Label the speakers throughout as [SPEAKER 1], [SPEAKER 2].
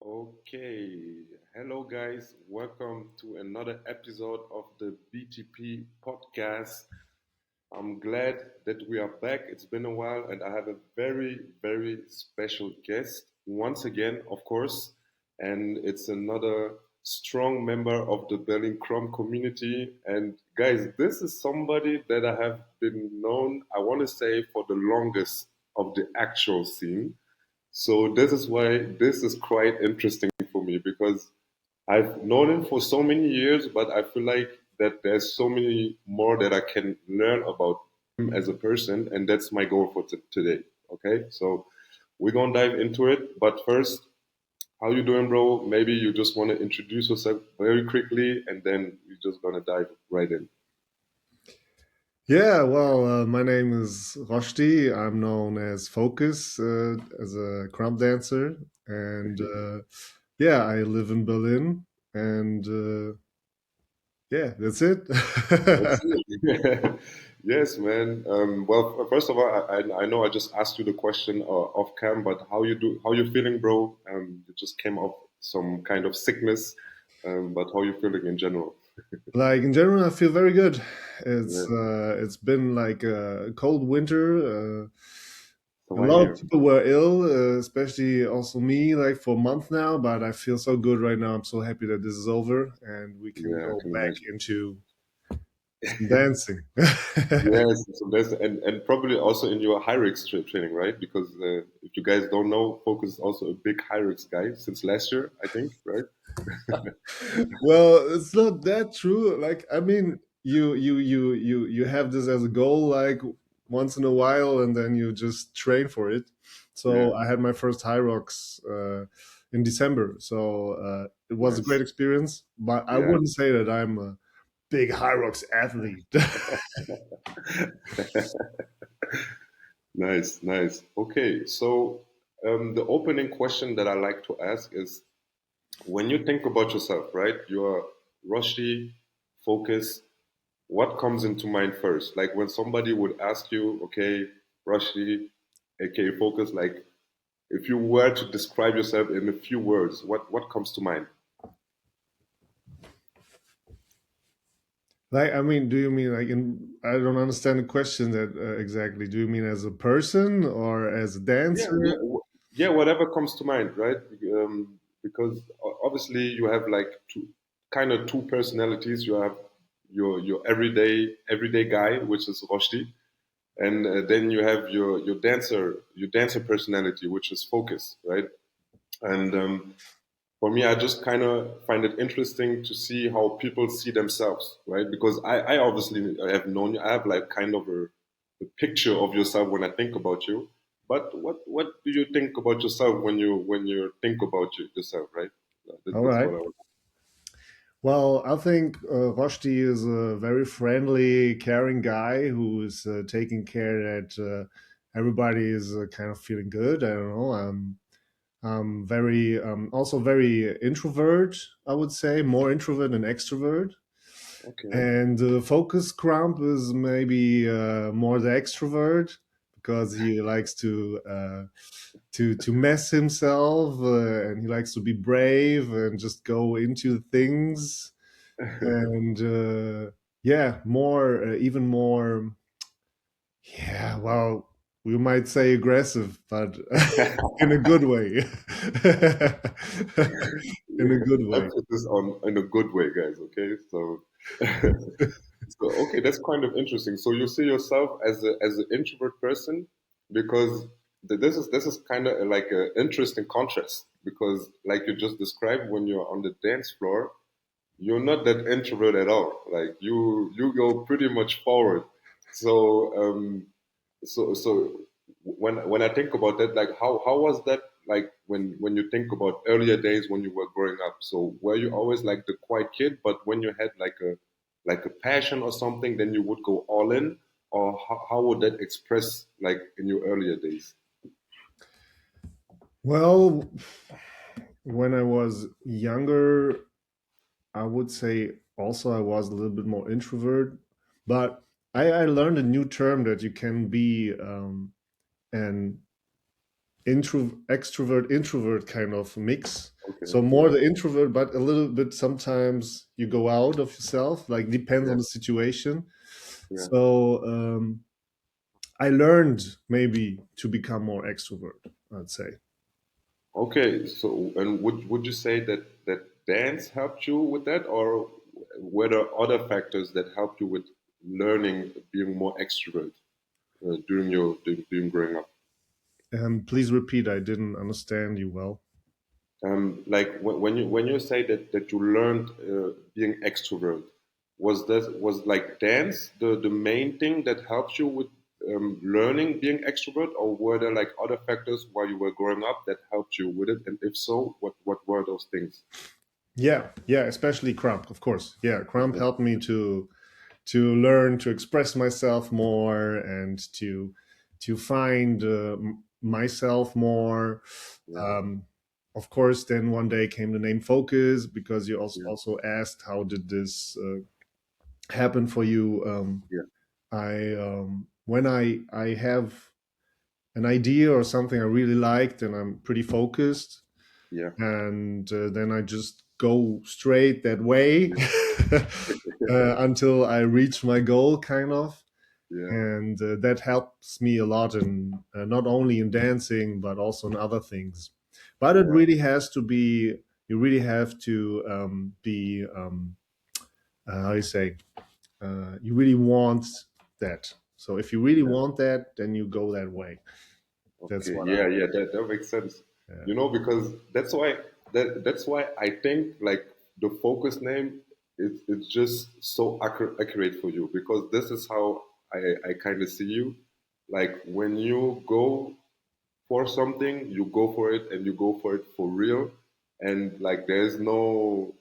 [SPEAKER 1] Okay, hello guys, welcome to another episode of the BTP podcast. I'm glad that we are back. It's been a while, and I have a very, very special guest once again, of course, and it's another strong member of the Berlin Krump community. And guys, this is somebody that I have been known, I want to say, for the longest of the actual scene. So this is why this is quite interesting for me because I've known him for so many years, but I feel like that there's so many more that I can learn about him as a person, and that's my goal for today. Okay, so we're gonna dive into it, but first, how you doing, bro? Maybe you just want to introduce yourself very quickly, and then we're just gonna dive right in.
[SPEAKER 2] My name is Rochdi. I'm known as Focuz, as a crump dancer, and I live in Berlin, and that's it.
[SPEAKER 1] That's it. Yes, man. Well, first of all, I know I just asked you the question off cam, but how you feeling, bro? You just came off some kind of sickness, but how you feeling in general?
[SPEAKER 2] Like in general, I feel very good.
[SPEAKER 1] Yeah,
[SPEAKER 2] It's been like a cold winter.
[SPEAKER 1] so
[SPEAKER 2] A
[SPEAKER 1] I
[SPEAKER 2] lot of
[SPEAKER 1] hear.
[SPEAKER 2] people were ill, especially also me, like for a month now. But I feel so good right now. I'm so happy that this is over and we can
[SPEAKER 1] Yeah, I
[SPEAKER 2] go
[SPEAKER 1] can
[SPEAKER 2] back
[SPEAKER 1] imagine.
[SPEAKER 2] into some dancing.
[SPEAKER 1] Yes, so that's and probably also in your Hyrex training, right? Because if you guys don't know, Focus is also a big Hyrex guy since last year, I think, right?
[SPEAKER 2] Well, it's not that true. Like, I mean, you have this as a goal, like once in a while, and then you just train for it.
[SPEAKER 1] Yeah,
[SPEAKER 2] So I had my first high rocks in December, so it was a great
[SPEAKER 1] nice.
[SPEAKER 2] experience. But I
[SPEAKER 1] Yeah.
[SPEAKER 2] wouldn't say that I'm a big high rocks athlete.
[SPEAKER 1] Nice, nice. Okay, so the opening question that I like to ask is when you think about yourself, right? You're rushy, focused. What comes into mind first? Like when somebody would ask you, okay, rushy, aka focus, like if you were to describe yourself in a few words, what comes to mind?
[SPEAKER 2] Like, I mean, do you mean like in? I don't understand the question that exactly. Do you mean as a person or as a
[SPEAKER 1] Yeah,
[SPEAKER 2] dancer?
[SPEAKER 1] yeah, yeah, whatever comes to mind, right? Because obviously you have like two personalities. You have your everyday guy, which is Roshdi, and then you have your dancer personality, which is Focus, right? And for me, I just kind of find it interesting to see how people see themselves, right? Because I obviously have known you. I have like kind of a picture of yourself when I think about you. But what do you think about yourself when you think about yourself, right?
[SPEAKER 2] All
[SPEAKER 1] That's
[SPEAKER 2] right.
[SPEAKER 1] what I was.
[SPEAKER 2] Well, I think Roshdi is a very friendly, caring guy who is taking care that everybody is kind of feeling good. I don't know. I'm very, also very introvert, I would say, more introvert than extrovert.
[SPEAKER 1] Okay.
[SPEAKER 2] And Focus Crump is maybe more the extrovert because he likes to mess himself and he likes to be brave and just go into things and more even more, well, we might say aggressive, but in a good way. In a good
[SPEAKER 1] I
[SPEAKER 2] way.
[SPEAKER 1] put this on in a good way, guys. Okay, so so okay, that's kind of interesting. So you see yourself as an introvert person because this is kind of like an interesting contrast because like you just described when you're on the dance floor, you're not that introvert at all. Like you go pretty much forward. So so when I think about that, like how was that like when you think about earlier days when you were growing up? So were you always like the quiet kid, but when you had like a passion or something, then you would go all in, or how would that express like in your earlier days?
[SPEAKER 2] Well, when I was younger, I would say also I was a little bit more introvert, but I learned a new term that you can be an extrovert introvert kind of mix.
[SPEAKER 1] Okay.
[SPEAKER 2] So more
[SPEAKER 1] Yeah.
[SPEAKER 2] the introvert, but a little bit sometimes you go out of yourself, like depends
[SPEAKER 1] Yeah.
[SPEAKER 2] on the situation.
[SPEAKER 1] Yeah.
[SPEAKER 2] So I learned maybe to become more extrovert, I'd say.
[SPEAKER 1] Okay. So, and would you say that dance helped you with that, or were there other factors that helped you with learning being more extrovert during growing up?
[SPEAKER 2] Please repeat, I didn't understand you well.
[SPEAKER 1] Like when you say that you learned being extrovert, was like dance the main thing that helps you with learning being extrovert, or were there like other factors while you were growing up that helped you with it? And if so, what were those things?
[SPEAKER 2] Yeah, yeah, especially Crump, of course. Yeah, Crump
[SPEAKER 1] Okay.
[SPEAKER 2] helped me to learn to express myself more and to find myself more.
[SPEAKER 1] Yeah,
[SPEAKER 2] Um, of course, then one day came the name Focus because you
[SPEAKER 1] yeah,
[SPEAKER 2] also asked how did this happen for you.
[SPEAKER 1] yeah,
[SPEAKER 2] I when I have an idea or something I really liked and I'm pretty focused,
[SPEAKER 1] yeah,
[SPEAKER 2] and then I just go straight that way
[SPEAKER 1] yeah,
[SPEAKER 2] until I reach my goal, kind of.
[SPEAKER 1] yeah,
[SPEAKER 2] And that helps me a lot in not only in dancing but also in other things. But it
[SPEAKER 1] yeah,
[SPEAKER 2] really has to be. You really have to be. How do you say? You really want that. So if you really
[SPEAKER 1] yeah.
[SPEAKER 2] want that, then you go that way. That's
[SPEAKER 1] Okay,
[SPEAKER 2] what I.
[SPEAKER 1] yeah, yeah, that makes sense.
[SPEAKER 2] Yeah.
[SPEAKER 1] Because that's why I think like the focus name it's just so accurate for you, because this is how I kind of see you. Like when you go for something, you go for it and you go for it for real, and like there's no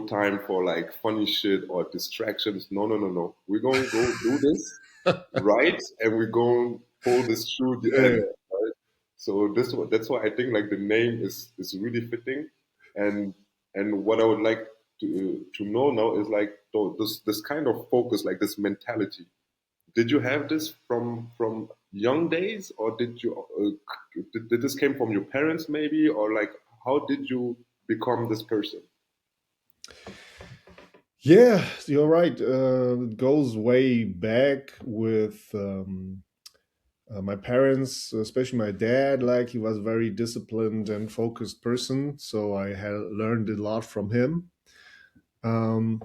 [SPEAKER 1] time for like funny shit or distractions. No, no, no, no. We're gonna go do this right, and we're gonna pull this through the
[SPEAKER 2] Yeah.
[SPEAKER 1] end. Right? So that's why I think like the name is really fitting, and what I would like to know now is like this kind of focus, like this mentality. Did you have this from young days, or did this came from your parents maybe, or like how did you become this person?
[SPEAKER 2] Yeah, you're right. It goes way back with my parents, especially my dad. Like he was a very disciplined and focused person, so I had learned a lot from him. Um,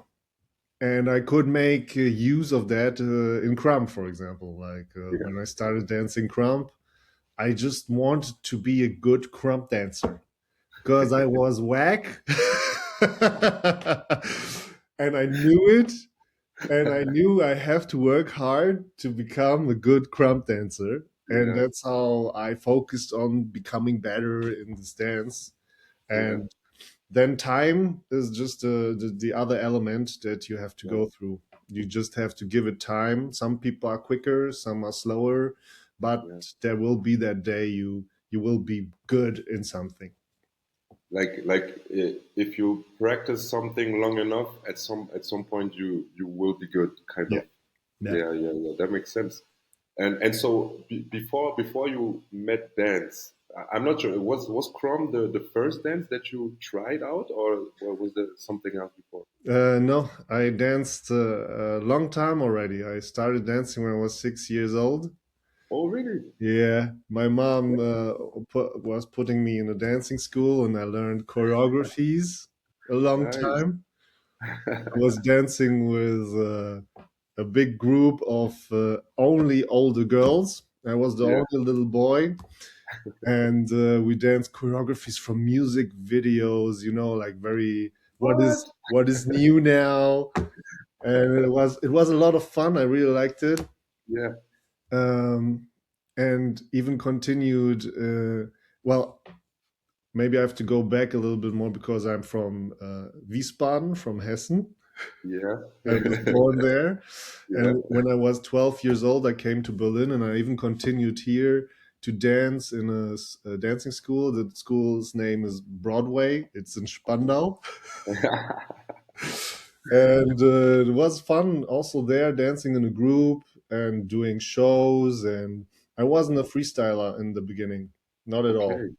[SPEAKER 2] and I could make use of that in Krump, for example. Like
[SPEAKER 1] Yeah,
[SPEAKER 2] when I started dancing Krump, I just wanted to be a good Krump dancer because I was whack, and I knew it, and I knew I have to work hard to become a good crump dancer. And
[SPEAKER 1] yeah,
[SPEAKER 2] that's how I focused on becoming better in this dance.
[SPEAKER 1] yeah,
[SPEAKER 2] And then time is just the other element that you have to
[SPEAKER 1] yeah,
[SPEAKER 2] go through. You just have to give it time. Some people are quicker, some are slower, but
[SPEAKER 1] yeah.
[SPEAKER 2] there will be that day you will be good in something.
[SPEAKER 1] If you practice something long enough, at some point you will be good, kind
[SPEAKER 2] Yeah,
[SPEAKER 1] of.
[SPEAKER 2] yeah.
[SPEAKER 1] Yeah, yeah, yeah. That makes sense. And so before you met dance, I'm not sure. Was Crom the first dance that you tried out, or was there something else before?
[SPEAKER 2] No, I danced a long time already. I started dancing when I was 6 years old.
[SPEAKER 1] Oh, really?
[SPEAKER 2] Yeah, my mom was putting me in a dancing school, and I learned choreographies a long
[SPEAKER 1] Nice.
[SPEAKER 2] time. I was dancing with a big group of only older girls. I was the
[SPEAKER 1] Yeah.
[SPEAKER 2] only little boy, and we danced choreographies from music videos. Like very
[SPEAKER 1] What?
[SPEAKER 2] what is new now, and it was a lot of fun. I really liked it,
[SPEAKER 1] Yeah.
[SPEAKER 2] um, and even continued. Well, maybe I have to go back a little bit more because I'm from Wiesbaden, from Hessen.
[SPEAKER 1] Yeah.
[SPEAKER 2] I was born there,
[SPEAKER 1] Yeah.
[SPEAKER 2] and when I was 12 years old, I came to Berlin, and I even continued here to dance in a dancing school. The school's name is Broadway. It's in Spandau. And it was fun also there dancing in a group and doing shows. And I wasn't a freestyler in the beginning, not at all.
[SPEAKER 1] Okay.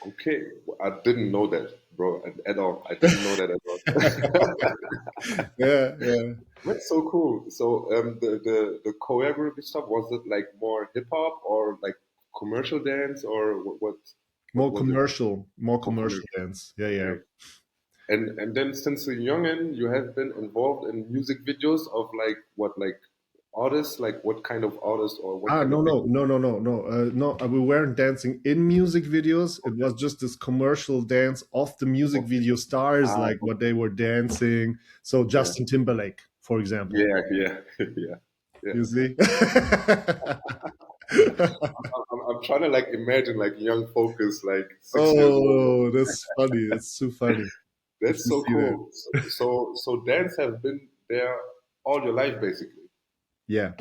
[SPEAKER 1] Okay, I didn't know that, bro, at all. I didn't know that at all.
[SPEAKER 2] Yeah, yeah.
[SPEAKER 1] That's so cool. So, the choreography stuff, was it like more hip hop or like commercial dance, or what was it?
[SPEAKER 2] More
[SPEAKER 1] More
[SPEAKER 2] commercial
[SPEAKER 1] commercial.
[SPEAKER 2] dance. Yeah, yeah.
[SPEAKER 1] Okay. And then since a youngin, you have been involved in music videos of like what, like artists, like what kind of artists or what
[SPEAKER 2] Ah,
[SPEAKER 1] kind of
[SPEAKER 2] no, no,
[SPEAKER 1] video?
[SPEAKER 2] no, no, no, no, no. We weren't dancing in music videos. It was just this commercial dance of the music
[SPEAKER 1] Okay.
[SPEAKER 2] video stars,
[SPEAKER 1] Ah,
[SPEAKER 2] like what they were dancing. So
[SPEAKER 1] yeah,
[SPEAKER 2] Justin Timberlake, for example.
[SPEAKER 1] yeah, yeah, yeah, yeah.
[SPEAKER 2] You see?
[SPEAKER 1] I'm trying to like imagine like young Focus, like 6 years old.
[SPEAKER 2] Oh, that's funny. That's so funny. If
[SPEAKER 1] That's
[SPEAKER 2] you
[SPEAKER 1] so
[SPEAKER 2] see that.
[SPEAKER 1] cool. So dance has been there all your life, basically.
[SPEAKER 2] Yeah,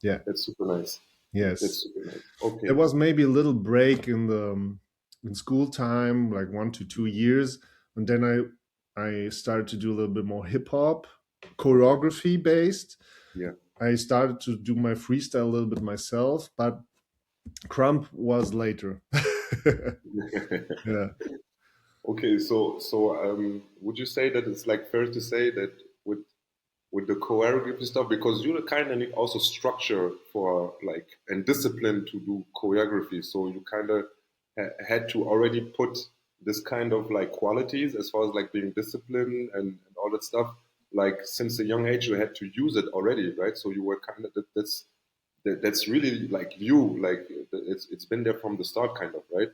[SPEAKER 2] yeah,
[SPEAKER 1] That's super nice. That's
[SPEAKER 2] yes.
[SPEAKER 1] super nice. Okay.
[SPEAKER 2] There was maybe a little break in the in school time, like 1 to 2 years, and then I started to do a little bit more hip hop,
[SPEAKER 1] Okay.
[SPEAKER 2] choreography based.
[SPEAKER 1] Yeah.
[SPEAKER 2] I started to do my freestyle a little bit myself, but Krump was later. Yeah.
[SPEAKER 1] Okay. So would you say that it's like fair to say that with with the choreography stuff, because you kind of need also structure for like and discipline to do choreography, so you kind of had to already put this kind of like qualities as far as like being disciplined and all that stuff, like since a young age you had to use it already, right? So you were kind of that's really like you, like it's been there from the start, kind of, right?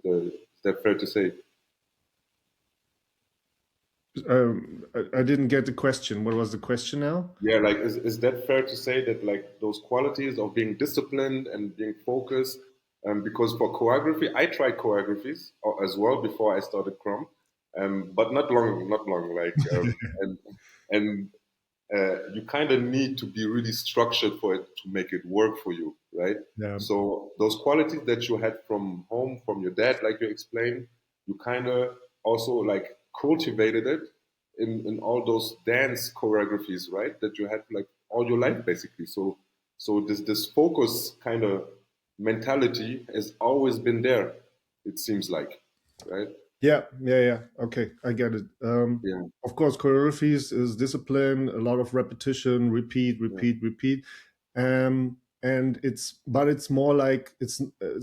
[SPEAKER 1] Is that fair to say?
[SPEAKER 2] I didn't get the question. What was the question now?
[SPEAKER 1] Yeah, like is that fair to say that like those qualities of being disciplined and being focused? Because for choreography, I tried choreographies as well before I started Chrome, but not long. Like and you kind of need to be really structured for it to make it work for you, right?
[SPEAKER 2] Yeah.
[SPEAKER 1] So those qualities that you had from home, from your dad, like you explained, you kind of also like cultivated it in all those dance choreographies, right? That you had like all your life basically. So this focus kind of mentality has always been there. It seems like, right?
[SPEAKER 2] Yeah, yeah, yeah. Okay, I get it.
[SPEAKER 1] Yeah,
[SPEAKER 2] Of course, choreographies is discipline, a lot of repetition, repeat,
[SPEAKER 1] yeah,
[SPEAKER 2] repeat, repeat. And it's more like it's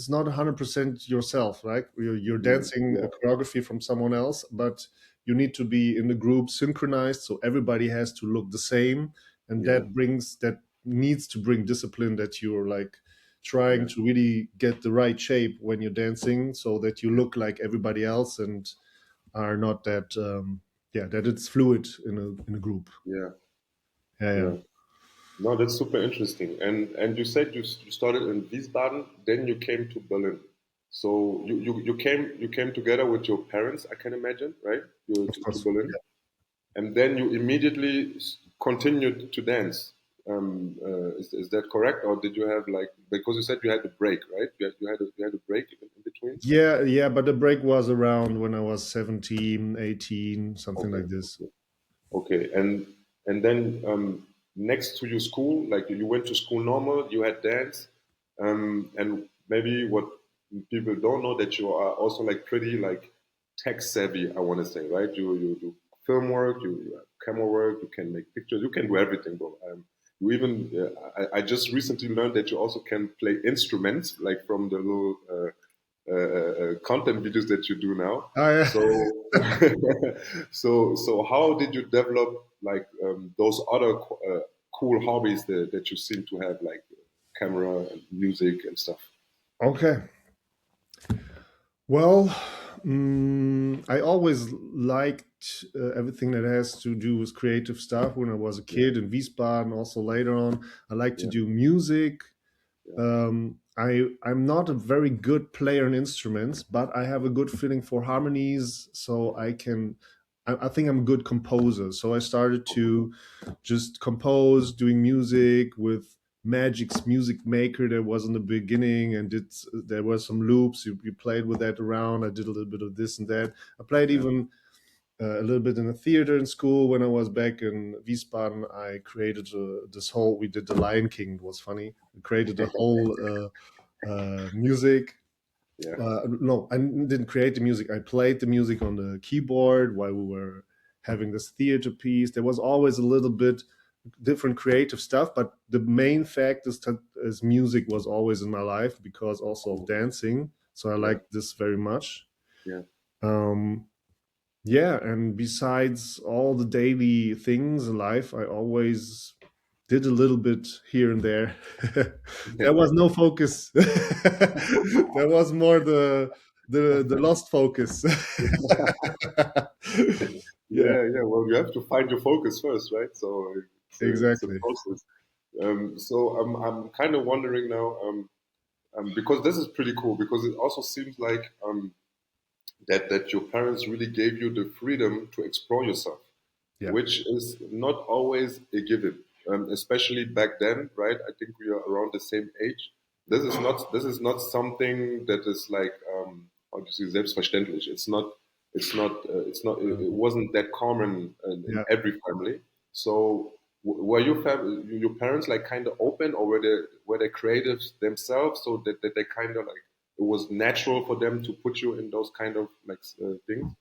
[SPEAKER 2] not 100% yourself, right? You're
[SPEAKER 1] yeah,
[SPEAKER 2] dancing a
[SPEAKER 1] yeah,
[SPEAKER 2] choreography from someone else, but you need to be in the group synchronized, so everybody has to look the same, and
[SPEAKER 1] yeah,
[SPEAKER 2] that needs to bring discipline that you're like trying
[SPEAKER 1] yeah,
[SPEAKER 2] to really get the right shape when you're dancing so that you look like everybody else and are not that yeah, that it's fluid in a group.
[SPEAKER 1] yeah,
[SPEAKER 2] Yeah, yeah.
[SPEAKER 1] yeah. No, that's super interesting. And you said you started in Wiesbaden, then you came to Berlin. So you came together with your parents, I can imagine, right? You
[SPEAKER 2] Of
[SPEAKER 1] to
[SPEAKER 2] course.
[SPEAKER 1] Berlin, and then you immediately continued to dance. Is that correct, or did you have like, because you said you had a break, right? You had a break in between.
[SPEAKER 2] Yeah, yeah, but the break was around when I was 17, 18, something
[SPEAKER 1] Okay,
[SPEAKER 2] like this.
[SPEAKER 1] okay, okay. And then next to your school, like you went to school normal, you had dance, and maybe what people don't know, that you are also like pretty like tech savvy, I want to say, right? You do film work, you have camera work, you can make pictures, you can do everything, bro. You even I just recently learned that you also can play instruments, like from the little content videos that you do now.
[SPEAKER 2] Oh, yeah.
[SPEAKER 1] So, so how did you develop like those other cool hobbies that you seem to have, like camera and music and stuff?
[SPEAKER 2] Okay. Well, I always liked everything that has to do with creative stuff when I was a
[SPEAKER 1] Yeah,
[SPEAKER 2] kid in Wiesbaden, also later on. I like to
[SPEAKER 1] yeah,
[SPEAKER 2] do music.
[SPEAKER 1] yeah,
[SPEAKER 2] I'm not a very good player in instruments, but I have a good feeling for harmonies, so I can. I think I'm a good composer. So I started to just compose, doing music with Magic's Music Maker. There was in the beginning, and there were some loops. You played with that around. I did a little bit of this and that. I played
[SPEAKER 1] yeah,
[SPEAKER 2] even a little bit in the theater in school when I was back in Wiesbaden. I created this whole. We did the Lion King. It was funny. We created a whole music.
[SPEAKER 1] Yeah.
[SPEAKER 2] No, I didn't create the music. I played the music on the keyboard while we were having this theater piece. There was always a little bit different creative stuff, but the main fact is music was always in my life because also of
[SPEAKER 1] Cool.
[SPEAKER 2] dancing. So I
[SPEAKER 1] Yeah.
[SPEAKER 2] like this very much.
[SPEAKER 1] Yeah.
[SPEAKER 2] Um, yeah, and besides all the daily things in life, I always did a little bit here and there. There was no focus. There was more the lost focus. Yeah,
[SPEAKER 1] Yeah, yeah. Well, you have to find your focus first, right? So it's a
[SPEAKER 2] exactly.
[SPEAKER 1] process. So I'm kind of wondering now, because this is pretty cool because it also seems like that your parents really gave you the freedom to explore yourself,
[SPEAKER 2] Yeah.
[SPEAKER 1] which is not always a given, especially back then, right? I think we are around the same age. This is not something that is like how do you say selbstverständlich. It
[SPEAKER 2] Um,
[SPEAKER 1] wasn't that common in
[SPEAKER 2] yeah.
[SPEAKER 1] every family. So were your parents like kind of open, or were they creative themselves, so that they kind of like it was natural for them to put you in those kind of like things?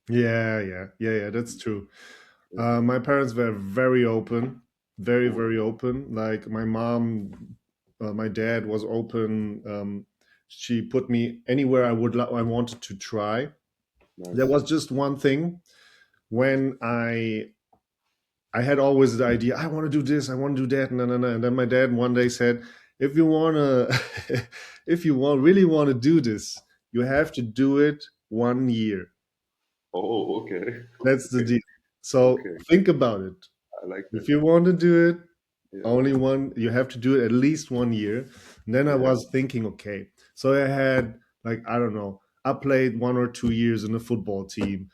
[SPEAKER 2] Yeah. That's true.
[SPEAKER 1] Yeah,
[SPEAKER 2] My parents were very open, very,
[SPEAKER 1] cool,
[SPEAKER 2] very open. Like my mom, my dad was open. She put me anywhere I wanted to try. There
[SPEAKER 1] nice.
[SPEAKER 2] was just one thing when I had always the idea I want to do this, I want to do that, no. And then my dad one day said, if you wanna, if you really want to do this, you have to do it 1 year.
[SPEAKER 1] Oh, okay,
[SPEAKER 2] That's the
[SPEAKER 1] okay,
[SPEAKER 2] deal. So
[SPEAKER 1] okay.
[SPEAKER 2] think about it.
[SPEAKER 1] I like
[SPEAKER 2] If
[SPEAKER 1] that.
[SPEAKER 2] you want to do it,
[SPEAKER 1] Yeah,
[SPEAKER 2] only one, you have to do it at least 1 year. And then I
[SPEAKER 1] yeah,
[SPEAKER 2] was thinking, okay, so I had like, I don't know, I played 1 or 2 years in a football team.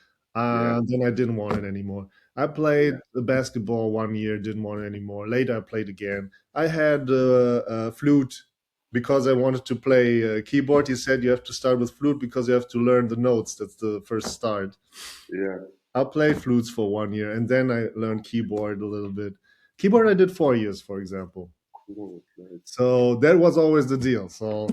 [SPEAKER 1] yeah,
[SPEAKER 2] Then I didn't want it anymore. I
[SPEAKER 1] yeah,
[SPEAKER 2] played the basketball 1 year, didn't want it anymore. Later I played again. I had a flute because I wanted to play keyboard. He said you have to start with flute because you have to learn the notes. That's the first start.
[SPEAKER 1] yeah.
[SPEAKER 2] I played flutes for 1 year and then I learned keyboard a little bit. Keyboard I did 4 years, for example.
[SPEAKER 1] Cool, nice.
[SPEAKER 2] So that was always the deal. So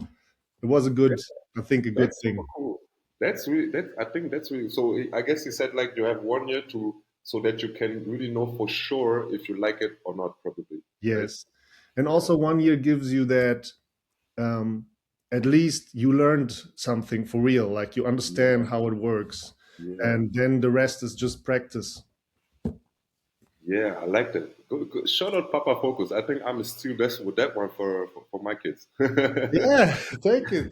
[SPEAKER 2] it was a
[SPEAKER 1] That,
[SPEAKER 2] good, I think, a good
[SPEAKER 1] that's super
[SPEAKER 2] thing.
[SPEAKER 1] cool. That's really that. I think that's really. So I guess you said like you have 1 year to so that you can really know for sure if you like it or not, probably, right?
[SPEAKER 2] Yes. And
[SPEAKER 1] Yeah,
[SPEAKER 2] also 1 year gives you that um, at least you learned something for real, like you
[SPEAKER 1] yeah,
[SPEAKER 2] understand how it works.
[SPEAKER 1] yeah.
[SPEAKER 2] And then the rest is just practice.
[SPEAKER 1] Yeah, I like that. Good, good. Shout out Papa Focus. I think I'm still best with that one for my kids.
[SPEAKER 2] Yeah, thank you.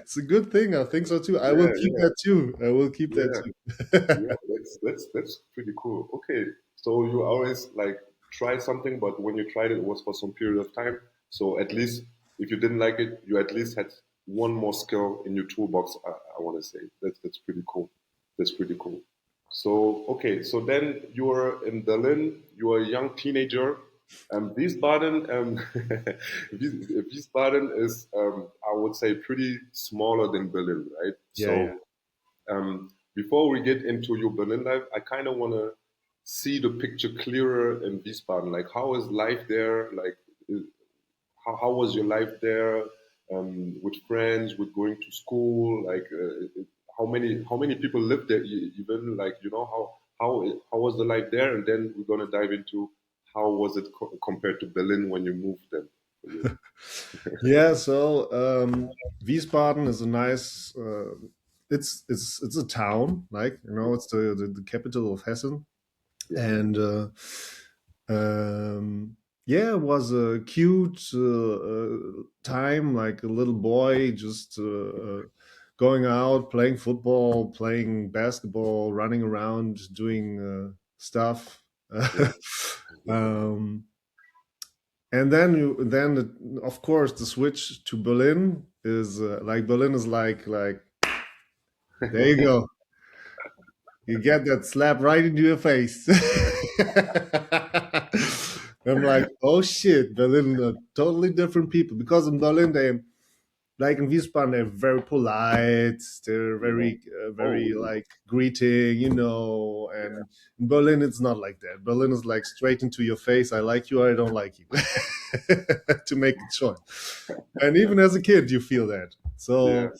[SPEAKER 2] It's a good thing. I think so too. I will
[SPEAKER 1] Yeah,
[SPEAKER 2] keep
[SPEAKER 1] yeah,
[SPEAKER 2] that too. I will keep that
[SPEAKER 1] yeah, yeah.
[SPEAKER 2] too.
[SPEAKER 1] That's pretty cool. Okay, so you always like try something, but when you tried it, it was for some period of time. So at least if you didn't like it, you at least had one more skill in your toolbox. I want to say that's pretty cool. That's pretty cool. So okay, so then you're in Berlin. You're a young teenager. Wiesbaden, Wiesbaden is, I would say, pretty smaller than Berlin, right?
[SPEAKER 2] Yeah.
[SPEAKER 1] So before we get into your Berlin life, I kind of want to see the picture clearer in Wiesbaden. Like, how is life there? Like, how was your life there with friends, with going to school? Like, how many people live there? Even like, how was the life there? And then we're gonna dive into how was it compared to Berlin when you moved then.
[SPEAKER 2] Yeah, so Wiesbaden is a nice. It's a town, like it's the capital of Hessen,
[SPEAKER 1] Yeah,
[SPEAKER 2] and yeah, it was a cute time, like a little boy just going out, playing football, playing basketball, running around, doing stuff.
[SPEAKER 1] yeah,
[SPEAKER 2] um, and then of course the switch to Berlin is like Berlin is like there you go, you get that slap right into your face. I'm like, oh shit, Berlin are totally different people because in Berlin like in Wiesbaden, they're very polite. They're
[SPEAKER 1] Yeah.
[SPEAKER 2] very
[SPEAKER 1] Oh,
[SPEAKER 2] like greeting,
[SPEAKER 1] yeah,
[SPEAKER 2] And in Berlin, it's not like that. Berlin is like straight into your face. I like you or I don't like you, to make a choice. And even as a kid, you feel that.
[SPEAKER 1] yeah.
[SPEAKER 2] So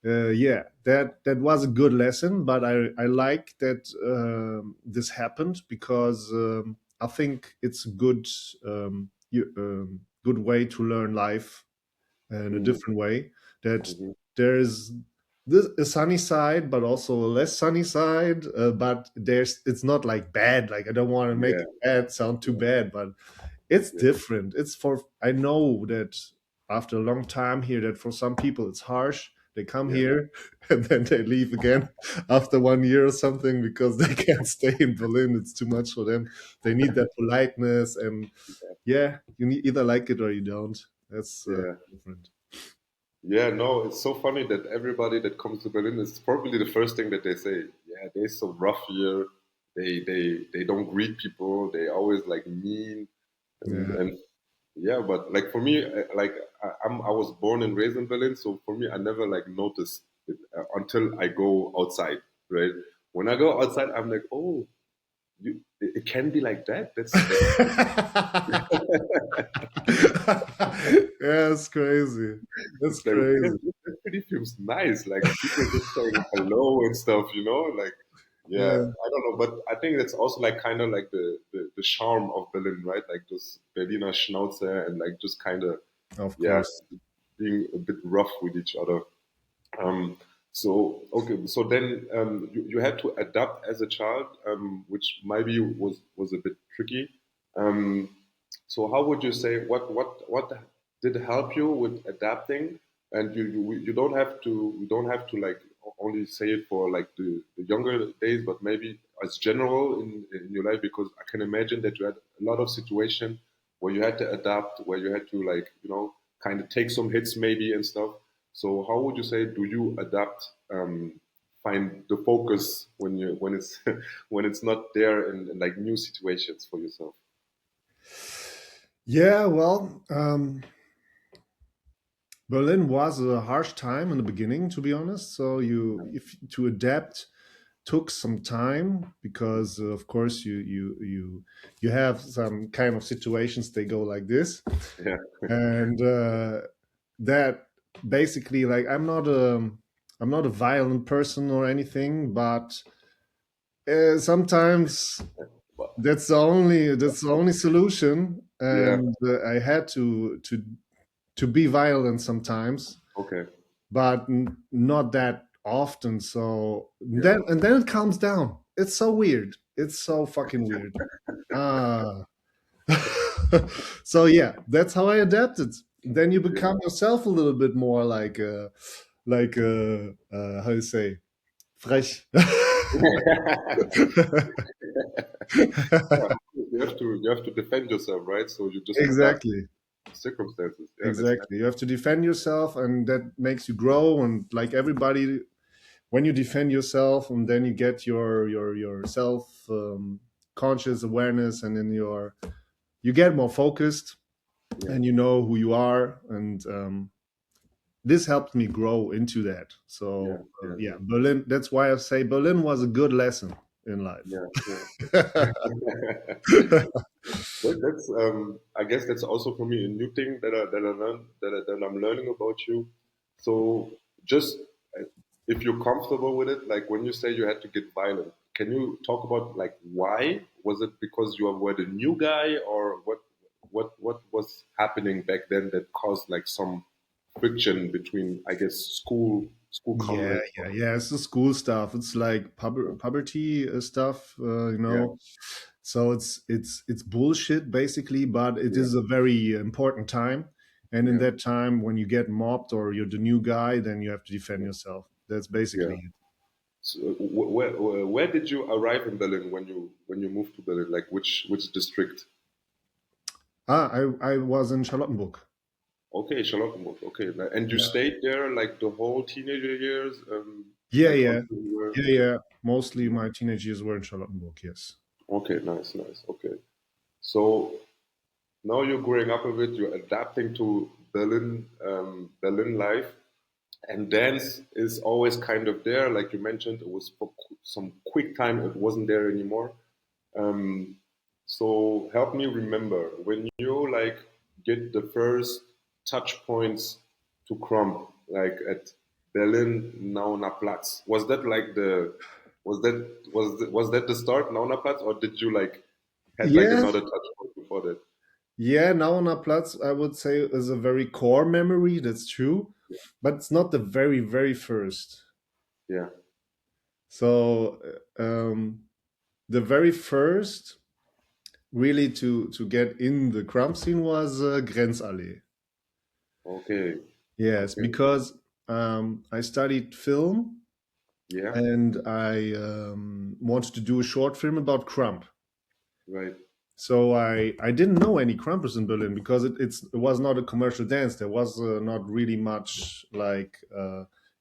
[SPEAKER 2] yeah, that was a good lesson. But I like that this happened because I think it's a good way to learn life in a
[SPEAKER 1] Mm,
[SPEAKER 2] different way. That
[SPEAKER 1] mhm.
[SPEAKER 2] there's this a sunny side, but also a less sunny side. But it's not like bad. Like I don't want to make
[SPEAKER 1] Yeah,
[SPEAKER 2] it bad sound too
[SPEAKER 1] yeah,
[SPEAKER 2] bad, but it's
[SPEAKER 1] yeah,
[SPEAKER 2] different. I know that after a long time here, that for some people it's harsh. They come
[SPEAKER 1] yeah,
[SPEAKER 2] here and then they leave again after 1 year or something because they can't stay in Berlin. It's too much for them. They need that politeness, and yeah, either like it or you don't. That's
[SPEAKER 1] yeah.
[SPEAKER 2] different.
[SPEAKER 1] Yeah, no, it's so funny that everybody that comes to Berlin is probably the first thing that they say. Yeah, they're so rough here. They don't greet people. They always like mean
[SPEAKER 2] Yeah.
[SPEAKER 1] and yeah. But like for me, like I was born and raised in Berlin, so for me, I never like noticed it until I go outside. Right? When I go outside, I'm like, oh, it can be like that. That's
[SPEAKER 2] Yeah, it's crazy. That's
[SPEAKER 1] it's like
[SPEAKER 2] crazy.
[SPEAKER 1] that pretty feels nice. Like people just saying hello and stuff, you know. Like yeah,
[SPEAKER 2] Yeah,
[SPEAKER 1] I don't know, but I think that's also like kind of like the charm of Berlin, right? Like this Berliner Schnauzer and like just kind of
[SPEAKER 2] of
[SPEAKER 1] yeah,
[SPEAKER 2] course.
[SPEAKER 1] being a bit rough with each other. Um, so okay, so then you had to adapt as a child, which maybe was a bit tricky. Um, so how would you say what did help you with adapting? And you don't have to like only say it for like the younger days, but maybe as general in your life, because I can imagine that you had a lot of situation where you had to adapt, where you had to like kind of take some hits maybe and stuff. So how would you say do you adapt? Find the focus when it's when it's not there in like new situations for yourself.
[SPEAKER 2] Yeah, well, Berlin was a harsh time in the beginning, to be honest. So if to adapt took some time because, of course, you have some kind of situations they go like this,
[SPEAKER 1] Yeah,
[SPEAKER 2] and that basically like I'm not a violent person or anything, but sometimes
[SPEAKER 1] but
[SPEAKER 2] that's the only solution,
[SPEAKER 1] yeah,
[SPEAKER 2] and I had to be violent sometimes,
[SPEAKER 1] okay,
[SPEAKER 2] but not that often. So
[SPEAKER 1] yeah,
[SPEAKER 2] then it calms down. It's so weird. It's so fucking weird. Ah. So yeah, that's how I adapted. Then you
[SPEAKER 1] yeah.
[SPEAKER 2] become yourself a little bit more how do you say, frech.
[SPEAKER 1] Yeah, you have to defend yourself, right? So you just adapt
[SPEAKER 2] Exactly.
[SPEAKER 1] to circumstances. Yeah, that's nice.
[SPEAKER 2] Exactly. You have to defend yourself, and that makes you grow. And like everybody, when you defend yourself, and then you get your self conscious awareness, and then you get more focused,
[SPEAKER 1] Yeah,
[SPEAKER 2] and you know who you are, and this helped me grow into that.
[SPEAKER 1] yeah,
[SPEAKER 2] So
[SPEAKER 1] yeah,
[SPEAKER 2] yeah,
[SPEAKER 1] yeah,
[SPEAKER 2] Berlin. That's why I say Berlin was a good lesson in life.
[SPEAKER 1] yeah, yeah. That's I guess that's also for me a new thing that I'm learning about you. So just if you're comfortable with it, like when you say you had to get violent, can you talk about like why? Was it because you were the new guy, or what was happening back then that caused like some friction between I guess school
[SPEAKER 2] Yeah,
[SPEAKER 1] comrades?
[SPEAKER 2] yeah, yeah. It's the school stuff. It's like puberty stuff,
[SPEAKER 1] Yeah,
[SPEAKER 2] So it's bullshit basically, but it
[SPEAKER 1] yeah,
[SPEAKER 2] is a very important time. And in
[SPEAKER 1] yeah,
[SPEAKER 2] that time, when you get mobbed or you're the new guy, then you have to defend
[SPEAKER 1] yeah,
[SPEAKER 2] yourself. That's
[SPEAKER 1] yeah.
[SPEAKER 2] basically it.
[SPEAKER 1] So, where did you arrive in Berlin when you moved to Berlin? Like which district?
[SPEAKER 2] I was in Charlottenburg.
[SPEAKER 1] Okay, Charlottenburg. Okay, and you
[SPEAKER 2] Yeah,
[SPEAKER 1] stayed there like the whole teenager years,
[SPEAKER 2] yeah,
[SPEAKER 1] like
[SPEAKER 2] yeah,
[SPEAKER 1] until you were.
[SPEAKER 2] yeah, yeah. Mostly my teenage years were in Charlottenburg. Yes.
[SPEAKER 1] Okay, nice. Okay, so now you're growing up a bit. You're adapting to Berlin life, and dance is always kind of there. Like you mentioned, it was for some quick time. It wasn't there anymore. Um, so help me remember when you like get the first touch points to Krump, like at Berlin Nauna Platz. Was that like the was that the start Nauna Platz, or did you like had like
[SPEAKER 2] Yeah,
[SPEAKER 1] another touch point before that?
[SPEAKER 2] yeah. Nauener Platz, I would say, is a very core memory. That's true, but it's not the very, very first.
[SPEAKER 1] Yeah.
[SPEAKER 2] So the very first, really, to get in the crump scene was Grenzallee.
[SPEAKER 1] Okay.
[SPEAKER 2] Yes,
[SPEAKER 1] Okay.
[SPEAKER 2] because I studied film
[SPEAKER 1] Yeah.
[SPEAKER 2] and I wanted to do a short film about crump.
[SPEAKER 1] Right.
[SPEAKER 2] So I didn't know any crumpers in Berlin because it was not a commercial dance. There was not really much like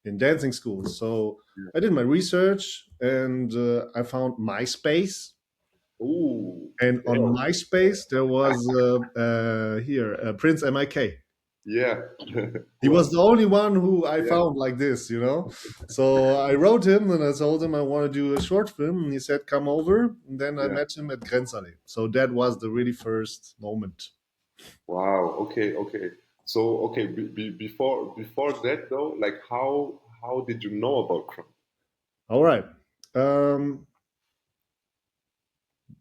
[SPEAKER 2] in dancing schools. So
[SPEAKER 1] Yeah.
[SPEAKER 2] I did my research and I found MySpace.
[SPEAKER 1] Ooh.
[SPEAKER 2] And on
[SPEAKER 1] Damn.
[SPEAKER 2] MySpace there was here Prince MIK.
[SPEAKER 1] Yeah.
[SPEAKER 2] He was
[SPEAKER 1] Wow.
[SPEAKER 2] the only one who I
[SPEAKER 1] Yeah.
[SPEAKER 2] found like this, you know. So I wrote him and I told him I want to do a short film, and he said, "Come over." And then I
[SPEAKER 1] Yeah.
[SPEAKER 2] met him at Grenzallee. So that was the really first moment.
[SPEAKER 1] Wow. Okay. Okay. So okay. Before that though, like how did you know about Crump?
[SPEAKER 2] All right. Um,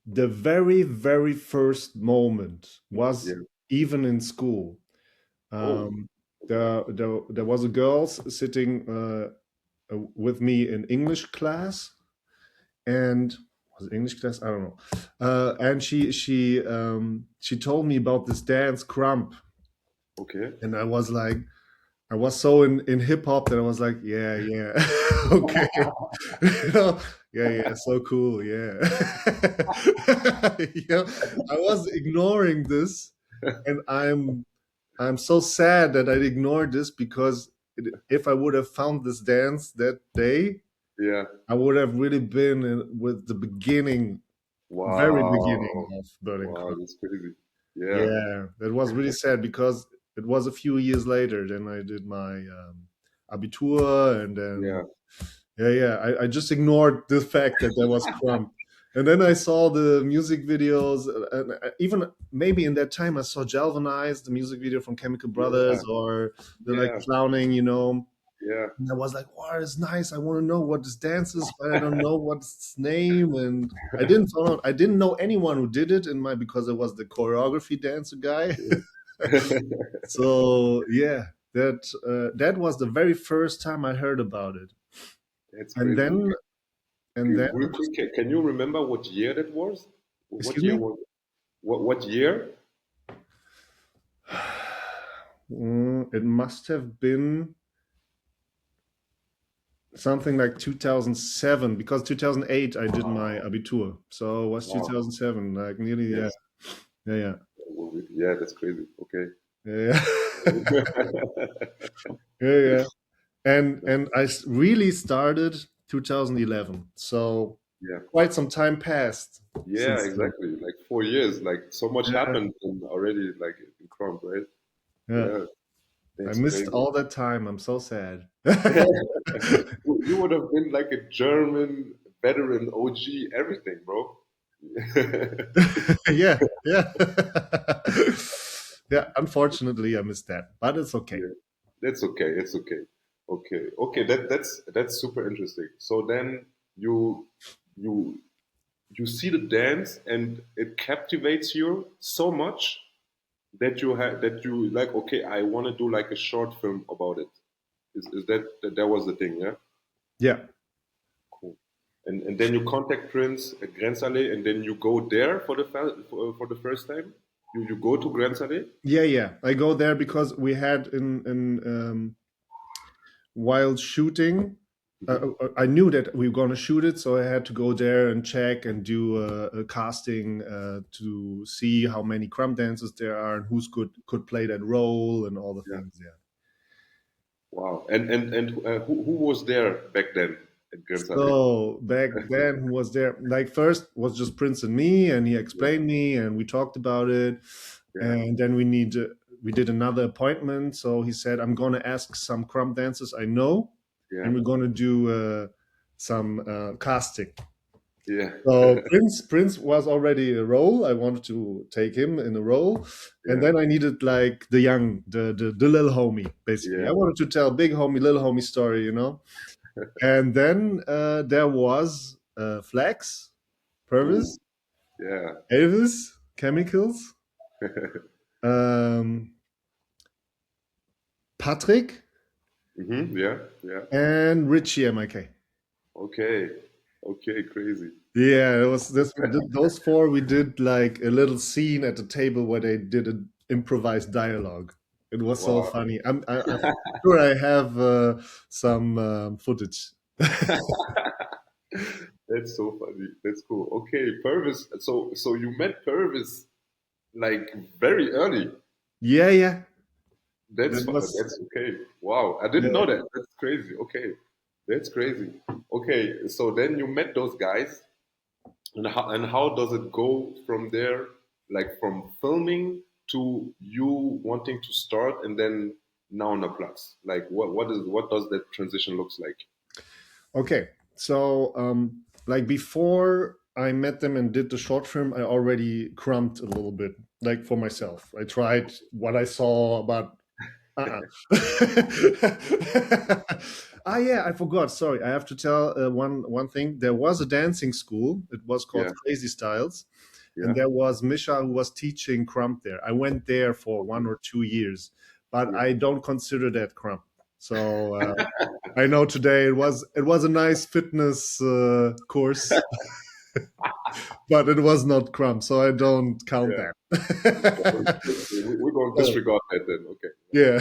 [SPEAKER 2] the very, very first moment was
[SPEAKER 1] Yeah.
[SPEAKER 2] even in school.
[SPEAKER 1] Oh.
[SPEAKER 2] Um,
[SPEAKER 1] Okay.
[SPEAKER 2] there was a girl sitting with me in English class, and was it English class? I don't know. And she told me about this dance crump,
[SPEAKER 1] Okay.
[SPEAKER 2] and I was like, I was so in hip hop that I was like, yeah, yeah, okay, you know, yeah, yeah, so cool, yeah. You know, I was ignoring this, and I'm so sad that I ignored this because if I would have found this dance that day,
[SPEAKER 1] Yeah.
[SPEAKER 2] I would have really been with the beginning, very beginning
[SPEAKER 1] Wow.
[SPEAKER 2] of Berlin
[SPEAKER 1] Wow.
[SPEAKER 2] Krump.
[SPEAKER 1] That's crazy. Yeah.
[SPEAKER 2] Yeah, that was really sad because it was a few years later. Then I did my Abitur, and
[SPEAKER 1] Yeah.
[SPEAKER 2] then yeah, I just ignored the fact that there was Crump. And then I saw the music videos, and even maybe in that time I saw Galvanize, the music video from Chemical
[SPEAKER 1] Yeah.
[SPEAKER 2] Brothers, or the like
[SPEAKER 1] Yeah.
[SPEAKER 2] clowning, you know.
[SPEAKER 1] Yeah.
[SPEAKER 2] And I was like, wow, it's nice. I want to know what this dance is, but I don't know what's its name. And I didn't know anyone who did it in my because I was the choreography dancer guy. So yeah, that was the very first time I heard about it.
[SPEAKER 1] That's
[SPEAKER 2] And
[SPEAKER 1] crazy.
[SPEAKER 2] then and then
[SPEAKER 1] Real quick, can you remember what year that was? What
[SPEAKER 2] excuse
[SPEAKER 1] year
[SPEAKER 2] me.
[SPEAKER 1] was what year?
[SPEAKER 2] It must have been something like 2007 because 2008 I did my
[SPEAKER 1] Wow.
[SPEAKER 2] Abitur. So it was
[SPEAKER 1] Wow.
[SPEAKER 2] 2007, like nearly, yeah.
[SPEAKER 1] Yes.
[SPEAKER 2] Yeah, yeah.
[SPEAKER 1] Yeah, that's crazy. Okay.
[SPEAKER 2] Yeah. Yeah, yeah. And I really started 2011. So
[SPEAKER 1] Yeah.
[SPEAKER 2] quite some time passed
[SPEAKER 1] Yeah,
[SPEAKER 2] since then.
[SPEAKER 1] exactly. Like 4 years. Like so much
[SPEAKER 2] Yeah,
[SPEAKER 1] happened already like in Crump, right?
[SPEAKER 2] yeah.
[SPEAKER 1] Yeah,
[SPEAKER 2] I
[SPEAKER 1] that's
[SPEAKER 2] missed
[SPEAKER 1] crazy.
[SPEAKER 2] all that time. I'm so sad.
[SPEAKER 1] You would have been like a German veteran OG, everything, bro.
[SPEAKER 2] Yeah, yeah. Yeah, unfortunately I missed that, but it's okay.
[SPEAKER 1] Yeah, that's okay. It's okay. Okay, okay. That's super interesting. So then you you you see the dance and it captivates you so much that you like. Okay, I want to do like a short film about it. Is that was the thing? Yeah.
[SPEAKER 2] Yeah.
[SPEAKER 1] Cool. And then you contact Prince at Grenzallee, and then you go there for for the first time. You go to Grenzallee.
[SPEAKER 2] Yeah, yeah. I go there because we had in while shooting,
[SPEAKER 1] Hmm.
[SPEAKER 2] I knew that we were going to shoot it, so I had to go there and check and do a casting to see how many crumb dancers there are and who's could play that role and all the
[SPEAKER 1] Yeah.
[SPEAKER 2] things. Yeah.
[SPEAKER 1] Wow. And who was there back then at Grenzallee?
[SPEAKER 2] So back then, who was there? Like first was just Prince and me, and he
[SPEAKER 1] Yeah.
[SPEAKER 2] explained me, and we talked about it,
[SPEAKER 1] Yeah.
[SPEAKER 2] and then we need we did another appointment. So he said, I'm going to ask some Krump dancers I know,
[SPEAKER 1] Yeah.
[SPEAKER 2] and we're going to do some casting.
[SPEAKER 1] Yeah.
[SPEAKER 2] So Prince was already a role. I wanted to take him in a role, and
[SPEAKER 1] Yeah.
[SPEAKER 2] then I needed like the little homie. Basically,
[SPEAKER 1] Yeah.
[SPEAKER 2] I wanted to tell big homie, little homie story, And then there was Flex,
[SPEAKER 1] Ooh,
[SPEAKER 2] Purvis,
[SPEAKER 1] yeah.
[SPEAKER 2] Elvis, Chemicals, um, Patrick,
[SPEAKER 1] Yeah. Yeah.
[SPEAKER 2] and Richie MIK.
[SPEAKER 1] Okay. Okay. Crazy.
[SPEAKER 2] Yeah, it was those four. We did like a little scene at the table where they did an improvised dialogue. It was so
[SPEAKER 1] Wow.
[SPEAKER 2] funny. I'm sure I have some footage.
[SPEAKER 1] That's so funny. That's cool. Okay, Purvis. So you met Purvis like very early.
[SPEAKER 2] Yeah, yeah.
[SPEAKER 1] That's
[SPEAKER 2] That was
[SPEAKER 1] that's okay. Wow, I didn't
[SPEAKER 2] yeah.
[SPEAKER 1] know that. That's crazy. Okay, that's crazy. Okay, so then you met those guys, and how does it go from there? Like from filming to you wanting to start, and then now on a plus. Like what does that transition looks like?
[SPEAKER 2] Okay. So like before I met them and did the short film, I already crumped a little bit, like for myself. I tried what I saw, but uh-uh. Ah, yeah, I forgot. Sorry, I have to tell one thing. There was a dancing school. It was called
[SPEAKER 1] Yeah,
[SPEAKER 2] Crazy Styles, and
[SPEAKER 1] yeah.
[SPEAKER 2] there was Misha who was teaching Crump there. I went there for
[SPEAKER 1] Okay.
[SPEAKER 2] 1 or 2 years, but
[SPEAKER 1] Yeah.
[SPEAKER 2] I don't consider that Crump. So I know today it was a nice fitness course, but it was not Crump, so I don't count
[SPEAKER 1] Yeah.
[SPEAKER 2] that.
[SPEAKER 1] We're going to
[SPEAKER 2] So,
[SPEAKER 1] disregard that then. Okay.
[SPEAKER 2] yeah.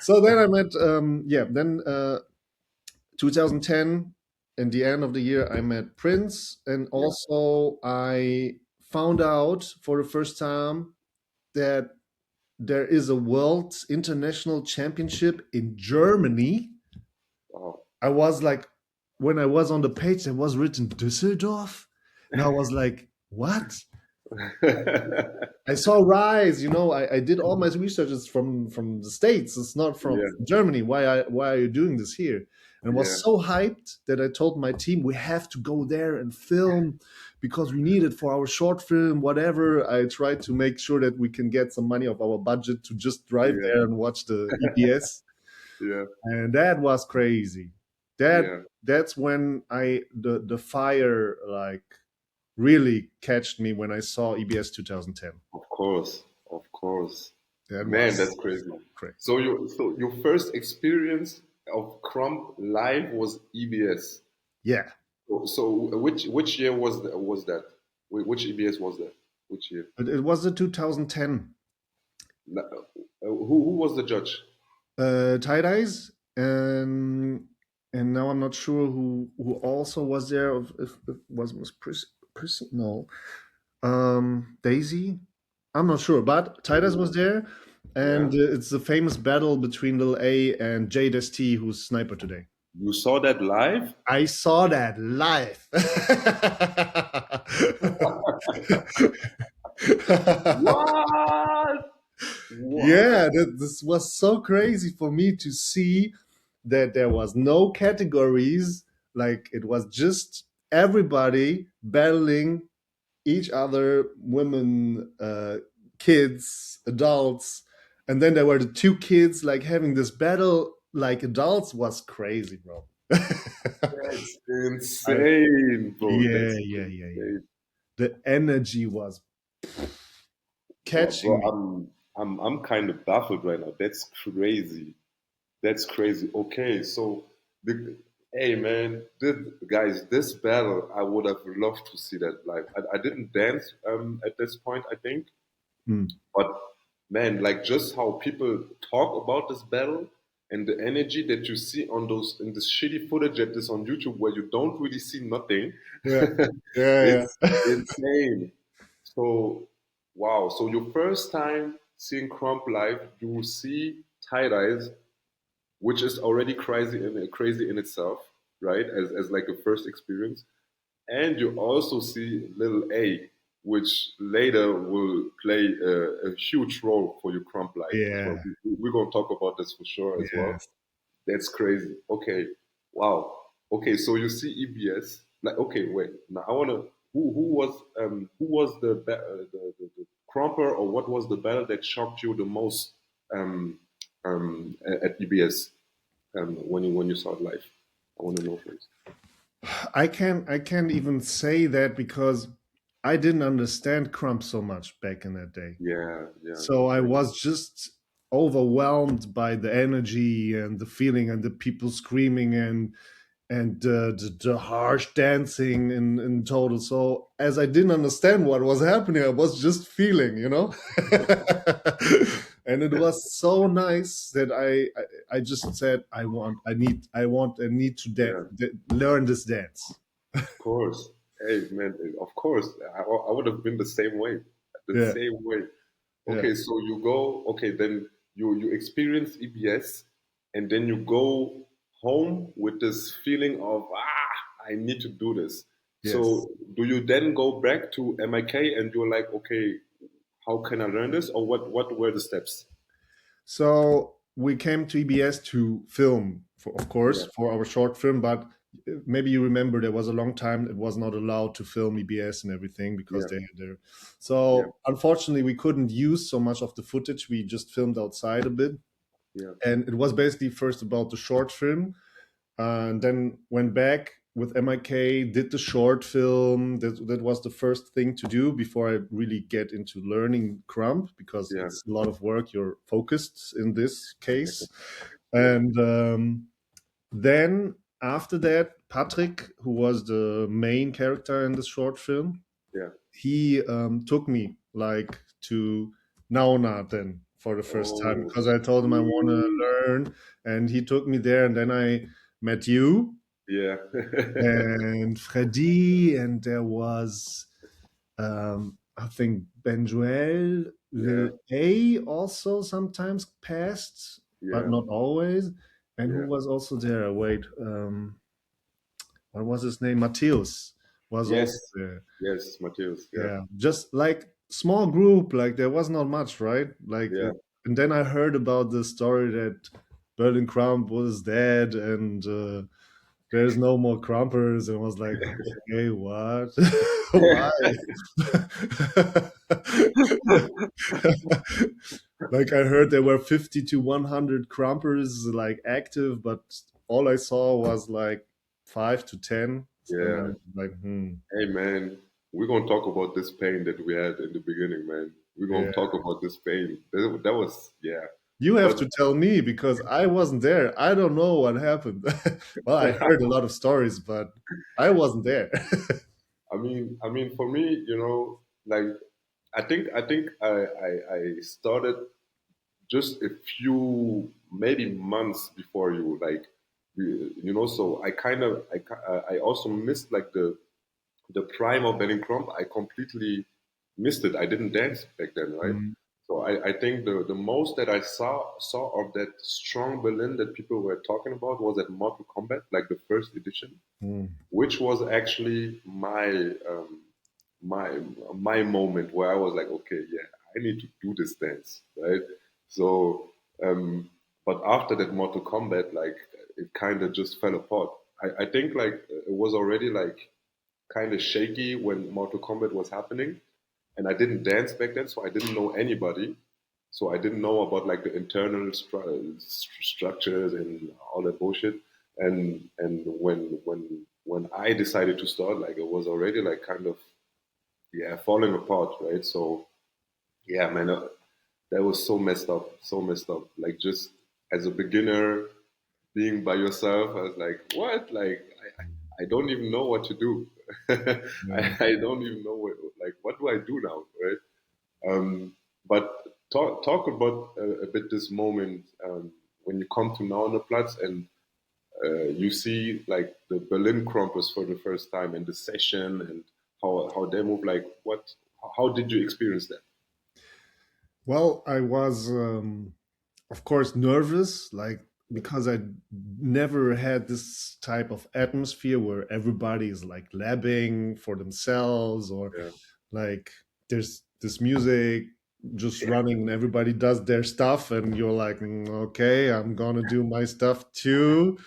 [SPEAKER 2] So then I met, then 2010, in the end of the year, I met Prince. And
[SPEAKER 1] Yeah.
[SPEAKER 2] also, I found out for the first time that there is a world international championship in Germany.
[SPEAKER 1] Wow.
[SPEAKER 2] I was like, when I was on the page, there was written Düsseldorf. And I was like, what? I saw Rise. I did all my researches from the States. It's not from
[SPEAKER 1] Yeah.
[SPEAKER 2] Germany. Why are you doing this here? And I
[SPEAKER 1] Yeah.
[SPEAKER 2] was so hyped that I told my team we have to go there and film because we need it for our short film, whatever. I tried to make sure that we can get some money of our budget to just drive
[SPEAKER 1] Yeah.
[SPEAKER 2] there and watch the EBS.
[SPEAKER 1] Yeah.
[SPEAKER 2] And that was crazy.
[SPEAKER 1] Yeah.
[SPEAKER 2] That's when the fire like really catched me when I saw EBS 2010.
[SPEAKER 1] Of course. Of course.
[SPEAKER 2] That
[SPEAKER 1] Man, that's
[SPEAKER 2] was
[SPEAKER 1] crazy.
[SPEAKER 2] so crazy.
[SPEAKER 1] So your first experience of Crump live was EBS.
[SPEAKER 2] Yeah,
[SPEAKER 1] So which year was that? Which EBS was that? Which year?
[SPEAKER 2] it was the 2010
[SPEAKER 1] Who was the judge?
[SPEAKER 2] tie dyes, and now I'm not sure who also was there. If was no, Daisy. I'm not sure, but tie dyes was there,
[SPEAKER 1] Yeah.
[SPEAKER 2] and it's the famous battle between Lil A and Jay T, who's sniper today.
[SPEAKER 1] You saw that live?
[SPEAKER 2] I saw that live.
[SPEAKER 1] What? What?
[SPEAKER 2] Yeah, this was so crazy for me to see that there was no categories. Like it was just everybody battling each other, women, kids, adults, and then there were the two kids like having this battle like adults was crazy, bro.
[SPEAKER 1] That's
[SPEAKER 2] I,
[SPEAKER 1] insane, bro.
[SPEAKER 2] yeah,
[SPEAKER 1] That's
[SPEAKER 2] yeah, yeah, yeah.
[SPEAKER 1] insane.
[SPEAKER 2] The energy was
[SPEAKER 1] Bro,
[SPEAKER 2] catching me.
[SPEAKER 1] I'm kind of baffled right now. That's crazy. That's crazy. Okay, so hey man, guys, this battle I would have loved to see that live. I didn't dance at this point, I think,
[SPEAKER 2] Mm.
[SPEAKER 1] but man, like just how people talk about this battle and the energy that you see on those in this shitty footage that is on YouTube where you don't really see nothing.
[SPEAKER 2] Yeah, yeah,
[SPEAKER 1] It's
[SPEAKER 2] yeah.
[SPEAKER 1] insane. So wow. So your first time seeing Crump live, you see tie dyes, which is already crazy in itself, right? As like a first experience, and you also see Little A, which later will play a huge role for your Krump life as well.
[SPEAKER 2] Yeah.
[SPEAKER 1] We're gonna talk about this for sure as well.
[SPEAKER 2] Yes.
[SPEAKER 1] That's crazy. Okay, wow. Okay, so you see EBS. Like, okay, wait. Now I wanna. Who was the Krumper, or what was the battle that shocked you the most um, at EBS when you saw it live? I want to know first.
[SPEAKER 2] I can't even say that because I didn't understand Crump so much back in that day.
[SPEAKER 1] Yeah, yeah,
[SPEAKER 2] So I
[SPEAKER 1] same.
[SPEAKER 2] was just overwhelmed by the energy and the feeling and the people screaming and the harsh dancing in total. So as I didn't understand what was happening, I was just feeling, and it was so nice that I just said I need to
[SPEAKER 1] Yeah,
[SPEAKER 2] learn this dance.
[SPEAKER 1] of course. Hey, man, of course. I would have been the same way. The
[SPEAKER 2] Yeah,
[SPEAKER 1] same way.
[SPEAKER 2] yeah.
[SPEAKER 1] Okay, so you go. Okay, then you experience EBS, and then you go home with this feeling of I need to do this.
[SPEAKER 2] Yes.
[SPEAKER 1] So do you then go back to MIK and you're like, okay, how can I learn this, or what were the steps?
[SPEAKER 2] So we came to EBS to film, of
[SPEAKER 1] Yeah,
[SPEAKER 2] course, for our short film. But maybe you remember there was a long time it was not allowed to film EBS and everything because
[SPEAKER 1] yeah,
[SPEAKER 2] they had their.
[SPEAKER 1] yeah,
[SPEAKER 2] So unfortunately, we couldn't use so much of the footage. We just filmed outside a bit,
[SPEAKER 1] yeah,
[SPEAKER 2] and it was basically first about the short film, and then went back with MIK, did the short film. That was the first thing to do before I really get into learning Crump because
[SPEAKER 1] yeah,
[SPEAKER 2] it's a lot of work. You're focused in this case.
[SPEAKER 1] yeah,
[SPEAKER 2] And then after that, Patrick, who was the main character in the short film,
[SPEAKER 1] yeah.
[SPEAKER 2] he took me like to Nauna then for the first time
[SPEAKER 1] Oh,
[SPEAKER 2] because I told him I want to
[SPEAKER 1] mm,
[SPEAKER 2] learn, and he took me there, and then I met you
[SPEAKER 1] yeah,
[SPEAKER 2] and Freddy, and there was I think Benjuel,
[SPEAKER 1] yeah,
[SPEAKER 2] Lil A also sometimes passed, but
[SPEAKER 1] yeah,
[SPEAKER 2] not always. And who
[SPEAKER 1] yeah.
[SPEAKER 2] was also there? Wait, what was his name? Mateus was
[SPEAKER 1] Yes,
[SPEAKER 2] also there.
[SPEAKER 1] yes, Matthias. Yeah,
[SPEAKER 2] Yeah, just like small group, like there was not much, right?
[SPEAKER 1] yeah.
[SPEAKER 2] And then I heard about the story that Berlin Krump was dead and there's no more Krumpers, and I was like, okay, what? Why? Like I heard there were 50 to 100 Krumpers like active, but all I saw was like 5 to 10, and I
[SPEAKER 1] Yeah.
[SPEAKER 2] was like,
[SPEAKER 1] Hey man, we're gonna talk about this pain that we had in the beginning, man. We're gonna
[SPEAKER 2] yeah.
[SPEAKER 1] talk about this pain. That was yeah.
[SPEAKER 2] You have
[SPEAKER 1] But
[SPEAKER 2] to tell me because I wasn't there. I don't know what happened. Well, I heard a lot of stories, but I wasn't there.
[SPEAKER 1] I mean, for me, like I think I started just a few maybe months before you, like So I also missed like the prime of Berlin Krump. I completely missed it. I didn't dance back then, right?
[SPEAKER 2] Mm,
[SPEAKER 1] So I think the most that I saw of that strong Berlin that people were talking about was at Mortal Kombat, like the first edition,
[SPEAKER 2] mm,
[SPEAKER 1] which was actually my my moment where I was like, okay, yeah, I need to do this dance, right? So, but after that Mortal Kombat, like it kind of just fell apart. I think like it was already like kind of shaky when Mortal Kombat was happening, and I didn't dance back then, so I didn't know anybody. So I didn't know about like the internal structures and all that bullshit. And when I decided to start, like it was already like kind of yeah falling apart, right? So yeah, man, that was so messed up. Like just as a beginner, being by yourself, I was like, what? Like I don't even know what to do.
[SPEAKER 2] yeah.
[SPEAKER 1] I don't even know what do I do now, right? But talk about a bit this moment when you come to Nauenplatz and you see like the Berlin Krumpers for the first time and the session and how they move. Like what? How did you experience that?
[SPEAKER 2] Well, I was, of course, nervous, like because I never had this type of atmosphere where everybody is like labbing for themselves or
[SPEAKER 1] Yeah,
[SPEAKER 2] like there's this music just running and everybody does their stuff and you're like, okay, I'm gonna do my stuff too.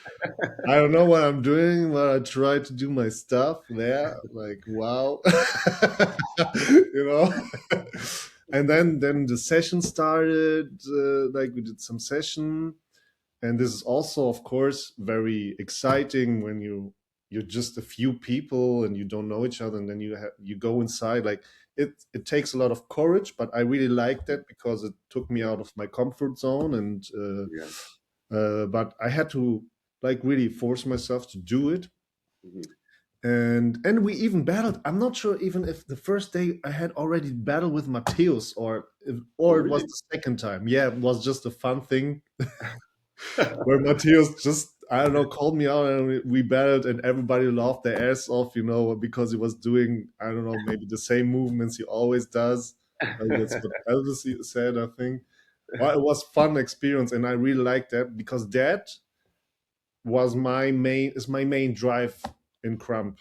[SPEAKER 2] I don't know what I'm doing, but I try to do my stuff there. Like, wow, you know. And then the session started. Like we did some session, and this is also, of course, very exciting when you're just a few people and you don't know each other, and then you go inside. Like it takes a lot of courage, but I really like that because it took me out of my comfort zone and.
[SPEAKER 1] Yeah.
[SPEAKER 2] But I had to like really force myself to do it,
[SPEAKER 1] Mhm.
[SPEAKER 2] and we even battled. I'm not sure even if the first day I had already battled with Mateus
[SPEAKER 1] Oh,
[SPEAKER 2] or it was
[SPEAKER 1] really?
[SPEAKER 2] the second time. Yeah, it was just a fun thing where Mateus just I don't know called me out and we battled and everybody laughed their ass off, because he was doing I don't know maybe the same movements he always does. That's what Elvis said, I think. Well, it was fun experience, and I really liked that because that was my main drive in Krump.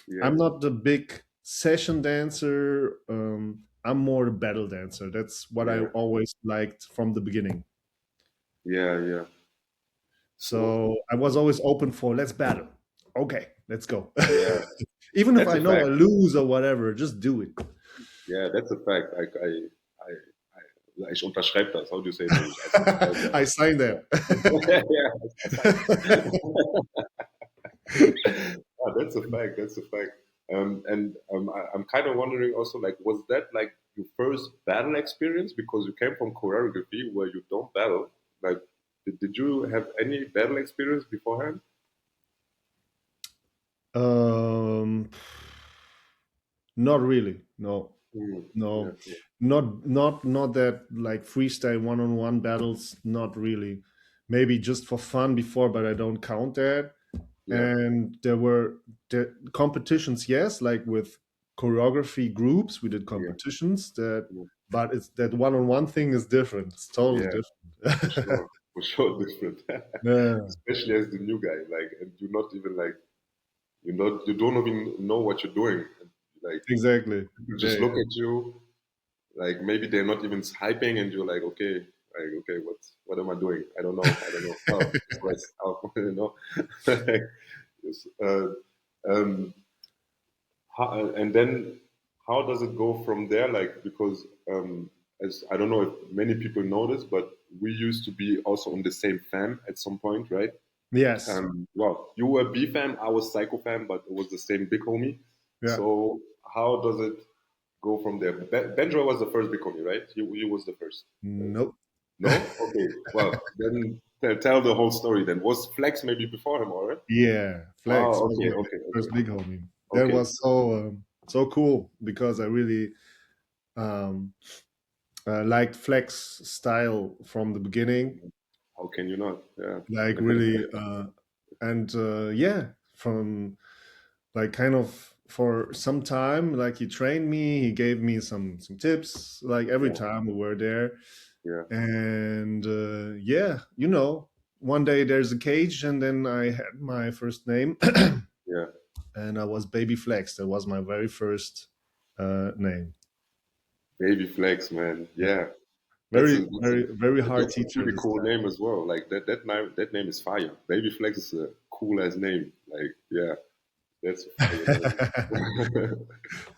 [SPEAKER 1] Yeah,
[SPEAKER 2] I'm not the big session dancer. I'm more the battle dancer. That's what I
[SPEAKER 1] yeah,
[SPEAKER 2] always liked from the beginning.
[SPEAKER 1] yeah, yeah. So
[SPEAKER 2] So I was always open for let's battle. Okay, let's go.
[SPEAKER 1] yeah,
[SPEAKER 2] Even if
[SPEAKER 1] that's
[SPEAKER 2] I
[SPEAKER 1] a
[SPEAKER 2] know I
[SPEAKER 1] fact.
[SPEAKER 2] lose or whatever, just do it.
[SPEAKER 1] Yeah, that's a fact. Ich unterschreibe das. How do you say it in English? I subscribe that.
[SPEAKER 2] I signed that.
[SPEAKER 1] Yeah, I signed Ah, that's a fact. That's a fact. I'm kind of wondering also, like, was that like your first battle experience? Because you came from choreography where you don't battle. Like, did you have any battle experience beforehand?
[SPEAKER 2] um, Not really. No.
[SPEAKER 1] Mm, yeah,
[SPEAKER 2] No, not that like freestyle one-on-one battles, not really. Maybe just for fun before, but I don't count that.
[SPEAKER 1] yeah,
[SPEAKER 2] And there were the competitions, yes, like with choreography groups, we did
[SPEAKER 1] yeah,
[SPEAKER 2] competitions that,
[SPEAKER 1] yeah,
[SPEAKER 2] but it's that one-on-one thing is different. It's totally
[SPEAKER 1] yeah,
[SPEAKER 2] different.
[SPEAKER 1] for sure different.
[SPEAKER 2] Yeah,
[SPEAKER 1] Especially as the new guy, like, and you're not even like, you don't even know what you're doing. Like,
[SPEAKER 2] exactly.
[SPEAKER 1] people
[SPEAKER 2] Yeah,
[SPEAKER 1] just look
[SPEAKER 2] yeah.
[SPEAKER 1] at you, like maybe they're not even hyping, and you're like, okay, what am I doing? I don't know. Oh, press, oh, Like, yes, um, and then how does it go from there? Like, because as I don't know if many people know this, but we used to be also on the same fam at some point, right?
[SPEAKER 2] Yes.
[SPEAKER 1] Well, you were B fam, I was Psycho fam, but it was the same big homie.
[SPEAKER 2] Yeah.
[SPEAKER 1] So how does it go from there? Benjo was the first big homie, right? You was the first.
[SPEAKER 2] Nope.
[SPEAKER 1] No? Okay. Well, then tell the whole story then. Was Flex maybe before him, alright?
[SPEAKER 2] Yeah, Flex
[SPEAKER 1] Oh,
[SPEAKER 2] was
[SPEAKER 1] okay,
[SPEAKER 2] my
[SPEAKER 1] okay,
[SPEAKER 2] first
[SPEAKER 1] okay.
[SPEAKER 2] big homie. That
[SPEAKER 1] Okay.
[SPEAKER 2] was so cool because I really um, liked Flex style from the beginning.
[SPEAKER 1] How can you not? Yeah.
[SPEAKER 2] Like really, and yeah, from like kind of for some time, like he trained me. He gave me some tips. Like every
[SPEAKER 1] Yeah.
[SPEAKER 2] time we were there,
[SPEAKER 1] Yeah.
[SPEAKER 2] and yeah, one day there's a cage, and then I had my first name.
[SPEAKER 1] Yeah.
[SPEAKER 2] And I was Baby Flex. That was my very first name.
[SPEAKER 1] Baby Flex, man.
[SPEAKER 2] Yeah,
[SPEAKER 1] Yeah.
[SPEAKER 2] very, very, very hard
[SPEAKER 1] That's a
[SPEAKER 2] teacher
[SPEAKER 1] pretty
[SPEAKER 2] this
[SPEAKER 1] cool
[SPEAKER 2] time.
[SPEAKER 1] name as well. Like that name is fire. Baby Flex is a cool ass name. Like, yeah, that's a fire name.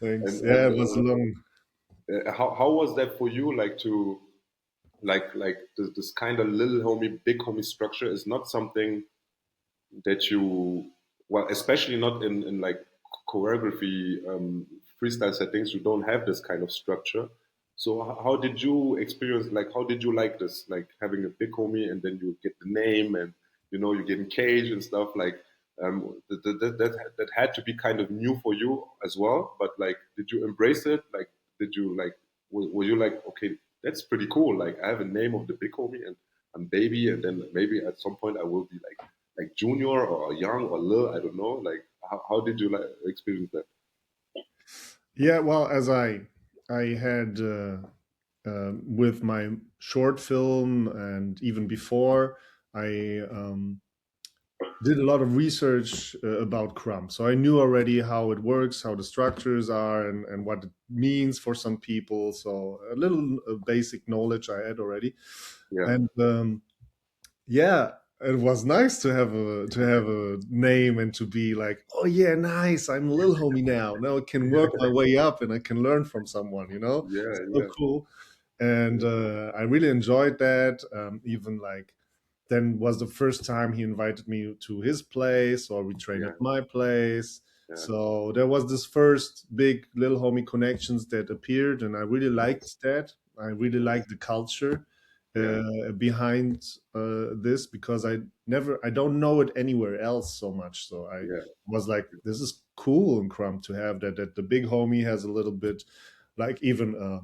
[SPEAKER 2] Thanks.
[SPEAKER 1] and
[SPEAKER 2] Yeah,
[SPEAKER 1] and
[SPEAKER 2] it was long.
[SPEAKER 1] how was that for you? Like to like this kind of little homie, big homie structure is not something that you well, especially not in like choreography, freestyle settings. You don't have this kind of structure. So how did you experience? Like, how did you like this? Like having a big homie, and then you get the name, and you get engaged and stuff. Like, that had to be kind of new for you as well. But like, did you embrace it? Like, did you like? Were you like, okay, that's pretty cool. Like, I have a name of the big homie, and I'm baby, and then maybe at some point I will be like junior or young or little. I don't know. Like, how did you like experience that?
[SPEAKER 2] Yeah, well, as I had with my short film and even before, I did a lot of research about Crump. So I knew already how it works, how the structures are, and what it means for some people. So a little basic knowledge I had already.
[SPEAKER 1] Yeah,
[SPEAKER 2] And yeah, it was nice to have a name and to be like, oh yeah, nice. I'm a little homie now. Now I can work my way up and I can learn from someone.
[SPEAKER 1] yeah,
[SPEAKER 2] So
[SPEAKER 1] yeah,
[SPEAKER 2] cool. And I really enjoyed that. Even like then was the first time he invited me to his place, or we trained
[SPEAKER 1] yeah,
[SPEAKER 2] at my place.
[SPEAKER 1] yeah,
[SPEAKER 2] So there was this first big little homie connections that appeared, and I really liked that. I really
[SPEAKER 1] nice.
[SPEAKER 2] liked the culture
[SPEAKER 1] Yeah,
[SPEAKER 2] behind this, because I don't know it anywhere else so much. So I
[SPEAKER 1] yeah,
[SPEAKER 2] was like, this is cool in Crump to have that the big homie has a little bit like even a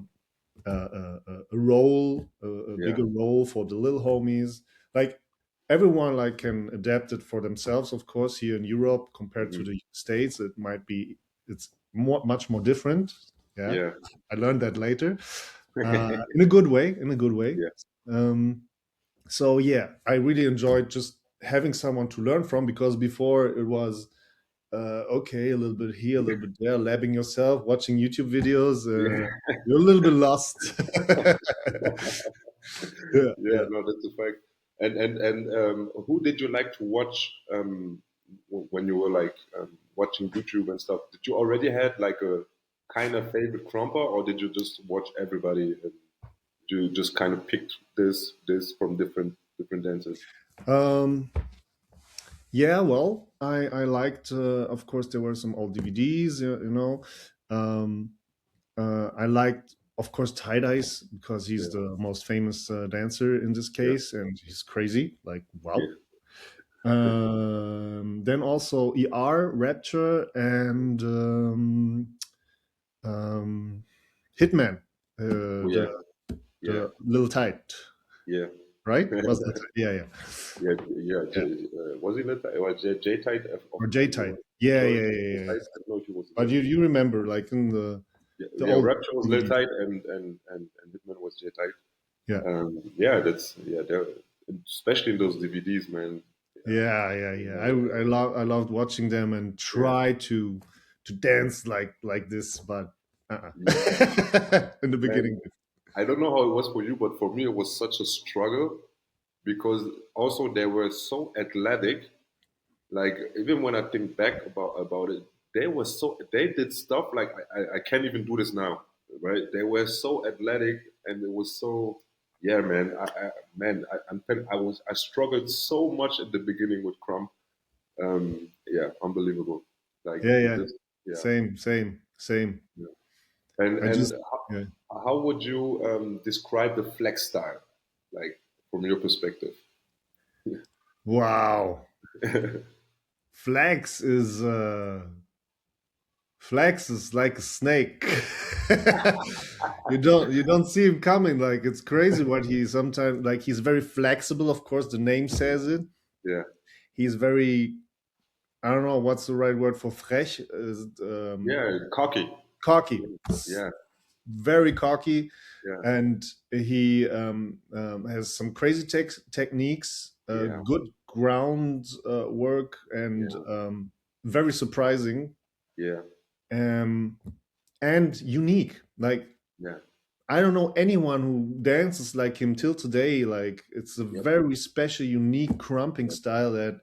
[SPEAKER 2] role, a
[SPEAKER 1] yeah.
[SPEAKER 2] bigger role for the little homies. Like everyone like can adapt it for themselves. Of course, here in Europe compared to
[SPEAKER 1] Hmm.
[SPEAKER 2] the States, it's much more different. Yeah,
[SPEAKER 1] Yeah,
[SPEAKER 2] I learned that later, in a good way. In a good way.
[SPEAKER 1] yeah,
[SPEAKER 2] Um, so yeah, I really enjoyed just having someone to learn from, because before it was okay, a little bit here, a little bit there, labbing yourself, watching YouTube videos.
[SPEAKER 1] yeah.
[SPEAKER 2] You're a little bit lost. Yeah,
[SPEAKER 1] Yeah,
[SPEAKER 2] yeah.
[SPEAKER 1] no, that's a fact. And who did you like to watch when you were like watching YouTube and stuff? Did you already had like a kind of favorite crumper, or did you just watch everybody and you just kind of picked this from different dancers?
[SPEAKER 2] Um, yeah, well, I liked, of course, there were some old DVDs, Um, I liked, of course, Tie Dice, because he's
[SPEAKER 1] Yeah,
[SPEAKER 2] the most famous dancer in this
[SPEAKER 1] yeah,
[SPEAKER 2] case, and he's crazy. Like,
[SPEAKER 1] yeah,
[SPEAKER 2] wow. Then also ER, Rapture, and um, Hitman,
[SPEAKER 1] oh, yeah, yeah,
[SPEAKER 2] the Little Tight,
[SPEAKER 1] yeah.
[SPEAKER 2] right? Was it? Yeah, yeah,
[SPEAKER 1] Yeah, yeah.
[SPEAKER 2] yeah.
[SPEAKER 1] Was he Lit? Or J Tight
[SPEAKER 2] Or J
[SPEAKER 1] of
[SPEAKER 2] Tight. Yeah,
[SPEAKER 1] Joy
[SPEAKER 2] yeah,
[SPEAKER 1] J
[SPEAKER 2] yeah, yeah.
[SPEAKER 1] Tight? I don't know if he was
[SPEAKER 2] But
[SPEAKER 1] Lit.
[SPEAKER 2] you remember like in
[SPEAKER 1] Yeah,
[SPEAKER 2] the
[SPEAKER 1] yeah.
[SPEAKER 2] old
[SPEAKER 1] Rapture was Lit
[SPEAKER 2] DVD.
[SPEAKER 1] Tight, and Hitman was J Tight.
[SPEAKER 2] Yeah.
[SPEAKER 1] Yeah, that's yeah. Especially in those DVDs, man. Yeah,
[SPEAKER 2] Yeah, yeah, yeah.
[SPEAKER 1] yeah,
[SPEAKER 2] I loved watching them and
[SPEAKER 1] yeah,
[SPEAKER 2] try to dance like this, but
[SPEAKER 1] yeah.
[SPEAKER 2] in the
[SPEAKER 1] Man,
[SPEAKER 2] beginning.
[SPEAKER 1] I don't know how it was for you, but for me, it was such a struggle because also they were so athletic. Like even when I think back about it, they did stuff like I can't even do this now, right? They were so athletic and it was so yeah, man. I struggled so much at the beginning with Crump. Yeah, unbelievable. Like
[SPEAKER 2] Yeah,
[SPEAKER 1] he
[SPEAKER 2] yeah.
[SPEAKER 1] just yeah,
[SPEAKER 2] Same.
[SPEAKER 1] yeah. And
[SPEAKER 2] I just yeah.
[SPEAKER 1] how would you describe the flex style, like from your perspective?
[SPEAKER 2] Wow. Flex is Flex is like a snake. You don't see him coming. Like it's crazy what he sometimes like he's very flexible, of course, the name says it.
[SPEAKER 1] Yeah,
[SPEAKER 2] He's very, I don't know what's the right word for frech, is
[SPEAKER 1] yeah, cocky.
[SPEAKER 2] cocky.
[SPEAKER 1] Yeah,
[SPEAKER 2] Very cocky,
[SPEAKER 1] yeah,
[SPEAKER 2] and he has some crazy techniques,
[SPEAKER 1] yeah,
[SPEAKER 2] good ground work,
[SPEAKER 1] yeah,
[SPEAKER 2] and very surprising,
[SPEAKER 1] yeah,
[SPEAKER 2] um, and unique. Like
[SPEAKER 1] yeah.
[SPEAKER 2] I don't know anyone who dances like him till today. Like it's a
[SPEAKER 1] Yep,
[SPEAKER 2] very special, unique crumping
[SPEAKER 1] yep.
[SPEAKER 2] style that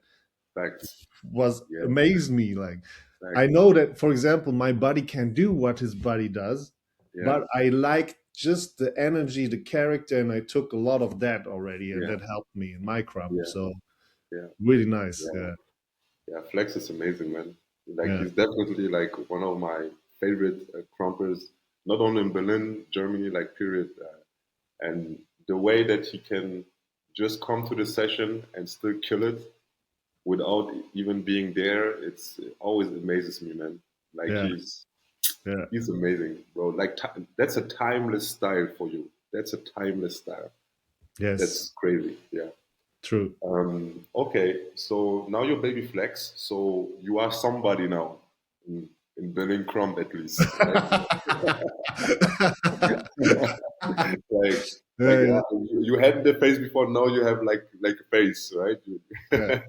[SPEAKER 1] Facts.
[SPEAKER 2] was
[SPEAKER 1] Yeah,
[SPEAKER 2] amazed me. Like I
[SPEAKER 1] facts.
[SPEAKER 2] know that, for example, my body can do what his body does,
[SPEAKER 1] Yeah,
[SPEAKER 2] but I like just the energy, the character, and I took a lot of that already, and
[SPEAKER 1] yeah,
[SPEAKER 2] that helped me in my crump.
[SPEAKER 1] yeah,
[SPEAKER 2] So
[SPEAKER 1] yeah,
[SPEAKER 2] really nice.
[SPEAKER 1] yeah,
[SPEAKER 2] Yeah,
[SPEAKER 1] yeah. Flex is amazing, man. Like
[SPEAKER 2] yeah,
[SPEAKER 1] he's definitely like one of my favorite crumpers, not only in Berlin, Germany, like period. And the way that he can just come to the session and still kill it without even being there, it always amazes me, man. Like
[SPEAKER 2] yeah, yeah.
[SPEAKER 1] he's amazing, bro. Like that's a timeless style for you. That's a timeless style.
[SPEAKER 2] Yes,
[SPEAKER 1] That's crazy. Yeah.
[SPEAKER 2] true.
[SPEAKER 1] Okay, so now you're baby flex. So you are somebody now in Berlin Krump at least, right? Like Like
[SPEAKER 2] yeah,
[SPEAKER 1] you had the face before, now you have like a face, right?
[SPEAKER 2] yeah.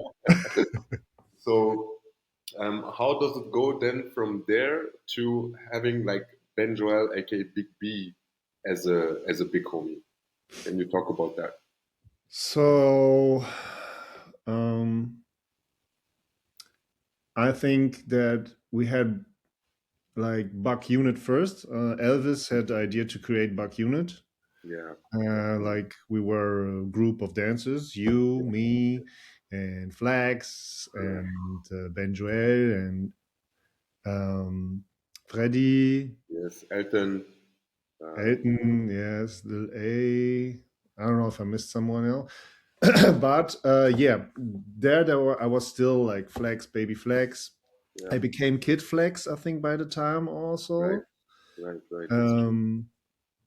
[SPEAKER 1] So how does it go then from there to having like Ben Joel, aka Big B, as a big homie? Can you talk about that?
[SPEAKER 2] So, um, I think that we had like Buck Unit first. Elvis had the idea to create Buck Unit.
[SPEAKER 1] Yeah,
[SPEAKER 2] Like we were a group of dancers, you, me, and Flax,
[SPEAKER 1] yeah,
[SPEAKER 2] and Ben Joel, and Freddy,
[SPEAKER 1] yes, Elton.
[SPEAKER 2] Elton, yes, Lil A. I don't know if I missed someone else. But yeah, I was still like Flex, Baby Flex.
[SPEAKER 1] Yeah,
[SPEAKER 2] I became Kid Flex, I think, by the time
[SPEAKER 1] right,
[SPEAKER 2] also.
[SPEAKER 1] right. That's true.
[SPEAKER 2] Um,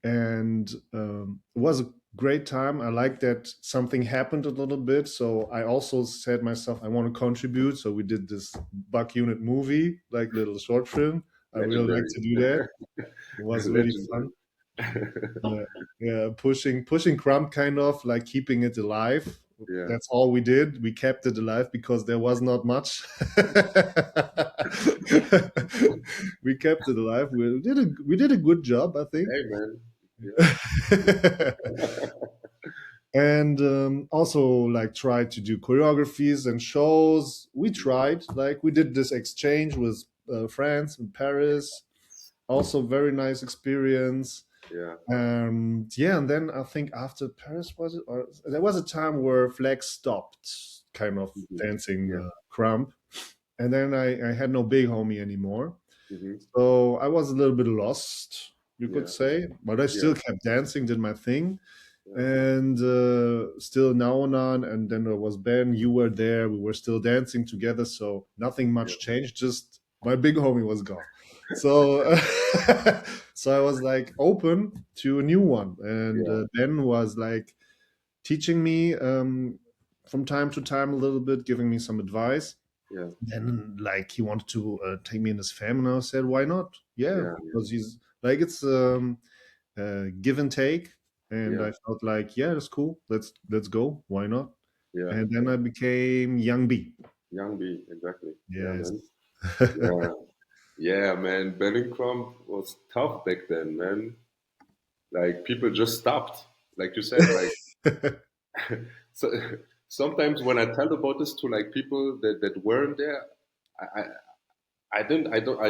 [SPEAKER 2] and it was a great time. I like that something happened a little bit. So I also said myself, I want to contribute. So we did this Buck Unit movie, like little short film. I really like
[SPEAKER 1] Legendary,
[SPEAKER 2] to do that. It was really
[SPEAKER 1] legendary.
[SPEAKER 2] fun. Yeah, yeah, pushing Crump, kind of like keeping it alive.
[SPEAKER 1] Yeah,
[SPEAKER 2] That's all we did. We kept it alive because there was not much. We kept it alive. We did a good job, I think.
[SPEAKER 1] hey man. Yeah,
[SPEAKER 2] And also like tried to do choreographies and shows. We tried, like we did this exchange with France and Paris. Also very nice experience.
[SPEAKER 1] yeah,
[SPEAKER 2] Yeah, and then I think after Paris, was it, or there was a time where Flex stopped kind of
[SPEAKER 1] mhm,
[SPEAKER 2] dancing
[SPEAKER 1] yeah,
[SPEAKER 2] Crump, and then I had no big homie anymore.
[SPEAKER 1] hmm,
[SPEAKER 2] So I was a little bit lost, you could
[SPEAKER 1] yeah,
[SPEAKER 2] say, but I
[SPEAKER 1] yeah,
[SPEAKER 2] still kept dancing, did my thing,
[SPEAKER 1] yeah,
[SPEAKER 2] and still now and on. And then there was Ben. You were there. We were still dancing together, so nothing
[SPEAKER 1] yeah,
[SPEAKER 2] much changed. Just my big homie was gone. So so I was like open to a new one, and
[SPEAKER 1] yeah,
[SPEAKER 2] Ben was like teaching me from time to time a little bit, giving me some advice.
[SPEAKER 1] yeah,
[SPEAKER 2] Then like he wanted to take me in his family, and I said, why not? Yeah,
[SPEAKER 1] yeah,
[SPEAKER 2] because he's like it's give and take, and
[SPEAKER 1] yeah,
[SPEAKER 2] I felt like, yeah, that's cool. Let's go. Why not?
[SPEAKER 1] yeah,
[SPEAKER 2] And then
[SPEAKER 1] yeah.
[SPEAKER 2] I became Young B.
[SPEAKER 1] Young B, exactly. Yeah,
[SPEAKER 2] Yes.
[SPEAKER 1] man. Yeah, yeah, man. Berlin Krump was tough back then, man. Like people just stopped, like you said. Like so, sometimes when I tell about this to like people that weren't there, I, I I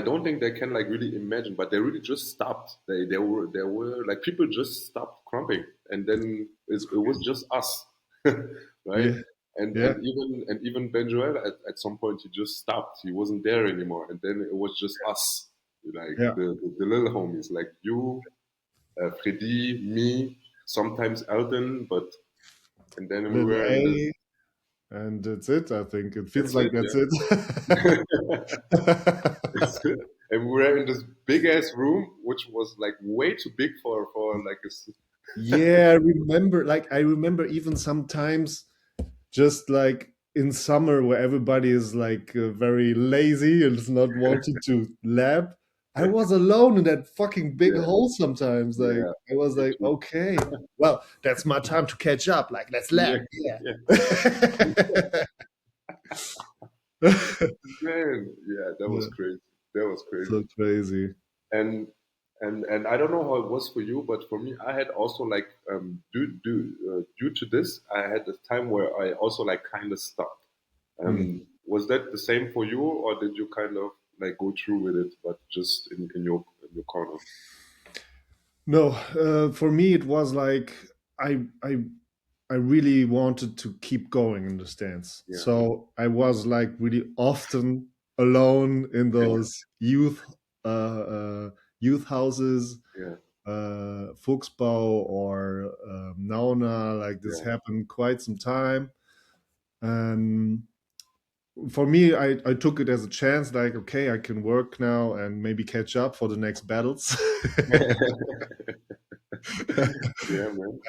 [SPEAKER 1] don't think they can like really imagine, but they really just stopped. They were like people just stopped crumping, and then it was just us, right?
[SPEAKER 2] Yeah. Yeah.
[SPEAKER 1] And even Ben Joel at some point he just stopped. He wasn't there anymore, and then it was just us, like
[SPEAKER 2] Yeah.
[SPEAKER 1] the little homies, like you, Freddy, me, sometimes Elton, but and then we
[SPEAKER 2] Little
[SPEAKER 1] were in this.
[SPEAKER 2] A, and that's it. I think it feels
[SPEAKER 1] That's
[SPEAKER 2] like
[SPEAKER 1] it,
[SPEAKER 2] that's it.
[SPEAKER 1] yeah. That's it. And we were in this big ass room, which was like way too big for like a.
[SPEAKER 2] Yeah, I remember even sometimes just like in summer where everybody is like very lazy and is not wanting to lab. I was alone in that fucking big
[SPEAKER 1] Yeah,
[SPEAKER 2] hole sometimes. Like
[SPEAKER 1] yeah,
[SPEAKER 2] I was
[SPEAKER 1] me
[SPEAKER 2] like,
[SPEAKER 1] too.
[SPEAKER 2] okay, well, that's my time to catch up. Like, let's
[SPEAKER 1] Yeah,
[SPEAKER 2] lab. Yeah.
[SPEAKER 1] yeah, man. Yeah, that was
[SPEAKER 2] Yeah,
[SPEAKER 1] crazy. That was
[SPEAKER 2] so
[SPEAKER 1] crazy.
[SPEAKER 2] crazy.
[SPEAKER 1] And and I don't know how it was for you, but for me, I had also like due to this, I had a time where I also like kind of stopped.
[SPEAKER 2] Hmm.
[SPEAKER 1] Was that the same for you, or did you kind of like go through with it, but just in your corner?
[SPEAKER 2] No, for me it was like I I I really wanted to keep going in the stands.
[SPEAKER 1] Yeah,
[SPEAKER 2] So I was like really often alone in
[SPEAKER 1] yeah,
[SPEAKER 2] those youth houses,
[SPEAKER 1] yeah,
[SPEAKER 2] Fuchsbau or Nauna. Like this
[SPEAKER 1] yeah,
[SPEAKER 2] happened quite some time. And for me, I took it as a chance. Like, okay, I can work now and maybe catch up for the next battles.
[SPEAKER 1] yeah, man.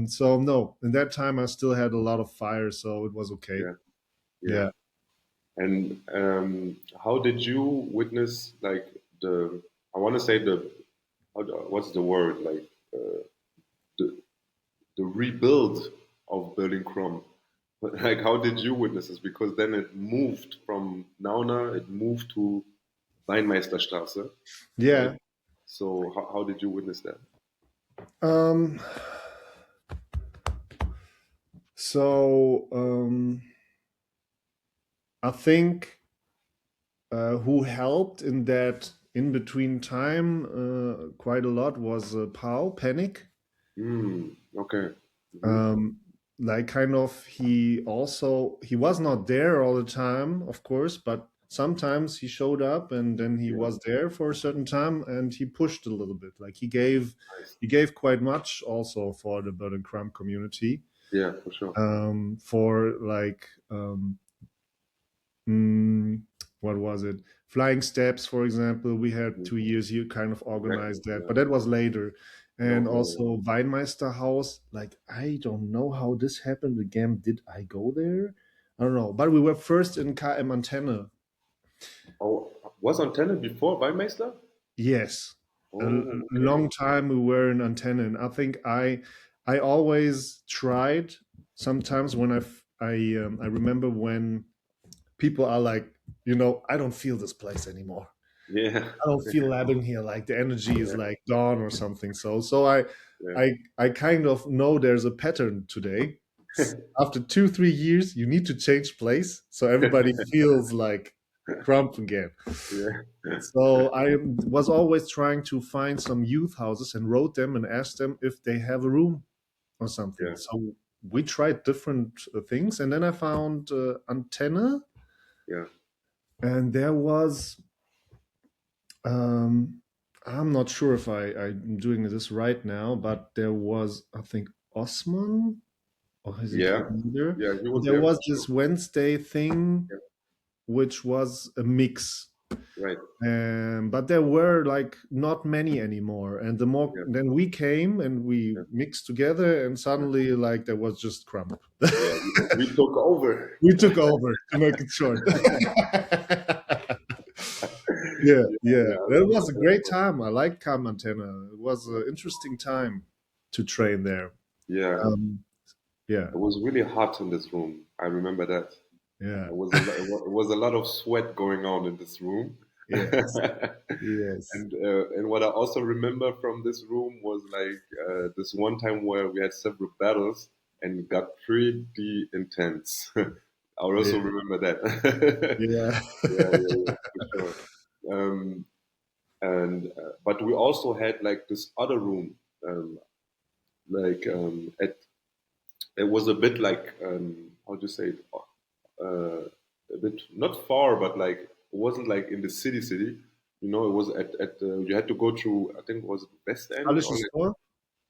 [SPEAKER 2] So no, in that time I still had a lot of fire, so it was okay.
[SPEAKER 1] Yeah, yeah.
[SPEAKER 2] Yeah.
[SPEAKER 1] And how did you witness like the? I want to say the. What's the word like? The, rebuild of Berlin Krump. But like, how did you witness this? Because then it moved from Nauna, it moved to Weinmeisterstraße, right?
[SPEAKER 2] Yeah.
[SPEAKER 1] So how did you witness that?
[SPEAKER 2] Um, so I think who helped in that in between time quite a lot was Pau Panic.
[SPEAKER 1] Okay. Hmm.
[SPEAKER 2] Um, like kind of he was not there all the time, of course, but sometimes he showed up and then he
[SPEAKER 1] Yeah,
[SPEAKER 2] was there for a certain time and he pushed a little bit. Like
[SPEAKER 1] nice.
[SPEAKER 2] he gave quite much also for the Berlin Crump community.
[SPEAKER 1] Yeah, for sure.
[SPEAKER 2] For like mm, what was it? Flying Steps, for example. We had
[SPEAKER 1] Mhm.
[SPEAKER 2] 2 years you kind of
[SPEAKER 1] Exactly.
[SPEAKER 2] organized that,
[SPEAKER 1] Yeah.
[SPEAKER 2] but that was later. And
[SPEAKER 1] Okay.
[SPEAKER 2] also Weinmeister House. Like, I don't know how this happened again. Did I go there? I don't know. But we were first in KM Antenne.
[SPEAKER 1] Oh, was Antenne before Weinmeister?
[SPEAKER 2] Yes. A
[SPEAKER 1] Oh, okay.
[SPEAKER 2] long time we were in Antenne. And I think I always tried sometimes when I remember when people are like, I don't feel this place anymore.
[SPEAKER 1] Yeah.
[SPEAKER 2] I don't feel living here. Like the energy is
[SPEAKER 1] Yeah.
[SPEAKER 2] like gone or something. So I
[SPEAKER 1] Yeah.
[SPEAKER 2] I I kind of know there's a pattern today. After 2-3 years, you need to change place so everybody feels like Crump again.
[SPEAKER 1] Yeah.
[SPEAKER 2] So I was always trying to find some youth houses and wrote them and asked them if they have a room or something.
[SPEAKER 1] Yeah.
[SPEAKER 2] So we tried different things, and then I found Antenna,
[SPEAKER 1] Yeah.
[SPEAKER 2] and there was Um, I'm not sure if I'm doing this right now, but there was, I think, Osman, or is it
[SPEAKER 1] Yeah.
[SPEAKER 2] either?
[SPEAKER 1] Yeah. He was
[SPEAKER 2] There
[SPEAKER 1] there
[SPEAKER 2] was
[SPEAKER 1] for sure.
[SPEAKER 2] this Wednesday thing,
[SPEAKER 1] Yeah.
[SPEAKER 2] which was a mix.
[SPEAKER 1] Right.
[SPEAKER 2] But there were like not many anymore. And the more
[SPEAKER 1] Yeah.
[SPEAKER 2] then we came and we
[SPEAKER 1] Yeah.
[SPEAKER 2] mixed together, and
[SPEAKER 1] Yeah.
[SPEAKER 2] suddenly like there was just Crump.
[SPEAKER 1] Yeah. We took over.
[SPEAKER 2] We took over to make it short. Yeah,
[SPEAKER 1] Yeah.
[SPEAKER 2] yeah.
[SPEAKER 1] Yeah. I
[SPEAKER 2] That
[SPEAKER 1] remember
[SPEAKER 2] was a
[SPEAKER 1] that
[SPEAKER 2] great
[SPEAKER 1] one.
[SPEAKER 2] time. I liked Cam Antenna. It was an interesting time to train there.
[SPEAKER 1] Yeah.
[SPEAKER 2] Um, yeah,
[SPEAKER 1] It was really hot in this room. I remember that.
[SPEAKER 2] yeah,
[SPEAKER 1] It was a lot of sweat going on in this room.
[SPEAKER 2] yes, yes.
[SPEAKER 1] And what I also remember from this room was like this one time where we had several battles and it got pretty intense. I also
[SPEAKER 2] Yeah,
[SPEAKER 1] remember that.
[SPEAKER 2] yeah,
[SPEAKER 1] Yeah, yeah, yeah, for sure. Um, and but we also had like this other room, um, at it was a bit like how do you say it? A bit not far, but like it wasn't like in the city. You know, it was at you had to go through. I think was it West End or
[SPEAKER 2] Alles
[SPEAKER 1] like
[SPEAKER 2] Tor?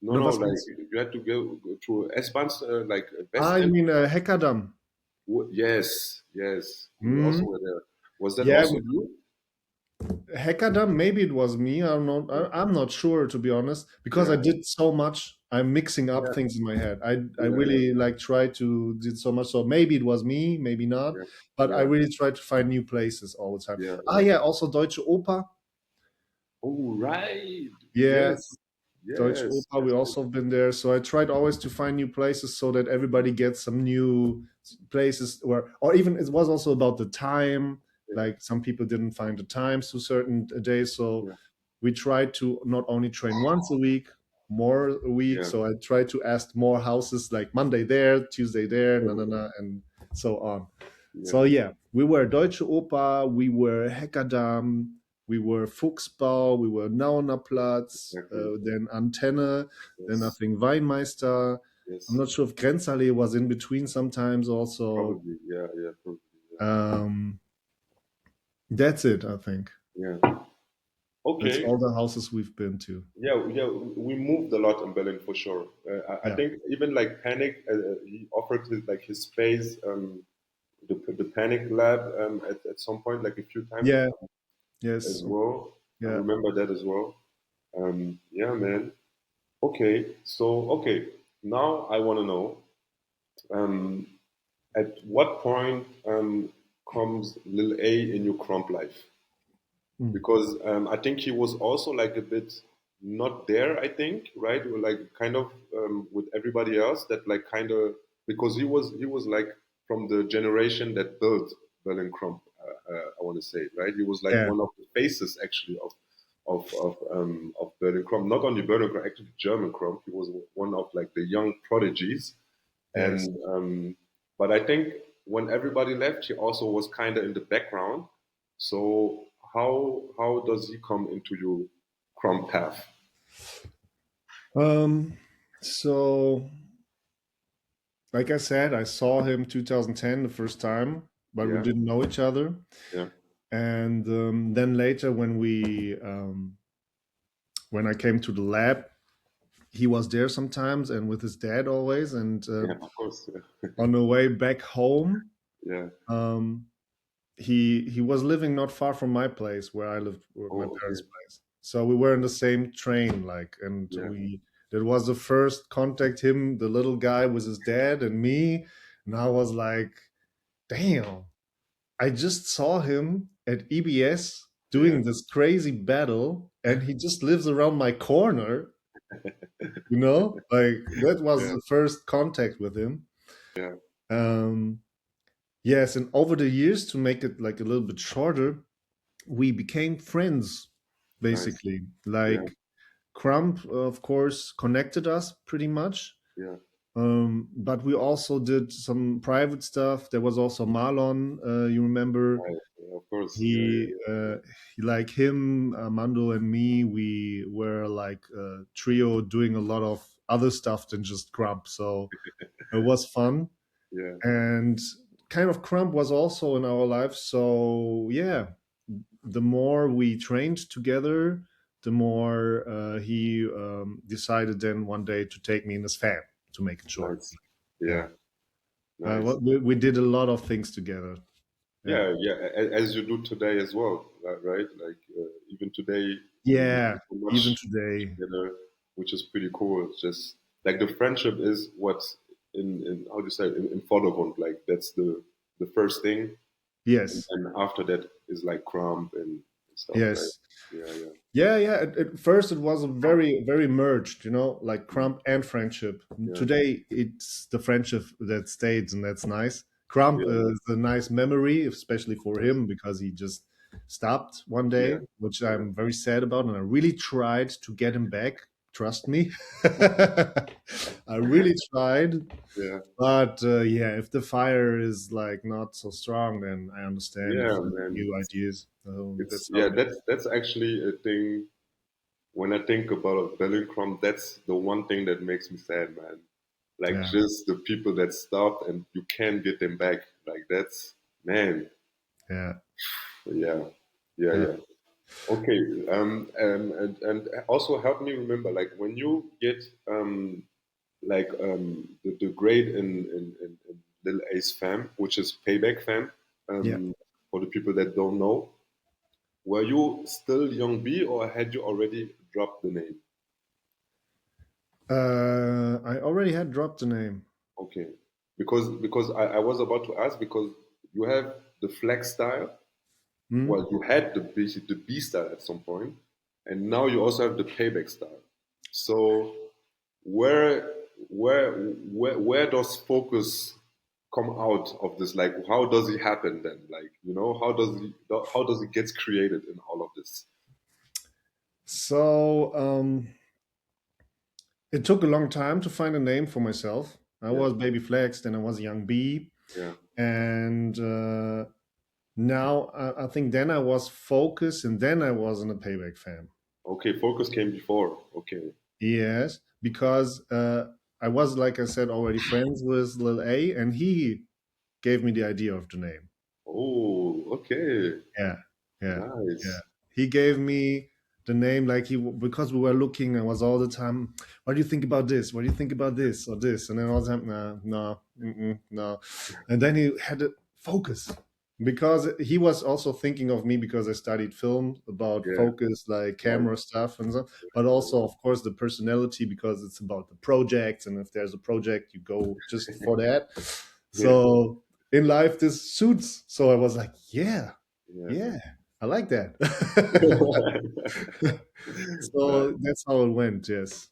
[SPEAKER 1] no
[SPEAKER 2] Oder
[SPEAKER 1] no
[SPEAKER 2] was
[SPEAKER 1] like
[SPEAKER 2] meinst du?
[SPEAKER 1] you had to go through S-Bahns like West
[SPEAKER 2] Ah, you
[SPEAKER 1] End.
[SPEAKER 2] mean Hackerdam?
[SPEAKER 1] Yes, yes, we also
[SPEAKER 2] Hmm.
[SPEAKER 1] were there. Was that
[SPEAKER 2] Yeah,
[SPEAKER 1] also you?
[SPEAKER 2] Hackerdam. Maybe it was me. I'm not.
[SPEAKER 1] Yeah,
[SPEAKER 2] I'm not sure, to be honest, because I
[SPEAKER 1] yeah,
[SPEAKER 2] did so much. I'm mixing up
[SPEAKER 1] yeah,
[SPEAKER 2] things in my head. I
[SPEAKER 1] yeah, yeah,
[SPEAKER 2] really like try to did so much. So maybe it was me, maybe not.
[SPEAKER 1] yeah,
[SPEAKER 2] But I
[SPEAKER 1] yeah,
[SPEAKER 2] really try to find new places all the time.
[SPEAKER 1] yeah,
[SPEAKER 2] Ah,
[SPEAKER 1] yeah.
[SPEAKER 2] yeah. Also Deutsche Oper.
[SPEAKER 1] Oh right,
[SPEAKER 2] Yeah,
[SPEAKER 1] yes,
[SPEAKER 2] Deutsche
[SPEAKER 1] yes,
[SPEAKER 2] Oper. We
[SPEAKER 1] yes, yes.
[SPEAKER 2] also been there. So I tried always to find new places so that everybody gets some new places. Or even it was also about the time.
[SPEAKER 1] Yeah,
[SPEAKER 2] Like some people didn't find the times to certain days, so
[SPEAKER 1] yeah,
[SPEAKER 2] we try to not only train once a week, more a week.
[SPEAKER 1] yeah,
[SPEAKER 2] So I try to ask more houses like Monday there, Tuesday there,
[SPEAKER 1] yeah,
[SPEAKER 2] and so on.
[SPEAKER 1] yeah.
[SPEAKER 2] So yeah, we were Deutsche Oper, we were Heckerdam, we were Fuchsbau, we were Naunerplatz,
[SPEAKER 1] Exactly.
[SPEAKER 2] then Antenne, then I
[SPEAKER 1] Yes,
[SPEAKER 2] think Weinmeister. I'm
[SPEAKER 1] yes.
[SPEAKER 2] not sure if Grenzallee was in between sometimes also.
[SPEAKER 1] Probably, yeah, yeah, probably,
[SPEAKER 2] Um, that's it, I think.
[SPEAKER 1] yeah.
[SPEAKER 2] That's
[SPEAKER 1] Okay,
[SPEAKER 2] all the houses we've been to.
[SPEAKER 1] yeah, yeah. We moved a lot in Berlin for sure. I
[SPEAKER 2] Yeah.
[SPEAKER 1] think even like Panic, he offered his like his space, the Panic Lab, at some point, like a few times
[SPEAKER 2] Yeah.
[SPEAKER 1] as
[SPEAKER 2] Yes.
[SPEAKER 1] well. I
[SPEAKER 2] Yeah.
[SPEAKER 1] remember that as well. Yeah, man. Okay, so okay, now I want to know, um, at what point comes Lil A in your Crump life?
[SPEAKER 2] Mm.
[SPEAKER 1] Because I think he was also like a bit not there, I think, right? Like kind of with everybody else that like kind of because he was like from the generation that built Berlin Krump. I want to say, right? He was like
[SPEAKER 2] Yeah.
[SPEAKER 1] one of the faces actually of Berlin Krump. Not only Berlin Krump, actually German Krump. He was one of like the young prodigies,
[SPEAKER 2] Yes.
[SPEAKER 1] and but I think when everybody left, he also was kind of in the background. So how does he come into your Krump path?
[SPEAKER 2] So like I said, I saw him 2010 the first time, but we
[SPEAKER 1] Yeah,
[SPEAKER 2] didn't know each other.
[SPEAKER 1] yeah,
[SPEAKER 2] And then later, when I came to the lab, he was there sometimes, and with his dad always. And
[SPEAKER 1] yeah, of course. Yeah,
[SPEAKER 2] on the way back home,
[SPEAKER 1] yeah.
[SPEAKER 2] um, he was living not far from my place where I lived, with my
[SPEAKER 1] Oh,
[SPEAKER 2] parents'
[SPEAKER 1] okay.
[SPEAKER 2] place. So we were in the same train, like, and
[SPEAKER 1] Yeah,
[SPEAKER 2] we that was the first contact. Him, the little guy, with his dad and me, and I was like, damn. I just saw him at EBS
[SPEAKER 1] yeah,
[SPEAKER 2] doing this crazy battle, and he just lives around my corner. Like that was
[SPEAKER 1] yeah,
[SPEAKER 2] the first contact with him.
[SPEAKER 1] yeah.
[SPEAKER 2] Um, yes, and over the years, to make it like a little bit shorter, we became friends,
[SPEAKER 1] Nice.
[SPEAKER 2] basically.
[SPEAKER 1] Yeah,
[SPEAKER 2] Like Crump, of course, connected us pretty much.
[SPEAKER 1] yeah,
[SPEAKER 2] But we also did some private stuff. There was also Marlon, you remember?
[SPEAKER 1] right. Yeah, of course. Yeah,
[SPEAKER 2] He,
[SPEAKER 1] yeah,
[SPEAKER 2] like him, Mando, and me, we were like a trio doing a lot of other stuff than just Crump. So it was fun.
[SPEAKER 1] yeah,
[SPEAKER 2] And kind of Crump was also in our lives. So yeah, the more we trained together, the more he decided then one day to take me in his fam, to make it short.
[SPEAKER 1] nice.
[SPEAKER 2] Yeah.
[SPEAKER 1] Yeah, nice.
[SPEAKER 2] We did a lot of things together. Yeah.
[SPEAKER 1] Yeah, yeah. As you do today as well, right? Like even today, you
[SPEAKER 2] Yeah.
[SPEAKER 1] do so
[SPEAKER 2] Even
[SPEAKER 1] much
[SPEAKER 2] today.
[SPEAKER 1] together, which is pretty cool. It's just like the friendship is what's in how do you say it, in Vordergrund. Like that's the first thing, and
[SPEAKER 2] Yes.
[SPEAKER 1] then after that is like Crump and stuff, right?
[SPEAKER 2] Yes.
[SPEAKER 1] Yeah, yeah,
[SPEAKER 2] Yeah, yeah. At first, it was a very, very merged, like
[SPEAKER 1] mm,
[SPEAKER 2] Crump and friendship.
[SPEAKER 1] yeah,
[SPEAKER 2] Today, it's the friendship that stays, and that's nice. Crump
[SPEAKER 1] yeah,
[SPEAKER 2] is a nice memory, especially for him, because he just stopped one
[SPEAKER 1] yeah,
[SPEAKER 2] day, which
[SPEAKER 1] yeah,
[SPEAKER 2] I'm very sad about. And I really tried to get him back. Trust me. I really tried.
[SPEAKER 1] yeah,
[SPEAKER 2] But yeah, if the fire is like not so strong, then I understand if
[SPEAKER 1] yeah,
[SPEAKER 2] you have
[SPEAKER 1] man.
[SPEAKER 2] new ideas.
[SPEAKER 1] It's
[SPEAKER 2] That's how
[SPEAKER 1] yeah.
[SPEAKER 2] it is.
[SPEAKER 1] That's actually a thing. When I think about Berlin Krump, that's the one thing that makes me sad, man. Like
[SPEAKER 2] Yeah.
[SPEAKER 1] just the people that stopped and you can't get them back. Like that's man.
[SPEAKER 2] Yeah.
[SPEAKER 1] Yeah, yeah,
[SPEAKER 2] Yeah.
[SPEAKER 1] yeah. Okay. And also help me remember, like when you get like the grade in Little Ace fam, which is payback fam,
[SPEAKER 2] Yeah.
[SPEAKER 1] for the people that don't know, were you still young B or had you already dropped the name?
[SPEAKER 2] I already had dropped the name.
[SPEAKER 1] Okay, because I was about to ask because you have the flex style.
[SPEAKER 2] Hmm?
[SPEAKER 1] Well, you had the B style at some point, and now you also have the payback style. So where where does focus come out of this? Like, how does it happen then? Like, how does it get created in all of this?
[SPEAKER 2] So it took a long time to find a name for myself. I
[SPEAKER 1] Yeah,
[SPEAKER 2] was Baby Flex, then I was Young B,
[SPEAKER 1] yeah.
[SPEAKER 2] and now I think then I was Focus, and then I was in a Payback fan.
[SPEAKER 1] Okay, focus came before. Okay.
[SPEAKER 2] Yes, because I was, like I said, already friends with Lil A, and he gave me the idea of the name.
[SPEAKER 1] Oh, okay.
[SPEAKER 2] Yeah, yeah, yeah.
[SPEAKER 1] Nice.
[SPEAKER 2] He gave me the name like because we were looking. I was all the time. What do you think about this? What do you think about this or this? And then all the time, nah, no, no. And then he had to focus because he was also thinking of me because I studied film about
[SPEAKER 1] Yeah,
[SPEAKER 2] focus, like
[SPEAKER 1] right.
[SPEAKER 2] camera stuff and so. But also, of course, the personality because it's about the project. And if there's a project, you go just for that.
[SPEAKER 1] Yeah,
[SPEAKER 2] So in life, this suits. So I was like, yeah,
[SPEAKER 1] yeah.
[SPEAKER 2] yeah. I like that.
[SPEAKER 1] Nice.
[SPEAKER 2] So that's how it went. Yes.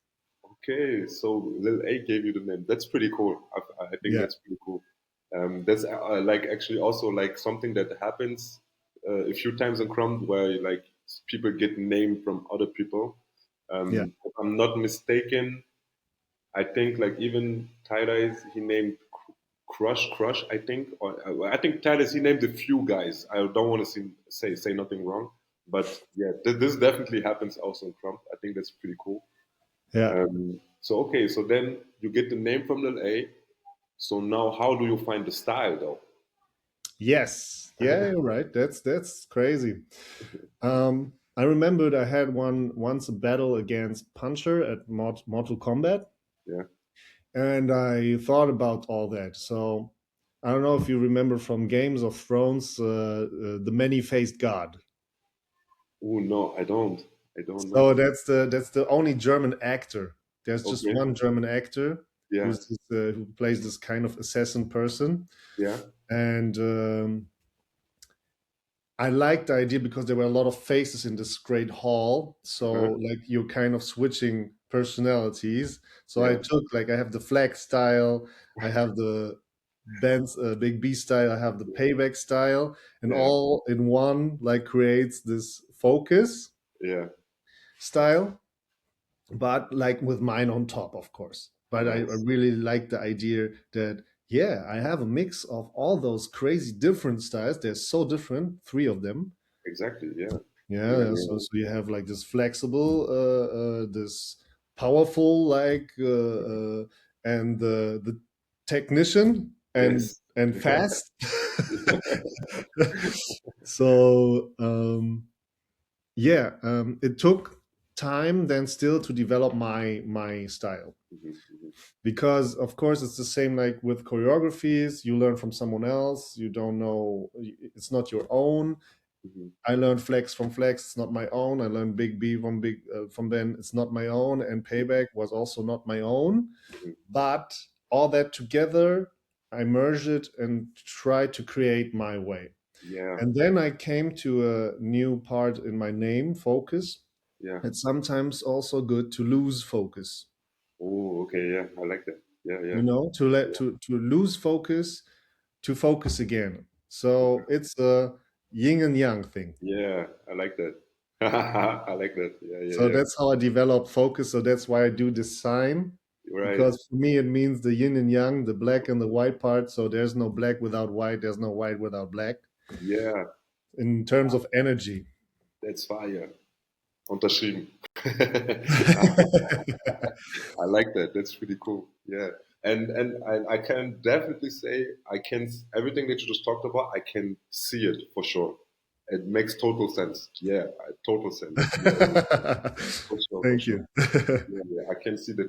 [SPEAKER 1] Okay, so Lil A gave you the name. That's pretty cool. I think
[SPEAKER 2] Yeah.
[SPEAKER 1] that's pretty cool. That's like actually also like something that happens a few times in Crumb where like people get named from other people.
[SPEAKER 2] Yeah.
[SPEAKER 1] If I'm not mistaken, I think like even Tyler he named Crush. I think, or I think Tyler he named a few guys. I don't want to say nothing wrong, but yeah, this definitely happens also in Crumb. I think that's pretty cool.
[SPEAKER 2] Yeah.
[SPEAKER 1] So okay, so then you get the name from Lil A. So now, how do you find the style though?
[SPEAKER 2] Yes. Yeah, you're right. That's crazy. I remembered I had once a battle against Puncher at Mortal Kombat,
[SPEAKER 1] Yeah.
[SPEAKER 2] and I thought about all that. So I don't know if you remember from Games of Thrones, the many-faced god.
[SPEAKER 1] Oh no, I don't. I don't know.
[SPEAKER 2] So that's the only German actor. There's just
[SPEAKER 1] Okay.
[SPEAKER 2] one German actor
[SPEAKER 1] Yeah.
[SPEAKER 2] who plays this kind of assassin person,
[SPEAKER 1] Yeah.
[SPEAKER 2] and I liked the idea because there were a lot of faces in this great hall. So
[SPEAKER 1] Uh-huh.
[SPEAKER 2] like you're kind of switching personalities. So I
[SPEAKER 1] Yeah.
[SPEAKER 2] took like I have the flag style, I have the Ben's Big B style, I have the payback style, and
[SPEAKER 1] Yeah.
[SPEAKER 2] all in one like creates this focus
[SPEAKER 1] Yeah.
[SPEAKER 2] style, but like with mine on top, of course. But I
[SPEAKER 1] Nice.
[SPEAKER 2] really like the idea that yeah, I have a mix of all those crazy different styles. They're so different, three of them.
[SPEAKER 1] Exactly. Yeah.
[SPEAKER 2] Yeah,
[SPEAKER 1] Yeah.
[SPEAKER 2] yeah,
[SPEAKER 1] Yeah.
[SPEAKER 2] so you have like this flexible, this powerful, and the technician
[SPEAKER 1] Yes.
[SPEAKER 2] and fast. So yeah, it took time then still to develop my style,
[SPEAKER 1] Mhm, mhm,
[SPEAKER 2] because of course it's the same like with choreographies. You learn from someone else. You don't know, it's not your own.
[SPEAKER 1] mhm,
[SPEAKER 2] I learned Flex from Flex. It's not my own. I learned Big B from Ben. It's not my own, and Payback was also not my own.
[SPEAKER 1] mhm.
[SPEAKER 2] But all that together, I merged it and tried to create my way.
[SPEAKER 1] Yeah.
[SPEAKER 2] And then I came to a new part in my name, Focus.
[SPEAKER 1] Yeah.
[SPEAKER 2] It's sometimes also good to lose focus.
[SPEAKER 1] Oh, okay. Yeah. I like that. Yeah. Yeah.
[SPEAKER 2] You know, to let
[SPEAKER 1] Yeah.
[SPEAKER 2] to lose focus, to focus again. So it's a yin and yang thing.
[SPEAKER 1] Yeah. I like that. I like that. Yeah. Yeah.
[SPEAKER 2] So
[SPEAKER 1] Yeah.
[SPEAKER 2] that's how I develop focus. So that's why I do this sign,
[SPEAKER 1] Right.
[SPEAKER 2] because for me it means the yin and yang, the black and the white part. So there's no black without white. There's no white without black
[SPEAKER 1] Yeah.
[SPEAKER 2] in terms of energy.
[SPEAKER 1] That's fire. Unterschrieben. I like that. That's pretty cool. Yeah, and I can definitely say I can everything that you just talked about. I can see it for sure. It makes total sense. Yeah, total sense. Yeah, for sure, for
[SPEAKER 2] Thank
[SPEAKER 1] sure.
[SPEAKER 2] you.
[SPEAKER 1] Yeah, yeah. I can see the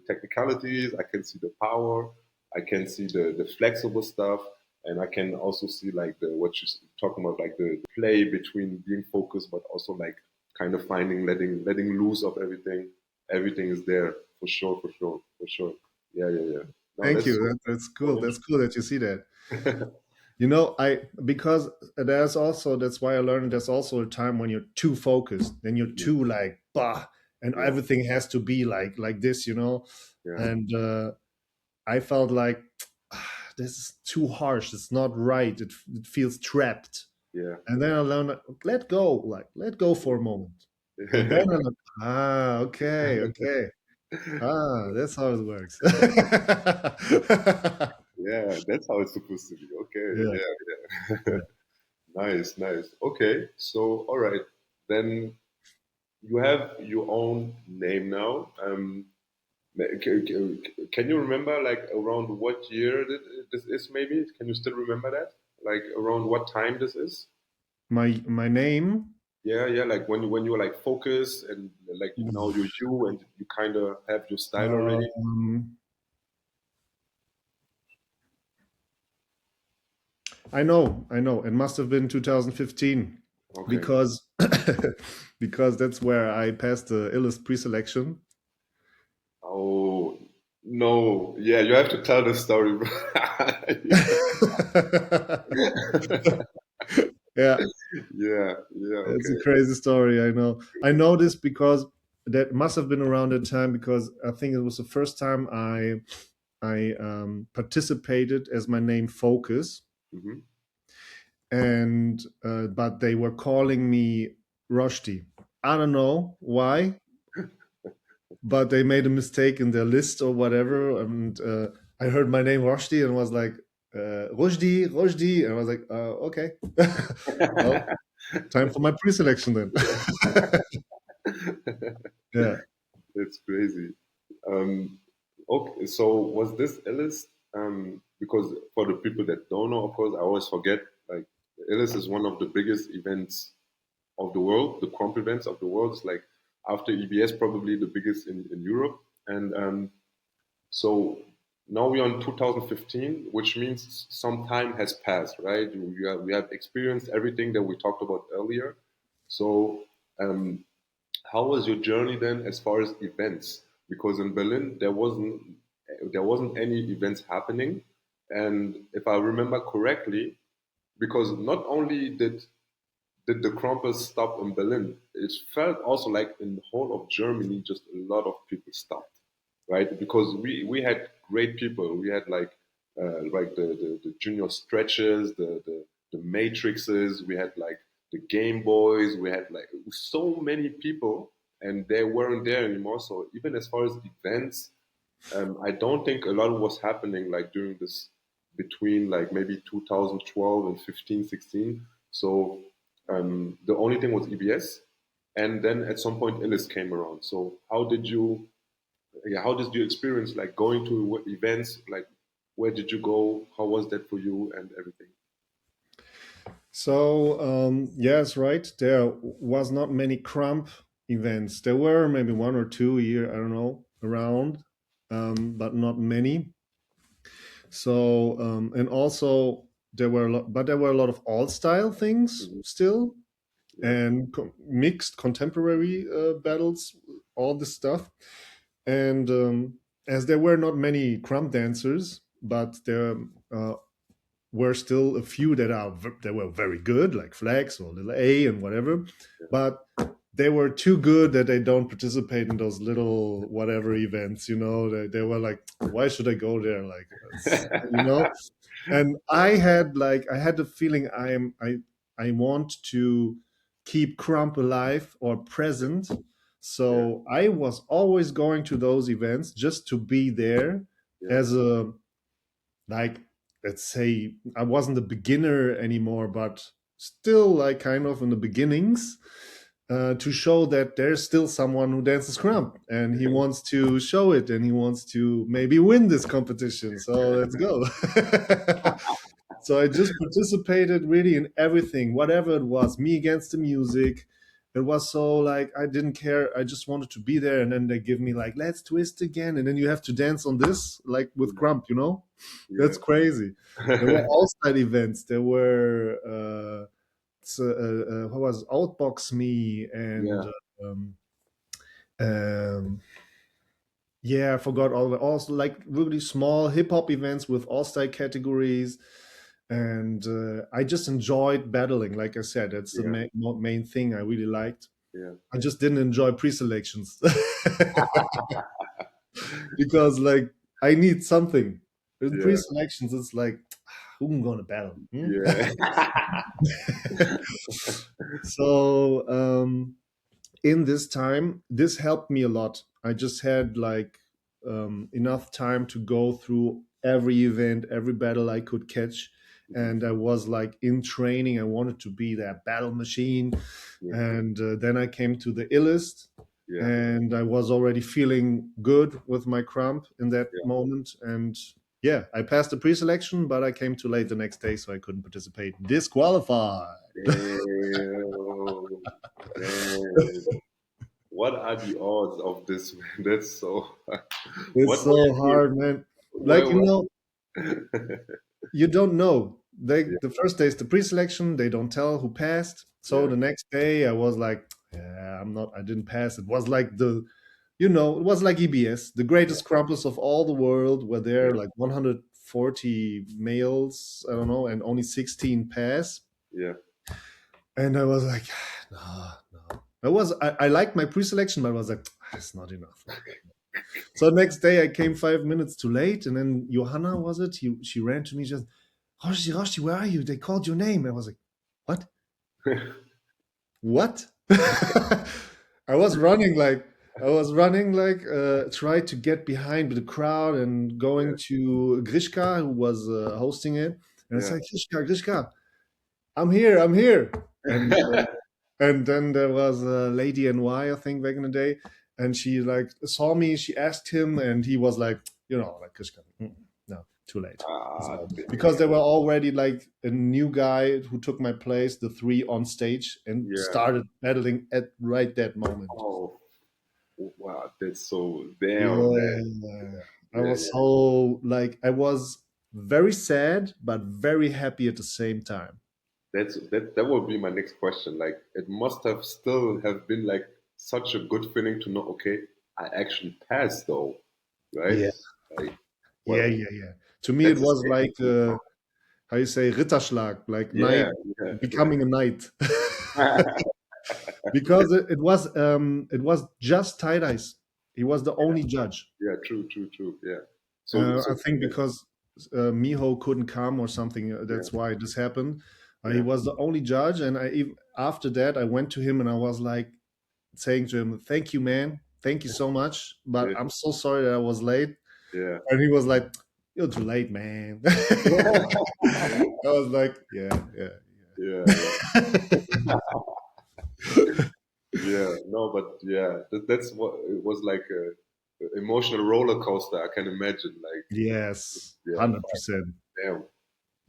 [SPEAKER 1] technicalities. I can see the power. I can see the flexible stuff, and I can also see like the what you're talking about, like the play between being focused, but also like kind of finding letting loose of everything. Everything is there for sure, for sure, for sure. Yeah, yeah, yeah. No,
[SPEAKER 2] Thank
[SPEAKER 1] that's
[SPEAKER 2] you.
[SPEAKER 1] so,
[SPEAKER 2] That's
[SPEAKER 1] so
[SPEAKER 2] cool. That's
[SPEAKER 1] interesting.
[SPEAKER 2] cool that you see that. You know, I because there's also that's why I learned there's also a time when you're too focused, then you're
[SPEAKER 1] Mhm.
[SPEAKER 2] too like bah, and
[SPEAKER 1] Yeah,
[SPEAKER 2] everything has to be like this, you know.
[SPEAKER 1] yeah,
[SPEAKER 2] And I felt like this is too harsh. It's not right. It feels trapped.
[SPEAKER 1] yeah.
[SPEAKER 2] And then I learned let go, like let go for a moment. And then I'm like, okay, okay. That's how it works.
[SPEAKER 1] Yeah, that's how it's supposed to be. Okay,
[SPEAKER 2] Yeah,
[SPEAKER 1] yeah, yeah.
[SPEAKER 2] yeah.
[SPEAKER 1] Nice, nice. Okay, so all right, then you have your own name now. Can you remember like around what year this is? Maybe can you still remember that? Like around what time this is?
[SPEAKER 2] My name.
[SPEAKER 1] Yeah, yeah. Like when you were like focused and like now you're you and you kind of have your style already.
[SPEAKER 2] Um, I know. It must have been 2015
[SPEAKER 1] Okay.
[SPEAKER 2] because because that's where I passed the illest pre-selection.
[SPEAKER 1] Oh no, yeah. You have to tell the story, bro.
[SPEAKER 2] Yeah, Yeah,
[SPEAKER 1] Yeah, yeah,
[SPEAKER 2] it's
[SPEAKER 1] okay.
[SPEAKER 2] a crazy story. I know. I know this because that must have been around that time because I think it was the first time I participated as my name Focus,
[SPEAKER 1] Hmm.
[SPEAKER 2] and but they were calling me Rochdi. I don't know why, but they made a mistake in their list or whatever, and I heard my name Rochdi and was like Rochdi, Rochdi, and I was like, okay, well, time for my pre-selection then. Yeah.
[SPEAKER 1] It's crazy. Um, okay, so was this Ellis? Because for the people that don't know, of course, I always forget. Like Ellis is one of the biggest events of the world, the Krump events of the world. It's like after EBS, probably the biggest in Europe. And so now we're on 2015, which means some time has passed, right? We have experienced everything that we talked about earlier. So um, how was your journey then as far as events? Because in Berlin there wasn't any events happening, and if I remember correctly, because not only did the Krampus stop in Berlin, it felt also like in the whole of Germany, just a lot of people stopped, right? Because we had great people. We had like the junior stretches, the matrixes. We had like the Game Boys. We had like so many people, and they weren't there anymore. So even as far as events, I don't think a lot was happening like during this between like maybe 2012 and 15, 16. So the only thing was EBS, and then at some point Illis came around. So how did you experience like going to events? Like where did you go? How was that for you and everything?
[SPEAKER 2] So yes, right. There was not many Crump events. There were maybe one or two a year. I don't know around, but not many. So and also there were a lot, but there were a lot of all style things
[SPEAKER 1] Mhm.
[SPEAKER 2] still
[SPEAKER 1] Yeah,
[SPEAKER 2] and mixed contemporary battles, all this stuff. And as there were not many Crump dancers, but there uh, were still a few that were very good, like Flex or Little A and whatever, but they were too good that they don't participate in those little whatever events. They were like, why should I go there? Like, and I had the feeling I want to keep Crump alive or present.
[SPEAKER 1] yeah,
[SPEAKER 2] So I was always going to those events just to be there
[SPEAKER 1] yeah,
[SPEAKER 2] as a, like, let's say I wasn't a beginner anymore, but still like kind of in the beginnings, to show that there's still someone who dances Crump and he wants to show it and he wants to maybe win this competition. So let's go. So I just participated really in everything, whatever it was, me against the music. It was so like I didn't care. I just wanted to be there, and then they give me like, let's twist again, and then you have to dance on this like with Crump.
[SPEAKER 1] yeah,
[SPEAKER 2] That's crazy. There were all-star events. There were what was it? Outbox Me and
[SPEAKER 1] yeah,
[SPEAKER 2] um, um, yeah, I forgot all the also like really small hip hop events with all-star categories, and I just enjoyed battling. Like I said, that's the
[SPEAKER 1] yeah,
[SPEAKER 2] main thing I really liked.
[SPEAKER 1] yeah,
[SPEAKER 2] I just didn't enjoy pre-selections because like I need something. In
[SPEAKER 1] yeah,
[SPEAKER 2] pre-selections, it's like who am gonna battle? Hmm?
[SPEAKER 1] yeah,
[SPEAKER 2] So in this time, this helped me a lot. I just had like enough time to go through every event, every battle I could catch.
[SPEAKER 1] Mhm.
[SPEAKER 2] And I was like in training. I wanted to be that battle machine.
[SPEAKER 1] Yeah,
[SPEAKER 2] And then I came to the illest,
[SPEAKER 1] yeah,
[SPEAKER 2] and I was already feeling good with my crump in that
[SPEAKER 1] yeah.
[SPEAKER 2] moment. And yeah, I passed the pre selection, but I came too late the next day, so I couldn't participate. Disqualified.
[SPEAKER 1] Damn, damn. What are the odds of this? That's so.
[SPEAKER 2] It's
[SPEAKER 1] What were
[SPEAKER 2] so
[SPEAKER 1] you
[SPEAKER 2] hard, man.
[SPEAKER 1] doing?
[SPEAKER 2] Like,
[SPEAKER 1] Where?
[SPEAKER 2] you don't know.
[SPEAKER 1] Yeah,
[SPEAKER 2] The first day is the pre-selection. They don't tell who passed. So
[SPEAKER 1] yeah,
[SPEAKER 2] the next day, I was like, yeah, I'm not. I didn't pass. It was like it was like EBS. The
[SPEAKER 1] yeah,
[SPEAKER 2] greatest crumpers of all the world were there,
[SPEAKER 1] yeah,
[SPEAKER 2] like 140 males. I don't know, and only 16 pass.
[SPEAKER 1] yeah,
[SPEAKER 2] And I was like, no. I liked my pre-selection, but I was like, it's not enough. So next day I came 5 minutes too late, and then Johanna, was it? She ran to me, just, Rochdi, where are you? They called your name. I was like, what? What? I was running like tried to get behind the crowd and going to Grishka, who was hosting it, and it's like, Grishka, I'm here, and then there was a lady NY, I think, back in the day, and she like saw me. She asked him, and he was like, like Grishka, no, too late. Because there were already like a new guy who took my place, the three on stage, and started battling at right that moment.
[SPEAKER 1] Oh, wow, that's so damn, man.
[SPEAKER 2] Yeah. I was so like, I was very sad but very happy at the same time.
[SPEAKER 1] That would be my next question. Like, it must have still have been like such a good feeling to know, okay, I actually passed though, right?
[SPEAKER 2] Yeah.
[SPEAKER 1] Like,
[SPEAKER 2] Yeah,
[SPEAKER 1] well,
[SPEAKER 2] yeah, yeah. To me, it
[SPEAKER 1] that's a
[SPEAKER 2] was like
[SPEAKER 1] statement.
[SPEAKER 2] how you say Ritterschlag, like knight
[SPEAKER 1] Yeah,
[SPEAKER 2] becoming a knight,
[SPEAKER 1] yeah.
[SPEAKER 2] because it was just tie dyes. He was the only judge.
[SPEAKER 1] Yeah, true. Yeah. So,
[SPEAKER 2] I
[SPEAKER 1] so
[SPEAKER 2] think because Miho couldn't come or something.
[SPEAKER 1] yeah,
[SPEAKER 2] That's why this happened. He
[SPEAKER 1] yeah,
[SPEAKER 2] was the only judge, and after that I went to him and I was like saying to him, "Thank you, man. Thank you so much. But
[SPEAKER 1] yeah,
[SPEAKER 2] I'm so sorry that I was late."
[SPEAKER 1] yeah.
[SPEAKER 2] And he was like, "You're too late, man." I was like, "Yeah, yeah,
[SPEAKER 1] Yeah,
[SPEAKER 2] yeah."
[SPEAKER 1] yeah. No, but yeah, that's what it was like a emotional roller coaster. I can imagine. Like,
[SPEAKER 2] Yes,
[SPEAKER 1] yeah,
[SPEAKER 2] 100%.
[SPEAKER 1] damn.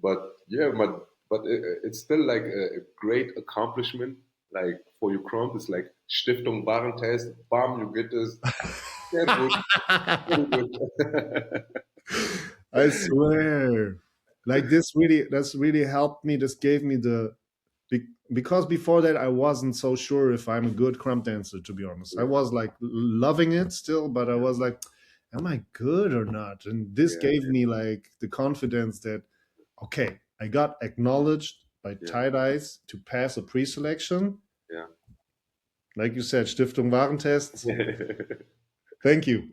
[SPEAKER 1] But yeah, but it's still like a great accomplishment. Like for your Krump, it's like Stiftung Warentest. Bam, you get this. Yeah, good, very good.
[SPEAKER 2] I swear. Like that's really helped me. This gave me because before that I wasn't so sure if I'm a good crump dancer, to be honest. I
[SPEAKER 1] Yeah,
[SPEAKER 2] was like loving it still, but I was like, am I good or not? And this
[SPEAKER 1] yeah,
[SPEAKER 2] gave me like the confidence that, okay, I got acknowledged by
[SPEAKER 1] yeah,
[SPEAKER 2] tie-dyes to pass a pre-selection.
[SPEAKER 1] yeah.
[SPEAKER 2] Like you said, Stiftung Warentests.
[SPEAKER 1] Yeah,
[SPEAKER 2] Thank you.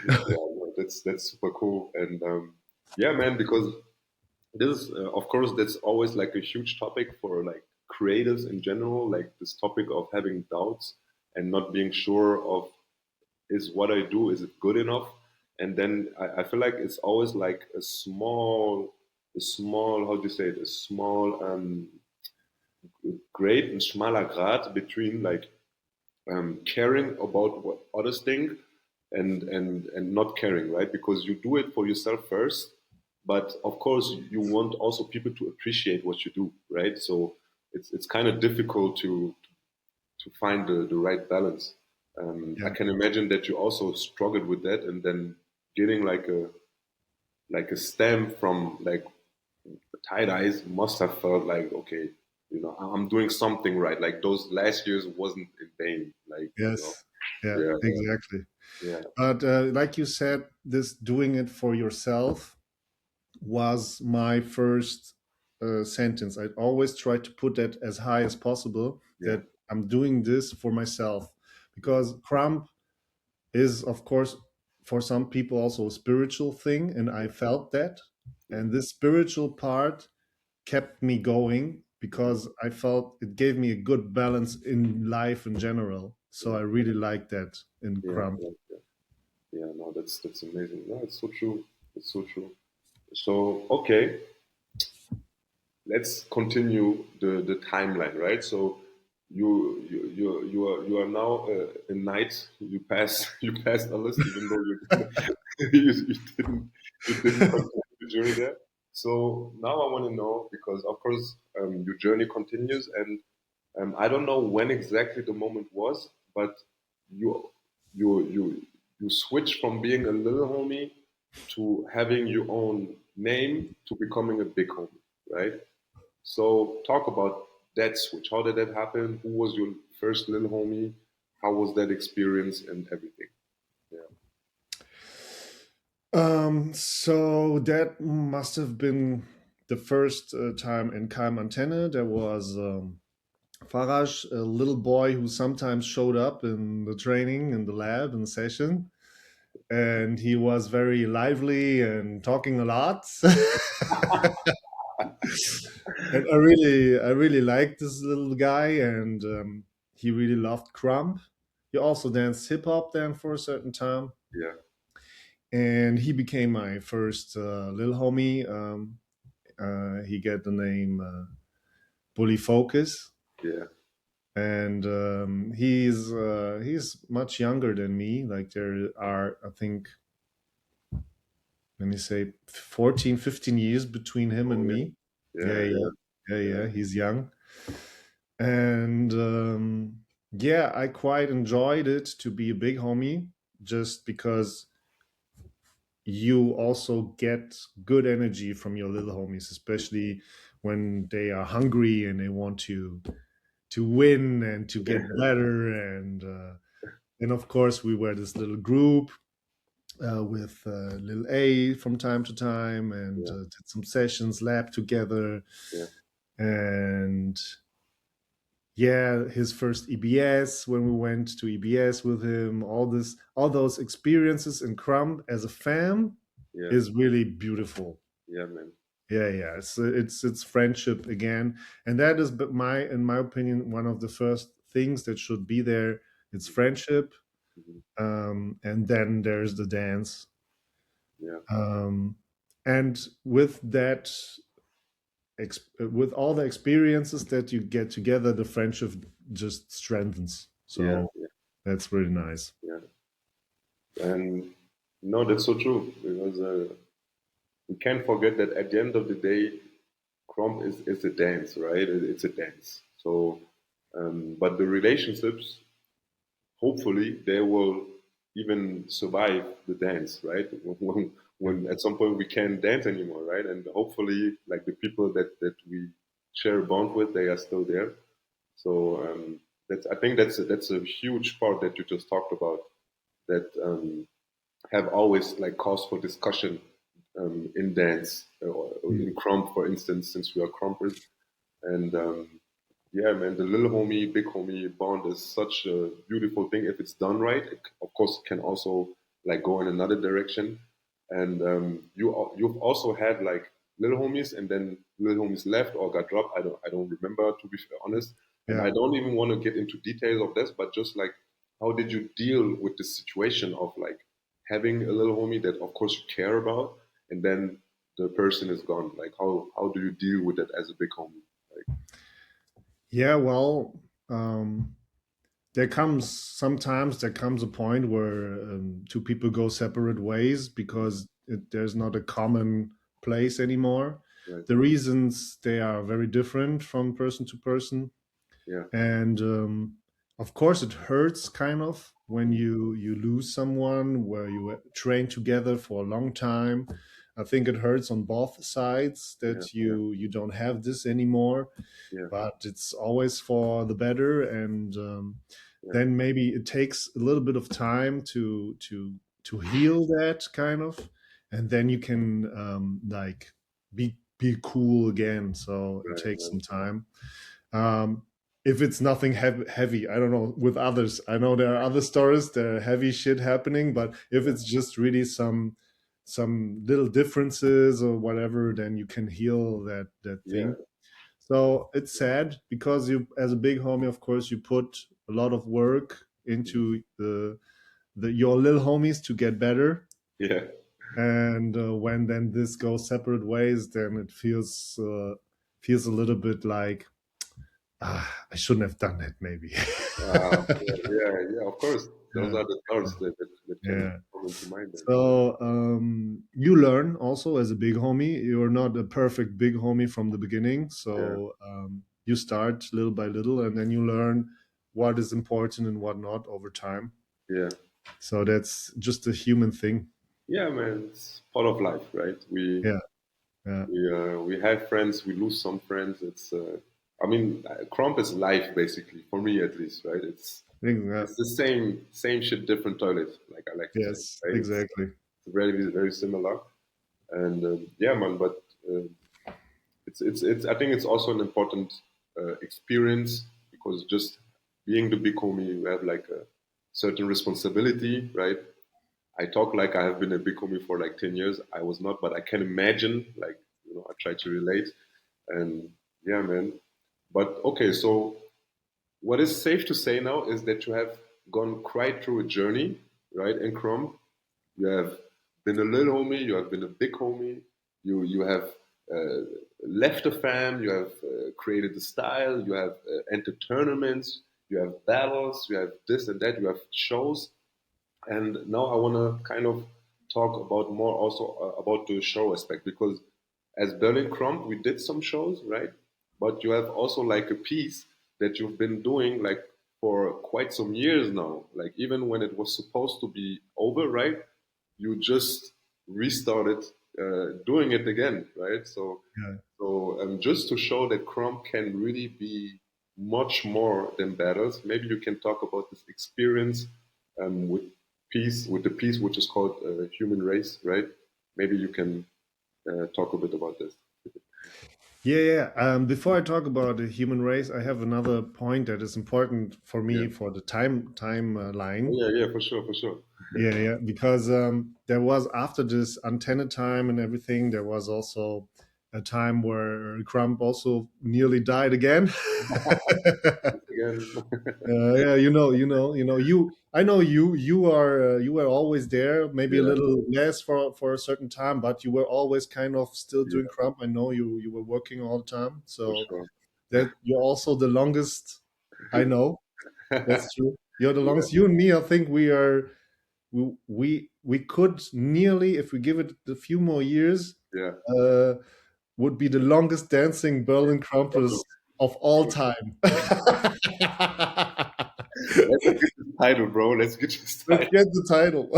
[SPEAKER 1] no, that's super cool, and yeah, man, because this is, of course, that's always like a huge topic for like creatives in general, like this topic of having doubts and not being sure of is what I do, is it good enough? And then I feel like it's always like a small, how do you say it, a small grade and schmaler grad between like caring about what others think and not caring, right? Because you do it for yourself first, but of course you want also people to appreciate what you do, right? So it's kind of difficult to find the right balance. I
[SPEAKER 2] Yeah.
[SPEAKER 1] can imagine that you also struggled with that, and then getting like a stamp from like tie dyes must have felt like, okay, I'm doing something right. Like those last years wasn't in vain. Like,
[SPEAKER 2] Yes. Yeah,
[SPEAKER 1] yeah,
[SPEAKER 2] exactly.
[SPEAKER 1] yeah,
[SPEAKER 2] But like you said, this doing it for yourself was my first sentence. I always try to put that as high as possible,
[SPEAKER 1] yeah,
[SPEAKER 2] that I'm doing this for myself. Because Crump is, of course, for some people also a spiritual thing. And I felt that.
[SPEAKER 1] yeah,
[SPEAKER 2] And this spiritual part kept me going
[SPEAKER 1] mhm,
[SPEAKER 2] because I felt it gave me a good balance in life in general. So
[SPEAKER 1] yeah,
[SPEAKER 2] I really like that in
[SPEAKER 1] yeah,
[SPEAKER 2] Crump.
[SPEAKER 1] yeah, yeah. Yeah, no, that's amazing. No, it's so true. It's so true. So okay, let's continue the timeline, right? So you are now a knight. You pass you passed a list, even though you didn't continue the journey there. So now I want to know, because of course your journey continues, and I don't know when exactly the moment was, but you you switch from being a little homie to having your own name to becoming a big homie, right? So talk about that switch. How did that happen? Who was your first little homie? How was that experience and everything? Yeah.
[SPEAKER 2] So that must have been the first time in Montana, there was Faraj, a little boy who sometimes showed up in the training, in the lab, in the session, and he was very lively and talking a lot. And I really liked this little guy, and he really loved Krump. He also danced hip hop then for a certain time,
[SPEAKER 1] Yeah.
[SPEAKER 2] and he became my first little homie. He got the name Bully Focus,
[SPEAKER 1] Yeah.
[SPEAKER 2] and he's much younger than me. Like there are, I think, let me say 14, 15 years between him
[SPEAKER 1] Oh
[SPEAKER 2] and
[SPEAKER 1] yeah.
[SPEAKER 2] me. Yeah,
[SPEAKER 1] Yeah.
[SPEAKER 2] yeah,
[SPEAKER 1] Yeah.
[SPEAKER 2] yeah,
[SPEAKER 1] Yeah.
[SPEAKER 2] yeah. He's young, and yeah, I quite enjoyed it to be a big homie, just because you also get good energy from your little homies, especially when they are hungry and they want to win and to get better. And of course, we were this little group with Lil A from time to time, and
[SPEAKER 1] Yeah.
[SPEAKER 2] did some sessions, lab together,
[SPEAKER 1] Yeah.
[SPEAKER 2] and yeah, his first EBS when we went to EBS with him. All those experiences in Crump as a fam
[SPEAKER 1] Yeah.
[SPEAKER 2] is really beautiful.
[SPEAKER 1] Yeah, man.
[SPEAKER 2] Yeah, yeah, it's friendship again, and that is, but in my opinion, one of the first things that should be there. It's friendship,
[SPEAKER 1] Mhm.
[SPEAKER 2] and then there's the dance.
[SPEAKER 1] Yeah.
[SPEAKER 2] Um, and with that, with all the experiences that you get together, the friendship just strengthens.
[SPEAKER 1] Yeah.
[SPEAKER 2] So
[SPEAKER 1] Yeah.
[SPEAKER 2] that's really nice.
[SPEAKER 1] Yeah. And no, that's so true because we can't forget that at the end of the day, Crump is a dance, right? It's a dance. So, but the relationships, hopefully, they will even survive the dance, right?
[SPEAKER 2] Yeah,
[SPEAKER 1] When at some point we can't dance anymore, right? And hopefully, like the people that we share a bond with, they are still there. So that's I think that's a huge part that you just talked about that have always like cause for discussion in dance or
[SPEAKER 2] mm,
[SPEAKER 1] in Crump, for instance, since we are Crumpers. And yeah, man, the little homie, big homie bond is such a beautiful thing if it's done right. It, of course, can also like go in another direction. And you've also had like little homies, and then little homies left or got dropped. I don't remember, to be honest. And
[SPEAKER 2] yeah.
[SPEAKER 1] I don't even want to get into details of this, but just like how did you deal with the situation of like having a little homie that of course you care about, and then the person is gone? Like how do you deal with that as a big homie? Like
[SPEAKER 2] Yeah, well, there comes a point where two people go separate ways because there's not a common place anymore.
[SPEAKER 1] right,
[SPEAKER 2] The reasons, they are very different from person to person,
[SPEAKER 1] yeah.
[SPEAKER 2] and of course it hurts kind of when
[SPEAKER 1] Mm.
[SPEAKER 2] you lose someone where you trained together for a long time. I think it hurts on both sides
[SPEAKER 1] Yeah,
[SPEAKER 2] that
[SPEAKER 1] yeah,
[SPEAKER 2] you don't have this anymore,
[SPEAKER 1] yeah,
[SPEAKER 2] but it's always for the better. And
[SPEAKER 1] yeah,
[SPEAKER 2] then maybe it takes a little bit of time to heal that kind of, and then you can like be cool again. So it
[SPEAKER 1] right,
[SPEAKER 2] takes
[SPEAKER 1] right.
[SPEAKER 2] some time. um if it's nothing heavy, I don't know, with others, I know there are other stories, there are heavy shit happening, but if
[SPEAKER 1] Yeah,
[SPEAKER 2] it's just really some little differences or whatever, then you can heal that
[SPEAKER 1] yeah,
[SPEAKER 2] thing. So it's sad because you, as a big homie, of course, you put a lot of work
[SPEAKER 1] mhm,
[SPEAKER 2] into the your little homies to get better.
[SPEAKER 1] yeah,
[SPEAKER 2] And when then this goes separate ways, then it feels a little bit like, I shouldn't have done that, maybe.
[SPEAKER 1] yeah, yeah, yeah. Of course, those
[SPEAKER 2] Yeah,
[SPEAKER 1] are the thoughts that can
[SPEAKER 2] yeah.
[SPEAKER 1] come into mind. Then.
[SPEAKER 2] So you learn also as a big homie. You're not a perfect big homie from the beginning.
[SPEAKER 1] Yeah,
[SPEAKER 2] So you start little by little, and then you learn what is important and what not over time.
[SPEAKER 1] yeah,
[SPEAKER 2] So that's just a human thing.
[SPEAKER 1] yeah, man. It's part of life, right?
[SPEAKER 2] Yeah, yeah,
[SPEAKER 1] We have friends. We lose some friends. It's I mean, Crump is life basically for me at least, right?
[SPEAKER 2] yeah.
[SPEAKER 1] It's the same shit, different toilet, like I like to say,
[SPEAKER 2] Yes,
[SPEAKER 1] right?
[SPEAKER 2] exactly.
[SPEAKER 1] It's very very similar. And yeah, man. But it's I think it's also an important experience because just being the big homie, you have like a certain responsibility, right? I talk like I have been a big homie for like 10 years. I was not, but I can imagine, like, I try to relate. And yeah, man. But okay, so what is safe to say now is that you have gone quite through a journey, right, in Chrome. You have been a little homie, you have been a big homie, you have uh, left the fam, you have created the style, you have entered tournaments, you have battles, you have this and that, you have shows. And now I want to kind of talk about more also about the show aspect because as Berlin Krump, we did some shows, right? But you have also like a piece that you've been doing like for quite some years now. Like even when it was supposed to be over, right? You just restarted doing it again, right?
[SPEAKER 2] Yeah.
[SPEAKER 1] Just to show that Krump can really be much more than battles. Maybe you can talk about this experience with with the piece which is called Human Race, right? Maybe you can talk a bit about this.
[SPEAKER 2] Yeah, yeah. Before I talk about the human race, I have another point that is important for
[SPEAKER 1] Yeah.
[SPEAKER 2] me for the timeline.
[SPEAKER 1] Oh, yeah, yeah, for sure, for sure.
[SPEAKER 2] Yeah, yeah. Because there was after this antenna time and everything, there was also a time where Crump also nearly died again.
[SPEAKER 1] Again,
[SPEAKER 2] Yeah, you. I know you. You are. You were always there. Maybe a
[SPEAKER 1] yeah,
[SPEAKER 2] little less for a certain time, but you were always kind of still doing
[SPEAKER 1] yeah,
[SPEAKER 2] crump. I know you. You were working all the time,
[SPEAKER 1] for
[SPEAKER 2] so
[SPEAKER 1] sure.
[SPEAKER 2] that you're also the longest. I know
[SPEAKER 1] Yeah,
[SPEAKER 2] that's true. You're the longest. You and me. I think we are. We could nearly, if we give it a few more years,
[SPEAKER 1] yeah.
[SPEAKER 2] uh, would be the longest dancing Berlin Krampus of all time.
[SPEAKER 1] Let's get the title, bro. Let's get this
[SPEAKER 2] Let's
[SPEAKER 1] title.
[SPEAKER 2] get the title.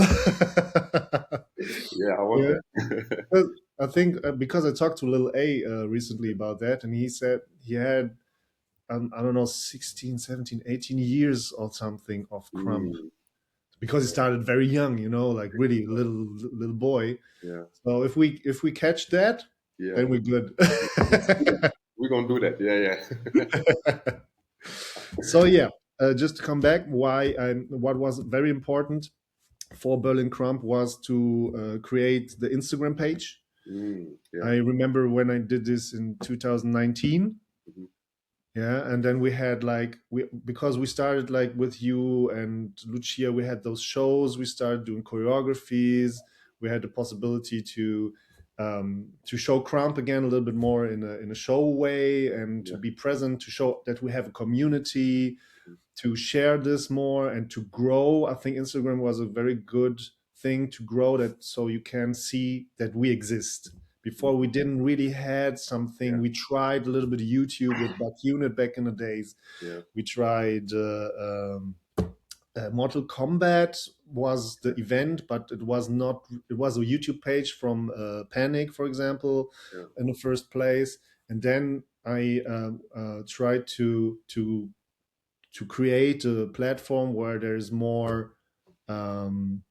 [SPEAKER 1] Yeah, I want
[SPEAKER 2] Yeah,
[SPEAKER 1] that.
[SPEAKER 2] but I think because I talked to Lil A recently about that, and he said he had, I don't know, 16, 17, 18 years or something of crump
[SPEAKER 1] Mm,
[SPEAKER 2] because he started very young, like really little boy.
[SPEAKER 1] yeah,
[SPEAKER 2] So if we catch that,
[SPEAKER 1] yeah.
[SPEAKER 2] then we're good.
[SPEAKER 1] Let's do that. We're gonna do that. Yeah, yeah.
[SPEAKER 2] So yeah, just to come back, what was very important for Berlin Crump was to create the Instagram page.
[SPEAKER 1] Yeah.
[SPEAKER 2] I remember when I did this in 2019.
[SPEAKER 1] Mhm.
[SPEAKER 2] Yeah, and then we had like because we started like with you and Lucia, we had those shows. We started doing choreographies. We had the possibility to show Crump again a little bit more in a show way and to
[SPEAKER 1] Yeah,
[SPEAKER 2] be present, to show that we have a community, to share this more and to grow. I think Instagram was a very good thing to grow that so you can see that we exist.
[SPEAKER 1] mhm.
[SPEAKER 2] Before we didn't really had something.
[SPEAKER 1] Yeah,
[SPEAKER 2] We tried a little bit of YouTube with Buck Unit back in the days.
[SPEAKER 1] yeah,
[SPEAKER 2] We tried Mortal Kombat was the event, but it was not. It was a YouTube page from Panic, for example,
[SPEAKER 1] yeah,
[SPEAKER 2] in the first place, and then I tried to create a platform where there's um,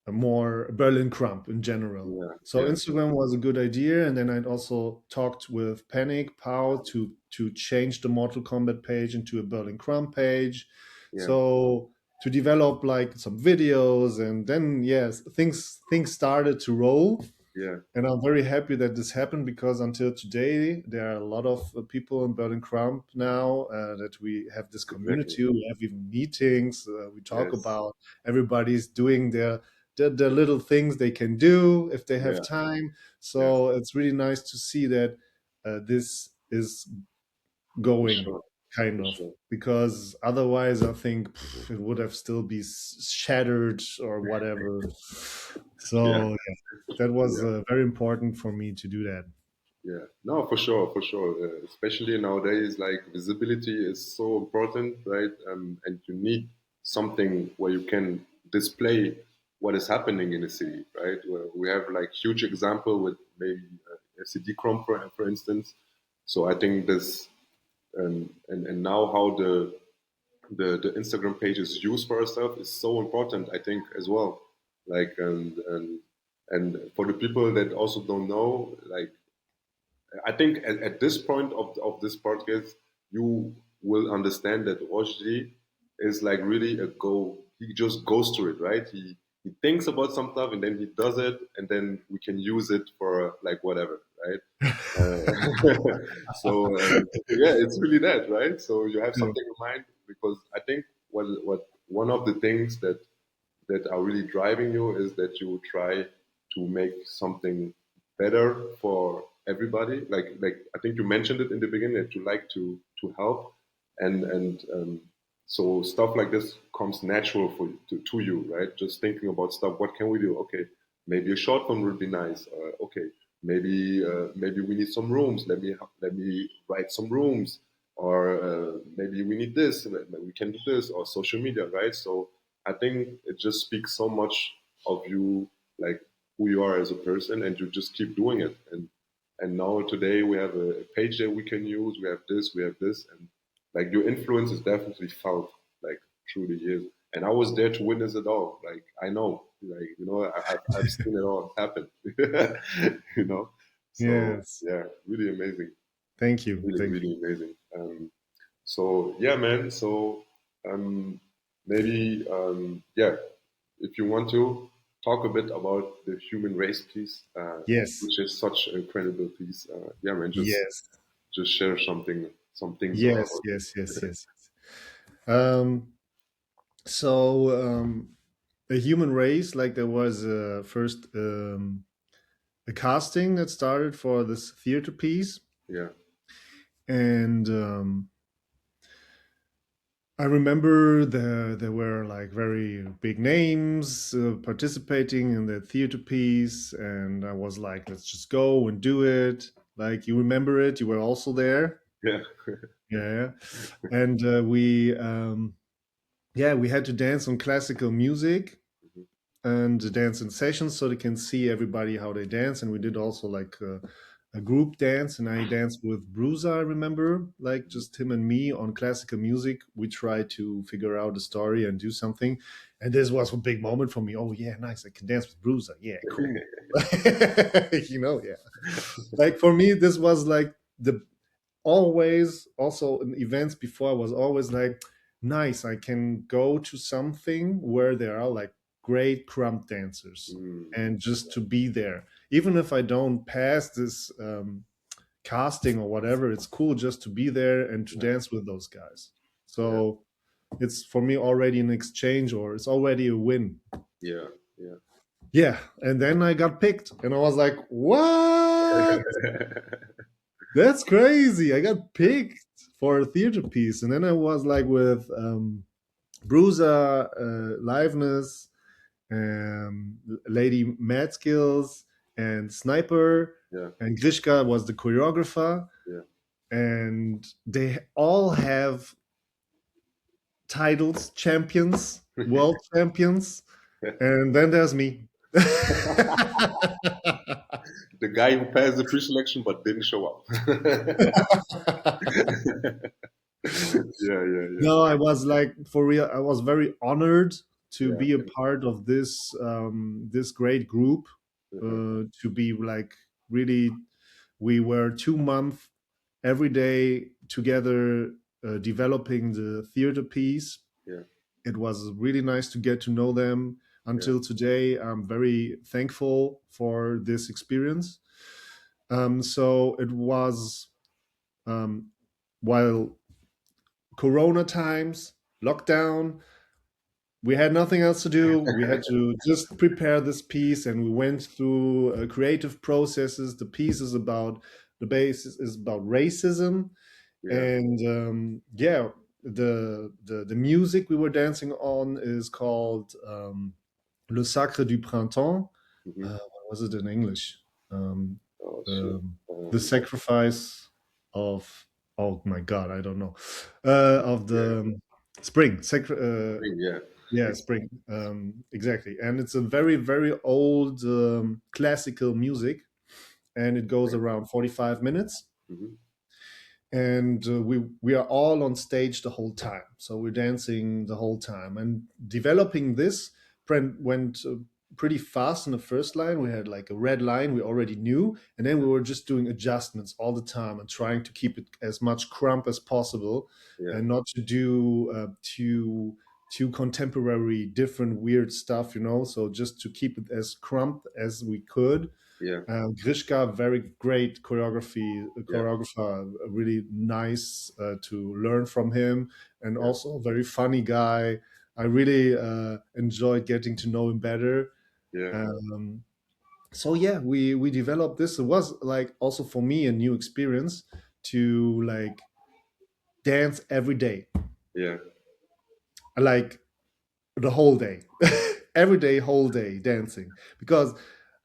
[SPEAKER 2] more Berlin Krump in general.
[SPEAKER 1] yeah,
[SPEAKER 2] So
[SPEAKER 1] yeah,
[SPEAKER 2] Instagram was a good idea, and then I'd also talked with Panic Pow to change the Mortal Kombat page into a Berlin Krump page.
[SPEAKER 1] yeah,
[SPEAKER 2] So to develop like some videos, and then yes, things started to roll,
[SPEAKER 1] yeah.
[SPEAKER 2] and I'm very happy that this happened because until today, there are a lot of people in Berlin Crump now that we have this
[SPEAKER 1] Exactly.
[SPEAKER 2] community. We have even meetings. We talk
[SPEAKER 1] Yes.
[SPEAKER 2] about everybody's doing their little things they can do if they have
[SPEAKER 1] Yeah,
[SPEAKER 2] time.
[SPEAKER 1] yeah.
[SPEAKER 2] So it's really nice to see that this is
[SPEAKER 1] For
[SPEAKER 2] going
[SPEAKER 1] sure.
[SPEAKER 2] kind
[SPEAKER 1] For
[SPEAKER 2] of
[SPEAKER 1] sure.
[SPEAKER 2] because otherwise I think it would have still be shattered or whatever.
[SPEAKER 1] Yeah,
[SPEAKER 2] So yeah, that was
[SPEAKER 1] yeah,
[SPEAKER 2] very important for me to do that.
[SPEAKER 1] yeah. No, for sure, for sure. Especially nowadays, like visibility is so important, right? And you need something where you can display what is happening in the city, right? Where we have like huge example with maybe FCD Chrome, for instance. So I think this and now how the Instagram page is used for ourselves is so important, I think, as well. Like and for the people that also don't know, like I think at this point of this podcast, you will understand that Rochdi is like really a go. He just goes to it, right? He thinks about some stuff and then he does it, and then we can use it for like whatever, right? So yeah, it's really that, right? So you have
[SPEAKER 2] Yeah.
[SPEAKER 1] something in mind because I think what one of the things that are really driving you is that you try to make something better for everybody. Like I think you mentioned it in the beginning that you like to help, and so stuff like this comes natural for you, to you, right? Just thinking about stuff. What can we do? Okay, maybe a short one would be nice. Okay, maybe we need some rooms. Let me write some rooms, or maybe we need this. We can do this, or social media, right? So I think it just speaks so much of you, like who you are as a person, and you just keep doing it. And now today we have a page that we can use. We have this, and like your influence is definitely felt like through the years. And I was there to witness it all. Like I know, like I've seen it all happen. you know, so
[SPEAKER 2] Yes.
[SPEAKER 1] yeah, really amazing,
[SPEAKER 2] Thank you.
[SPEAKER 1] really
[SPEAKER 2] Thank you.
[SPEAKER 1] really amazing. So yeah, man. So um, maybe yeah, if you want to talk a bit about the human race piece,
[SPEAKER 2] Yes.
[SPEAKER 1] which is such an incredible piece. Yeah, man.
[SPEAKER 2] Yes.
[SPEAKER 1] Just share something, some things
[SPEAKER 2] Yes.
[SPEAKER 1] about
[SPEAKER 2] Yes. Yes. Yes. Um, so a human race, like there was first a casting that started for this theater piece,
[SPEAKER 1] yeah,
[SPEAKER 2] and I remember there were like very big names participating in the theater piece, and I was like, let's just go and do it. Like you remember it, you were also there,
[SPEAKER 1] yeah,
[SPEAKER 2] yeah, and we had to dance on classical music and dance in sessions so they can see everybody how they dance. And we did also like a group dance, and I danced with Bruza. I remember, like just him and me on classical music. We tried to figure out a story and do something, and this was a big moment for me. Oh yeah, nice! I can dance with Bruza. Yeah, cool. Yeah. Like for me, this was like the always also in events before I was always like, nice, I can go to something where there are like great crump dancers,
[SPEAKER 1] mm,
[SPEAKER 2] and just to be there, even if I don't pass this casting or whatever, it's cool just to be there and to
[SPEAKER 1] yeah,
[SPEAKER 2] dance with those guys.
[SPEAKER 1] yeah,
[SPEAKER 2] So it's for me already an exchange, or it's already a win.
[SPEAKER 1] yeah, yeah.
[SPEAKER 2] Yeah, and then I got picked and I was like, what? That's crazy. I got picked for a theater piece. And then I was like with Bruiser, Liveness, Lady Mad Skills, and Sniper,
[SPEAKER 1] yeah,
[SPEAKER 2] and Grishka was the choreographer.
[SPEAKER 1] yeah.
[SPEAKER 2] And they all have titles, champions, world champions. And then there's me.
[SPEAKER 1] The guy who passed the pre-selection but didn't show up. Yeah, yeah, yeah,
[SPEAKER 2] No, I was like for real. I was very honored to
[SPEAKER 1] yeah.
[SPEAKER 2] be a part of this great group.
[SPEAKER 1] Uh-huh.
[SPEAKER 2] To be like really, we were 2 months every day together developing the theater piece.
[SPEAKER 1] Yeah,
[SPEAKER 2] It was really nice to get to know them.
[SPEAKER 1] yeah,
[SPEAKER 2] Until today, I'm very thankful for this experience. So it was um, while Corona times, lockdown, we had nothing else to do. We had to just prepare this piece, and we went through creative processes. The piece is about the base is about racism,
[SPEAKER 1] yeah.
[SPEAKER 2] and yeah, the music we were dancing on is called Le Sacre du Printemps.
[SPEAKER 1] Hmm.
[SPEAKER 2] What was it in English? Um,
[SPEAKER 1] Oh shit.
[SPEAKER 2] um, the sacrifice of, oh my god, I don't know, of
[SPEAKER 1] Yeah,
[SPEAKER 2] the spring
[SPEAKER 1] yeah,
[SPEAKER 2] yeah, spring, exactly. And it's a very very old classical music, and it goes around 45 minutes,
[SPEAKER 1] hmm,
[SPEAKER 2] and we are all on stage the whole time, so we're dancing the whole time. And developing this went pretty fast in the first line. We had like a red line we already knew, and then we were just doing adjustments all the time and trying to keep it as much crump as possible,
[SPEAKER 1] yeah,
[SPEAKER 2] and not to do too contemporary, different, weird stuff. So just to keep it as crump as we could.
[SPEAKER 1] yeah,
[SPEAKER 2] Grishka, very great
[SPEAKER 1] yeah,
[SPEAKER 2] choreographer, really nice to learn from him, and
[SPEAKER 1] yeah,
[SPEAKER 2] also a very funny guy. I really enjoyed getting to know him better.
[SPEAKER 1] yeah.
[SPEAKER 2] Um, so yeah, we developed this. It was like also for me a new experience to like dance every day,
[SPEAKER 1] Yeah,
[SPEAKER 2] like the whole day, every day, whole day dancing, because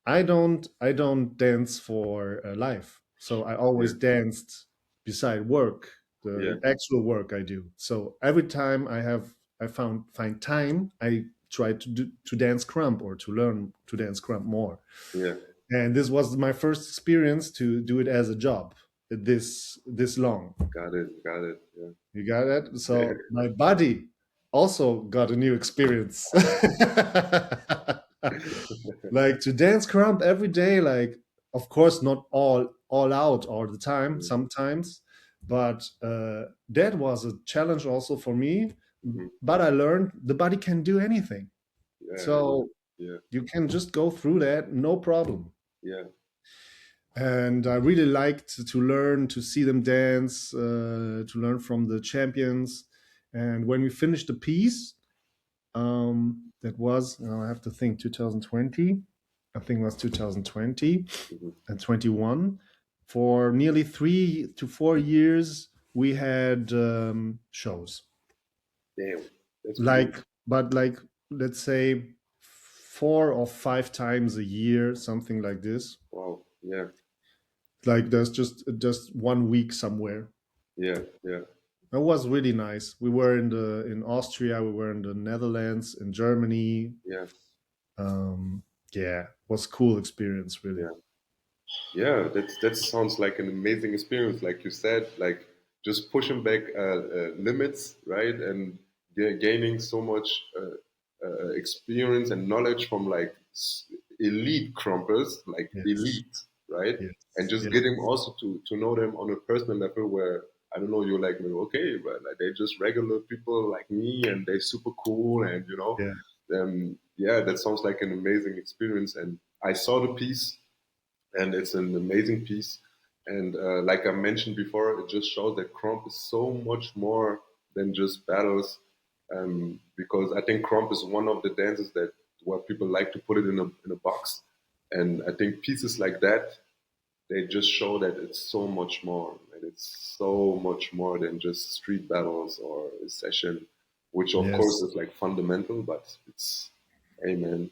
[SPEAKER 2] I don't dance for life. So I
[SPEAKER 1] yeah,
[SPEAKER 2] always danced beside work,
[SPEAKER 1] yeah,
[SPEAKER 2] the actual work I do. So every time I find time, I try to dance crump or to learn to dance crump more.
[SPEAKER 1] yeah.
[SPEAKER 2] And this was my first experience to do it as a job this long.
[SPEAKER 1] Got it, got it. Yeah,
[SPEAKER 2] You got it? So my body also got a new experience. Like to dance crump every day, like of course not all out all the time,
[SPEAKER 1] mm-hmm.
[SPEAKER 2] sometimes, but that was a challenge also for me.
[SPEAKER 1] Mm-hmm.
[SPEAKER 2] But I learned the body can do anything.
[SPEAKER 1] Yeah, yeah,
[SPEAKER 2] So
[SPEAKER 1] yeah,
[SPEAKER 2] you can just go through that, no problem.
[SPEAKER 1] yeah,
[SPEAKER 2] And I really liked to learn to see them dance, to learn from the champions. And when we finished the piece, that was, I have to think, 2020. I think it was 2020
[SPEAKER 1] mm-hmm.
[SPEAKER 2] and 21. For nearly 3 to 4 years, we had shows.
[SPEAKER 1] Damn, that's pretty.
[SPEAKER 2] But let's say 4 or 5 times a year, something like this.
[SPEAKER 1] Wow. Yeah,
[SPEAKER 2] Like there's just 1 week somewhere.
[SPEAKER 1] yeah, yeah,
[SPEAKER 2] It was really nice. We were in Austria, we were in the Netherlands, in Germany.
[SPEAKER 1] yeah,
[SPEAKER 2] Um, yeah, was cool experience really.
[SPEAKER 1] yeah. Yeah, that sounds like an amazing experience. Like you said, like just pushing back limits, right, and gaining so much experience and knowledge from like elite crumpers, like
[SPEAKER 2] Yes,
[SPEAKER 1] elite, right, and
[SPEAKER 2] yes,
[SPEAKER 1] just
[SPEAKER 2] yes,
[SPEAKER 1] getting also to know them on a personal level where I don't know, you're like, okay, but like they're just regular people like me, and they're super cool, and
[SPEAKER 2] yeah,
[SPEAKER 1] yeah, that sounds like an amazing experience. And I saw the piece and it's an amazing piece. And like I mentioned before, it just shows that Krump is so much more than just battles. Because I think Krump is one of the dances that where people like to put it in a box, and I think pieces like that they just show that it's so much more, and it's so much more than just street battles or a session, which of course
[SPEAKER 2] yes,
[SPEAKER 1] is like fundamental, but it's, hey man,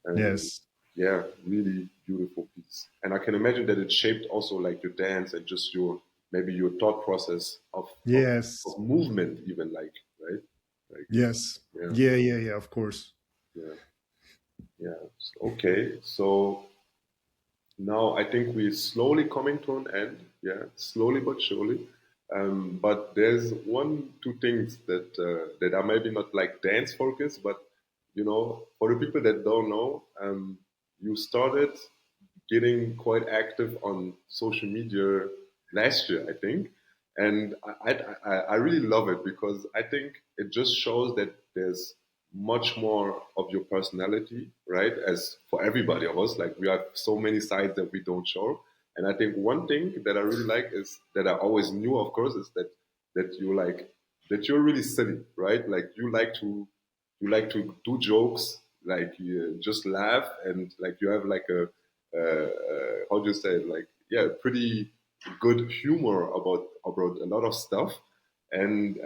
[SPEAKER 1] um,
[SPEAKER 2] yes,
[SPEAKER 1] yeah, really beautiful piece. And I can imagine that it shaped also like your dance and just your maybe your thought process
[SPEAKER 2] yes,
[SPEAKER 1] of movement even like, right? Like,
[SPEAKER 2] yes,
[SPEAKER 1] yeah,
[SPEAKER 2] yeah, of course.
[SPEAKER 1] yeah, yeah. Okay, so now I think we're slowly coming to an end. Yeah, slowly but surely. But there's one, two things that are maybe not like dance focused, but for the people that don't know, you started getting quite active on social media last year, I think, and I really love it because I think it just shows that there's much more of your personality, right? As for everybody of us, like we have so many sides that we don't show. And I think one thing that I really like is that I always knew, of course, is that you like that you're really silly, right? Like you like to do jokes, like you just laugh, and like you have like a how do you say it? Like yeah, pretty good humor about a lot of stuff. And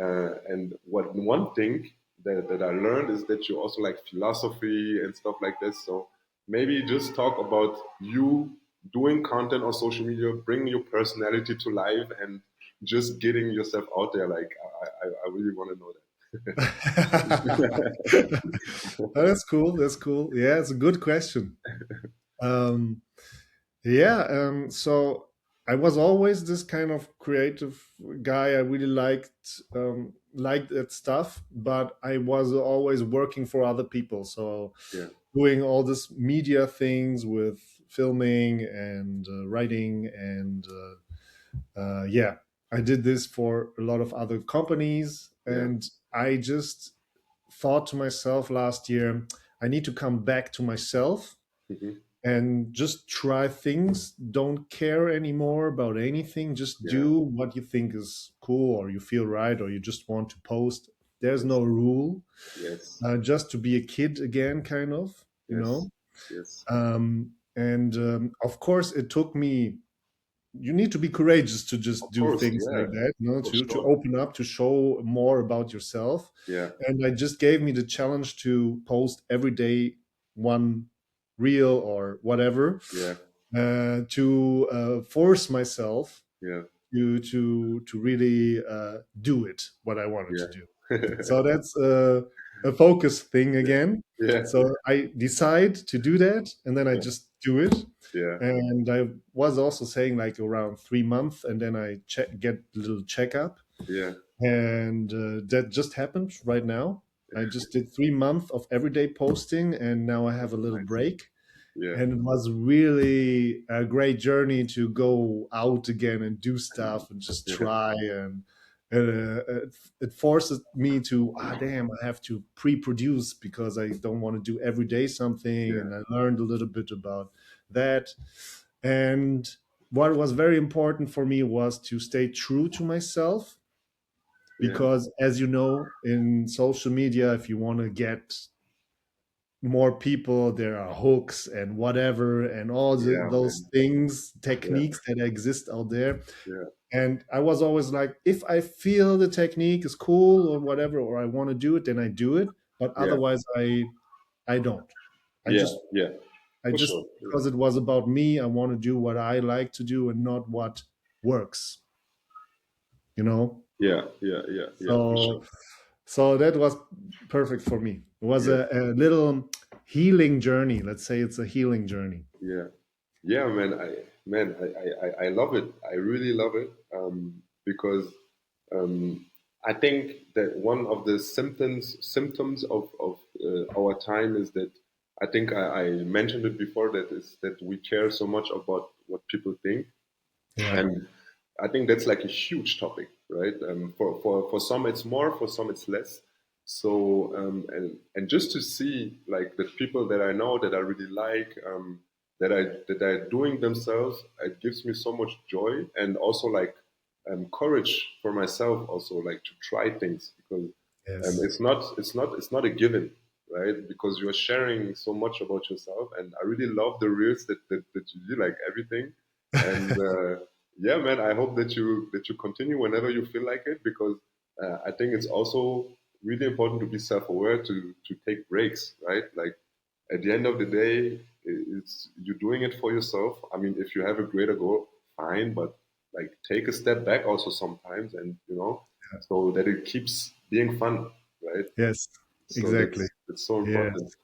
[SPEAKER 1] what one thing that I learned is that you also like philosophy and stuff like this. So maybe just talk about you doing content on social media, bringing your personality to life, and just getting yourself out there. Like I really want to know
[SPEAKER 2] Oh, that's cool. That's cool. Yeah, it's a good question. Um, yeah, so I was always this kind of creative guy. I really liked liked that stuff, but I was always working for other people. So
[SPEAKER 1] yeah,
[SPEAKER 2] doing all this media things with filming and writing and yeah, I did this for a lot of other companies,
[SPEAKER 1] yeah.
[SPEAKER 2] and I just thought to myself last year, I need to come back to myself
[SPEAKER 1] Hmm.
[SPEAKER 2] and just try things. Don't care anymore about anything. Just
[SPEAKER 1] Yeah.
[SPEAKER 2] do what you think is cool or you feel right or you just want to post. There's
[SPEAKER 1] Yes.
[SPEAKER 2] no rule.
[SPEAKER 1] Yes.
[SPEAKER 2] Just to be a kid again, kind of, you
[SPEAKER 1] Yes.
[SPEAKER 2] know.
[SPEAKER 1] Yes.
[SPEAKER 2] And Of course, it took me. You need to be courageous to just
[SPEAKER 1] Of
[SPEAKER 2] do
[SPEAKER 1] course.
[SPEAKER 2] things
[SPEAKER 1] Yeah.
[SPEAKER 2] like that, you know,
[SPEAKER 1] For
[SPEAKER 2] to
[SPEAKER 1] sure.
[SPEAKER 2] open up, to show more about yourself.
[SPEAKER 1] Yeah.
[SPEAKER 2] And I just gave me the challenge to post every day one reel or whatever,
[SPEAKER 1] Yeah.
[SPEAKER 2] to force myself
[SPEAKER 1] Yeah.
[SPEAKER 2] to really do it what I wanted
[SPEAKER 1] Yeah.
[SPEAKER 2] to do. So that's a focus thing
[SPEAKER 1] Yeah.
[SPEAKER 2] again.
[SPEAKER 1] Yeah.
[SPEAKER 2] So I decide to do that, and then I
[SPEAKER 1] Yeah.
[SPEAKER 2] just do it.
[SPEAKER 1] Yeah.
[SPEAKER 2] And I was also saying like around 3 months, and then I get a little checkup,
[SPEAKER 1] Yeah.
[SPEAKER 2] and that just happened right now. I just did 3 months of everyday posting, and now I have a little
[SPEAKER 1] Nice.
[SPEAKER 2] break,
[SPEAKER 1] Yeah.
[SPEAKER 2] and it was really a great journey to go out again and do stuff and just
[SPEAKER 1] Yeah.
[SPEAKER 2] try. And it forces me to, damn, I have to pre-produce because I don't want to do every day something.
[SPEAKER 1] Yeah.
[SPEAKER 2] And I learned a little bit about that. And what was very important for me was to stay true to myself,
[SPEAKER 1] Yeah.
[SPEAKER 2] because as you know, in social media, if you want to get more people, there are hooks and whatever and all
[SPEAKER 1] Yeah,
[SPEAKER 2] those
[SPEAKER 1] man.
[SPEAKER 2] things,
[SPEAKER 1] Yeah.
[SPEAKER 2] techniques that exist out there.
[SPEAKER 1] Yeah.
[SPEAKER 2] And I was always like, if I feel the technique is cool or whatever, or I want to do it, then I do it. But
[SPEAKER 1] Yeah.
[SPEAKER 2] otherwise, I don't. I
[SPEAKER 1] Yeah.
[SPEAKER 2] just
[SPEAKER 1] Yeah.
[SPEAKER 2] I
[SPEAKER 1] For
[SPEAKER 2] just
[SPEAKER 1] sure. Yeah.
[SPEAKER 2] because it was about me, I want to do what I like to do and not what works. You know.
[SPEAKER 1] Yeah. Yeah. Yeah. Yeah. For sure.
[SPEAKER 2] So that was perfect for me. It was
[SPEAKER 1] Yeah.
[SPEAKER 2] a little healing journey. Let's say it's a healing journey.
[SPEAKER 1] Yeah. Yeah, man. I love it. I really love it. Because I think that one of the symptoms of our time is that I think I mentioned it before, that is that we care so much about what people think.
[SPEAKER 2] Yeah.
[SPEAKER 1] And I think that's like a huge topic, right? For some it's more, for some it's less. So and just to see like the people that I know that I really like, that are doing themselves, it gives me so much joy, and also like courage for myself, also like to try things, because
[SPEAKER 2] Yes.
[SPEAKER 1] it's not a given, right? Because you're sharing so much about yourself, and I really love the reels that you do, like everything. And yeah, man, I hope that you continue whenever you feel like it, because I think it's also really important to be self-aware, to take breaks, right? Like at the end of the day, it's you're doing it for yourself. I mean, if you have a greater goal, fine, but like take a step back also sometimes, and so that it keeps being fun, right?
[SPEAKER 2] Yes.
[SPEAKER 1] So
[SPEAKER 2] Exactly.
[SPEAKER 1] that's so
[SPEAKER 2] Yeah.
[SPEAKER 1] important.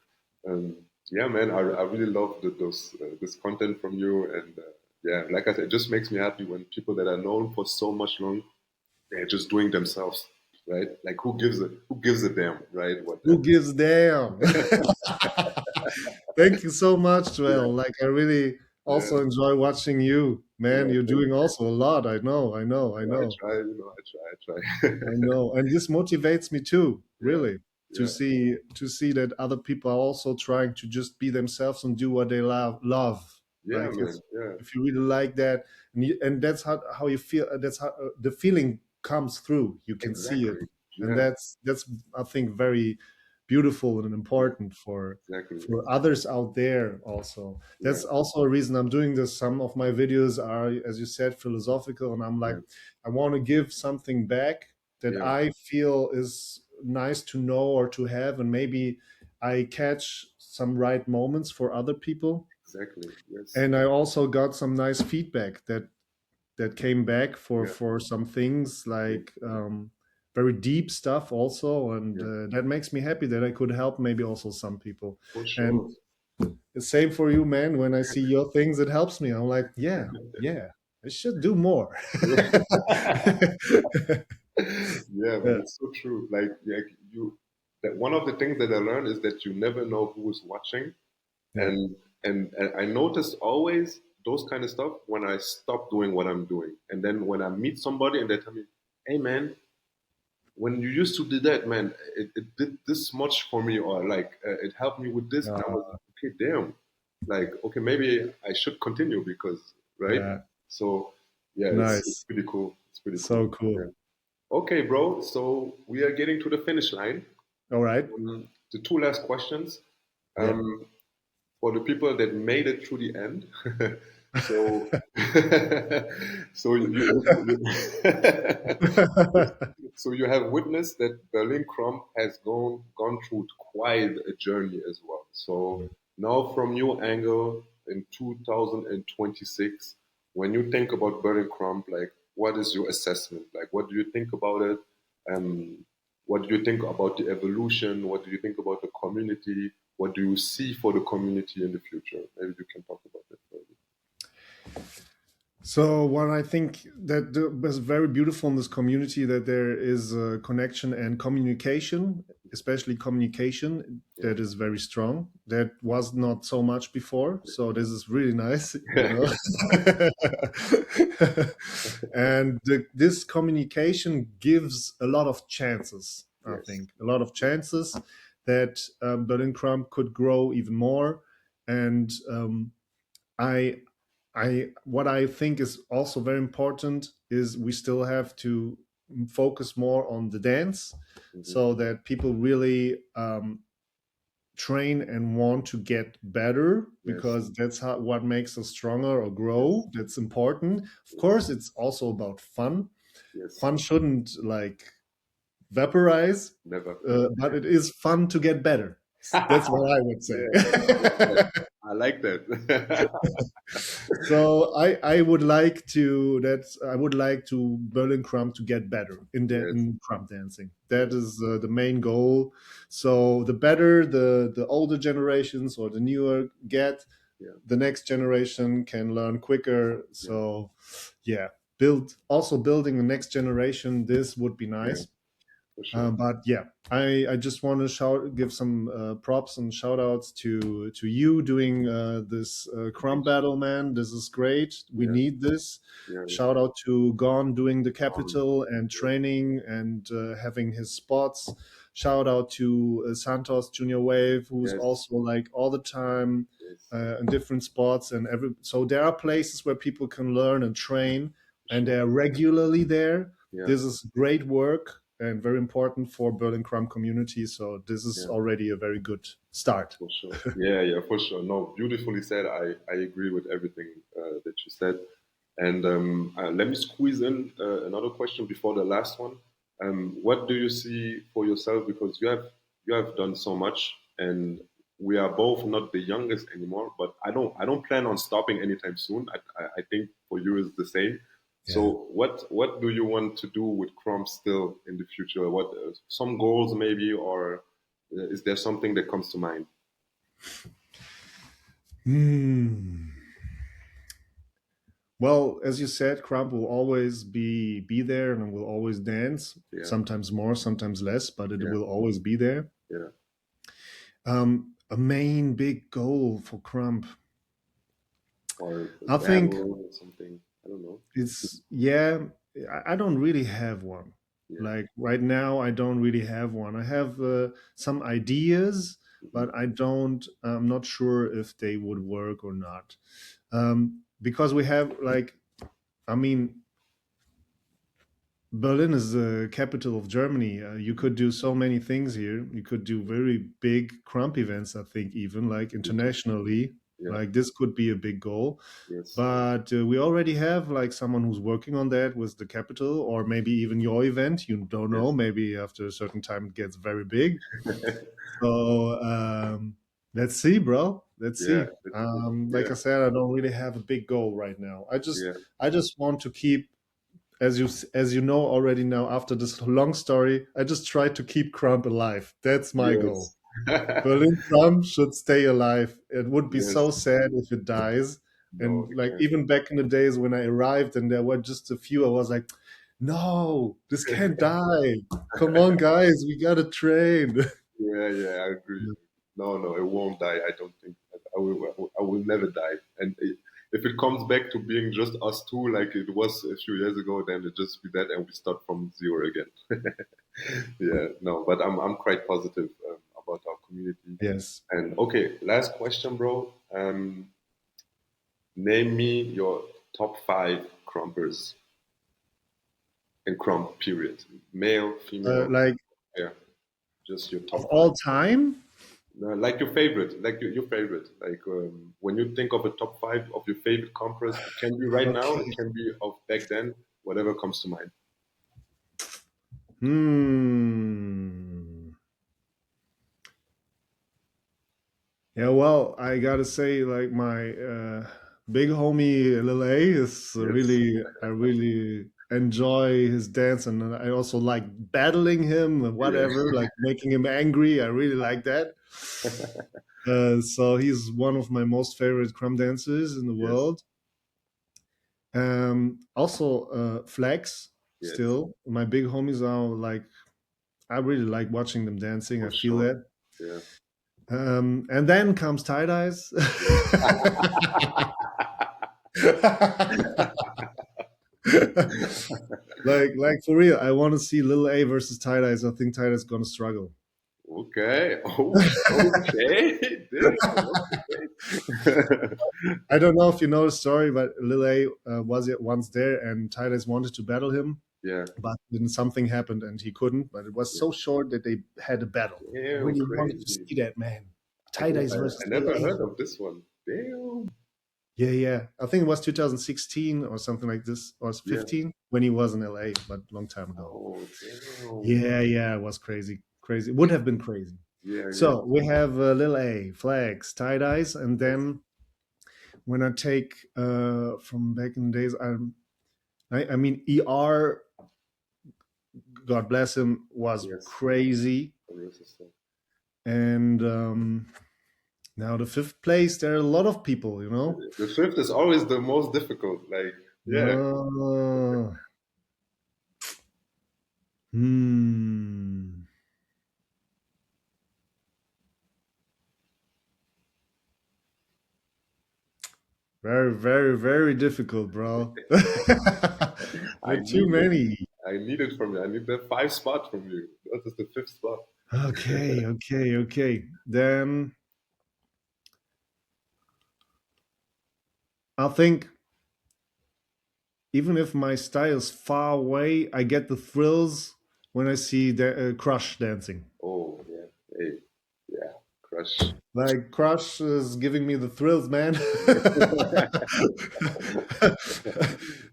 [SPEAKER 1] Um, yeah, man, I really love those this content from you, and yeah, like I said, it just makes me happy when people that are known for so much long, they're just doing themselves, right? Like who gives a damn, right? What
[SPEAKER 2] Who gives damn? Thank you so much,
[SPEAKER 1] Yeah,
[SPEAKER 2] Joel. Like I really
[SPEAKER 1] yeah,
[SPEAKER 2] also enjoy watching you, man.
[SPEAKER 1] yeah.
[SPEAKER 2] You're
[SPEAKER 1] Thank
[SPEAKER 2] doing
[SPEAKER 1] you.
[SPEAKER 2] also a lot. I know. I know. I
[SPEAKER 1] Yeah, I
[SPEAKER 2] know.
[SPEAKER 1] try, I try.
[SPEAKER 2] I know. And this motivates me too,
[SPEAKER 1] Yeah,
[SPEAKER 2] really,
[SPEAKER 1] yeah,
[SPEAKER 2] to see that other people are also trying to just be themselves and do what they love.
[SPEAKER 1] yeah,
[SPEAKER 2] Like
[SPEAKER 1] man. Yeah,
[SPEAKER 2] if you really like that, and that's how you feel. That's how the feeling comes through. You can see it,
[SPEAKER 1] exactly.
[SPEAKER 2] and
[SPEAKER 1] Yeah,
[SPEAKER 2] that's I think very beautiful and important
[SPEAKER 1] exactly,
[SPEAKER 2] for
[SPEAKER 1] exactly.
[SPEAKER 2] others out there also.
[SPEAKER 1] Yeah,
[SPEAKER 2] That's also a reason I'm doing this. Some of my videos are, as you said, philosophical, and I'm like,
[SPEAKER 1] yeah,
[SPEAKER 2] I want to give something back that
[SPEAKER 1] yeah,
[SPEAKER 2] I feel is nice to know or to have, and maybe I catch some right moments for other people.
[SPEAKER 1] exactly. Yes.
[SPEAKER 2] And I also got some nice feedback that came back
[SPEAKER 1] Yeah,
[SPEAKER 2] for some things
[SPEAKER 1] yeah,
[SPEAKER 2] like very deep stuff also, and
[SPEAKER 1] yeah,
[SPEAKER 2] that makes me happy that I could help maybe also some people.
[SPEAKER 1] for
[SPEAKER 2] And
[SPEAKER 1] sure.
[SPEAKER 2] the same for you, man. When I see your things, it helps me. I'm like, yeah, I should do more.
[SPEAKER 1] Yeah, man,
[SPEAKER 2] Yeah.
[SPEAKER 1] it's so true. Like you, that one of the things that I learned is that you never know who is watching,
[SPEAKER 2] Yeah.
[SPEAKER 1] and I notice always those kind of stuff when I stop doing what I'm doing, and then when I meet somebody and they tell me, "Hey, man, when you used to do that, man, it did this much for me, or like it helped me with this," and I was
[SPEAKER 2] Uh,
[SPEAKER 1] like, "Okay, damn, like okay, maybe I should continue because right."
[SPEAKER 2] yeah.
[SPEAKER 1] So yeah, it's
[SPEAKER 2] Nice.
[SPEAKER 1] pretty cool. It's pretty cool.
[SPEAKER 2] So cool.
[SPEAKER 1] Yeah. Okay, bro. So we are getting to the finish line.
[SPEAKER 2] All right.
[SPEAKER 1] The two last questions.
[SPEAKER 2] Yeah.
[SPEAKER 1] Um, for the people that made it through the end. so, so so you have witnessed that Berlin Krump has gone through quite a journey as well. So now, from your angle in 2026, when you think about Berlin Krump, like what is your assessment? Like, what do you think about it? Um, what do you think about the evolution? What do you think about the community? What do you see for the community in the future? Maybe you can talk about that further.
[SPEAKER 2] So what I think that was very beautiful in this community that there is a connection and communication, especially communication
[SPEAKER 1] Yeah.
[SPEAKER 2] that is very strong. That was not so much before. So this is really nice, you
[SPEAKER 1] Yeah.
[SPEAKER 2] know. And this communication gives a lot of chances, I
[SPEAKER 1] Yes.
[SPEAKER 2] think, a lot of chances that Berlin Crump could grow even more. And I what I think is also very important is we still have to focus more on the dance,
[SPEAKER 1] Hmm.
[SPEAKER 2] so that people really train and want to get better,
[SPEAKER 1] Yes.
[SPEAKER 2] because that's how what makes us stronger or
[SPEAKER 1] Yes.
[SPEAKER 2] grow. That's important. Of
[SPEAKER 1] Yes.
[SPEAKER 2] course, it's also about fun.
[SPEAKER 1] Yes.
[SPEAKER 2] Fun shouldn't like vaporize,
[SPEAKER 1] Never.
[SPEAKER 2] but it is fun to get better. That's what I would say.
[SPEAKER 1] Yeah. I like that. I like that.
[SPEAKER 2] So I would like to I would like to Berlin Crump to get better
[SPEAKER 1] Yes.
[SPEAKER 2] in crump dancing. That
[SPEAKER 1] Yes.
[SPEAKER 2] is the main goal. So the better the older generations or the newer get,
[SPEAKER 1] Yeah.
[SPEAKER 2] the next generation can learn quicker.
[SPEAKER 1] Yeah.
[SPEAKER 2] So yeah, building the next generation. This would be
[SPEAKER 1] Yeah.
[SPEAKER 2] nice.
[SPEAKER 1] For sure.
[SPEAKER 2] But yeah, I just want to give some props and shout outs to you doing this Crumb
[SPEAKER 1] Thank you.
[SPEAKER 2] battle, man. This is great. We
[SPEAKER 1] Yeah.
[SPEAKER 2] need this.
[SPEAKER 1] Yeah. Yeah.
[SPEAKER 2] Shout out to Gon doing the
[SPEAKER 1] Um,
[SPEAKER 2] capital and
[SPEAKER 1] yeah.
[SPEAKER 2] training and having his spots. Shout out to Santos Junior Wave, who's
[SPEAKER 1] Yes.
[SPEAKER 2] also like all the time
[SPEAKER 1] Yes.
[SPEAKER 2] in different spots and every. So there are places where people can learn and train,
[SPEAKER 1] For
[SPEAKER 2] and
[SPEAKER 1] sure.
[SPEAKER 2] they're regularly there.
[SPEAKER 1] Yeah.
[SPEAKER 2] This is great work and very important for Berlin Crumb community. So this is
[SPEAKER 1] Yeah.
[SPEAKER 2] already a very good start.
[SPEAKER 1] For sure. Yeah, yeah, for sure. No, beautifully said. I agree with everything that you said. And let me squeeze in another question before the last one. What do you see for yourself? Because you have done so much, and we are both not the youngest anymore. But I don't plan on stopping anytime soon. I think for you is the same.
[SPEAKER 2] Yeah.
[SPEAKER 1] So what do you want to do with Chrome still in the future? What some goals maybe, or is there something that comes to mind?
[SPEAKER 2] Hmm. Well, as you said, Crump will always be there and will always dance.
[SPEAKER 1] Yeah,
[SPEAKER 2] Sometimes more, sometimes less, but it
[SPEAKER 1] yeah,
[SPEAKER 2] will always be there.
[SPEAKER 1] yeah.
[SPEAKER 2] A main big goal for Crump,
[SPEAKER 1] Or a
[SPEAKER 2] I think
[SPEAKER 1] battle or something. I don't know.
[SPEAKER 2] it's yeah. I don't really have one.
[SPEAKER 1] Yeah.
[SPEAKER 2] Like right now, I don't really have one. I have some ideas,
[SPEAKER 1] Hmm.
[SPEAKER 2] but I don't. I'm not sure if they would work or not. Because we have like, I mean, Berlin is the capital of Germany. You could do so many things here. You could do very big crump events, I think, even like
[SPEAKER 1] Hmm.
[SPEAKER 2] internationally.
[SPEAKER 1] Yeah.
[SPEAKER 2] Like this could be a big goal.
[SPEAKER 1] Yes.
[SPEAKER 2] But we already have like someone who's working on that with the capital, or maybe even your event. You don't know.
[SPEAKER 1] Yes.
[SPEAKER 2] Maybe after a certain time it gets very big. So let's see, bro. Let's
[SPEAKER 1] Yeah.
[SPEAKER 2] see.
[SPEAKER 1] It's cool.
[SPEAKER 2] Like
[SPEAKER 1] Yeah.
[SPEAKER 2] I said, I don't really have a big goal right now.
[SPEAKER 1] Yeah.
[SPEAKER 2] I just want to keep, as you know already now after this long story, I just try to keep Crump alive. That's my goal.
[SPEAKER 1] Yes.
[SPEAKER 2] Berlin Crump should stay alive. It would be
[SPEAKER 1] Yes.
[SPEAKER 2] so sad if it dies.
[SPEAKER 1] No,
[SPEAKER 2] And
[SPEAKER 1] it
[SPEAKER 2] like
[SPEAKER 1] can't.
[SPEAKER 2] even back in the days when I arrived and there were just a few, I was like, no, this can't die. Come on, guys, we gotta train.
[SPEAKER 1] Yeah, yeah, I agree. No, no, it won't die. I don't think. I will never die. And if it comes back to being just us two, like it was a few years ago, then it just be that, and we start from zero again. Yeah, no, but I'm quite positive about our community.
[SPEAKER 2] Yes.
[SPEAKER 1] And okay, last question, bro. Name me your top five crumpers in Crump. Period. Male, female.
[SPEAKER 2] Like
[SPEAKER 1] Yeah, just your
[SPEAKER 2] of
[SPEAKER 1] top five.
[SPEAKER 2] all time?
[SPEAKER 1] Like your favorite, like your favorite. Like when you think of a top five of your favorite crumpers, it can be right now, it
[SPEAKER 2] Okay.
[SPEAKER 1] can be of back then, whatever comes to mind.
[SPEAKER 2] Hmm. Yeah, well, I gotta say, like my big homie Lil A is
[SPEAKER 1] Yes,
[SPEAKER 2] I really enjoy his dance, and I also like battling him,
[SPEAKER 1] yeah,
[SPEAKER 2] whatever, like making him angry. I really like that. So he's one of my most favorite crumb dancers in the
[SPEAKER 1] yes,
[SPEAKER 2] world. Also, Flex,
[SPEAKER 1] yes,
[SPEAKER 2] still my big homies are like I really like watching them dancing.
[SPEAKER 1] for
[SPEAKER 2] I feel
[SPEAKER 1] sure.
[SPEAKER 2] that.
[SPEAKER 1] Yeah,
[SPEAKER 2] And then comes tie dyes. like for real, I want to see Lil A versus tie dyes. I think tie dyes gonna struggle.
[SPEAKER 1] okay, oh, okay, damn, okay.
[SPEAKER 2] I don't know if you know the story, but Lil A was once there, and tie dyes wanted to battle him,
[SPEAKER 1] Yeah,
[SPEAKER 2] but then something happened and he couldn't. But it was
[SPEAKER 1] yeah,
[SPEAKER 2] so short that they had a battle. I
[SPEAKER 1] damn,
[SPEAKER 2] really wanted to
[SPEAKER 1] crazy.
[SPEAKER 2] see that, man. Tie dyes
[SPEAKER 1] I
[SPEAKER 2] versus Lil
[SPEAKER 1] never
[SPEAKER 2] A.
[SPEAKER 1] heard of this one. Damn.
[SPEAKER 2] Yeah, yeah. I think it was 2016 or something like this, or
[SPEAKER 1] Yeah.
[SPEAKER 2] 15 when he was in LA, but long time ago.
[SPEAKER 1] Oh, damn.
[SPEAKER 2] Yeah, yeah, it was crazy. Crazy. Would have been crazy.
[SPEAKER 1] Yeah, yeah.
[SPEAKER 2] So we have Lil A, Flags, tie dyes, and
[SPEAKER 1] Yes,
[SPEAKER 2] then when I take from back in the days, I mean, ER, God bless him, was
[SPEAKER 1] yes.
[SPEAKER 2] crazy.
[SPEAKER 1] Resistant.
[SPEAKER 2] And now the fifth place, there are a lot of people, you know.
[SPEAKER 1] The fifth is always the most difficult. Like, yeah.
[SPEAKER 2] Uh, hmm. Very, very, very difficult, bro. There
[SPEAKER 1] I
[SPEAKER 2] are too
[SPEAKER 1] need it.
[SPEAKER 2] many.
[SPEAKER 1] I need it from you. I need the five spot from you. That is the fifth spot.
[SPEAKER 2] Okay, okay, okay. Then I think even if my style is far away, I get the thrills when I see the Crush dancing.
[SPEAKER 1] Oh, yeah. Hey, yeah. Crush.
[SPEAKER 2] Like Crush is giving me the thrills, man.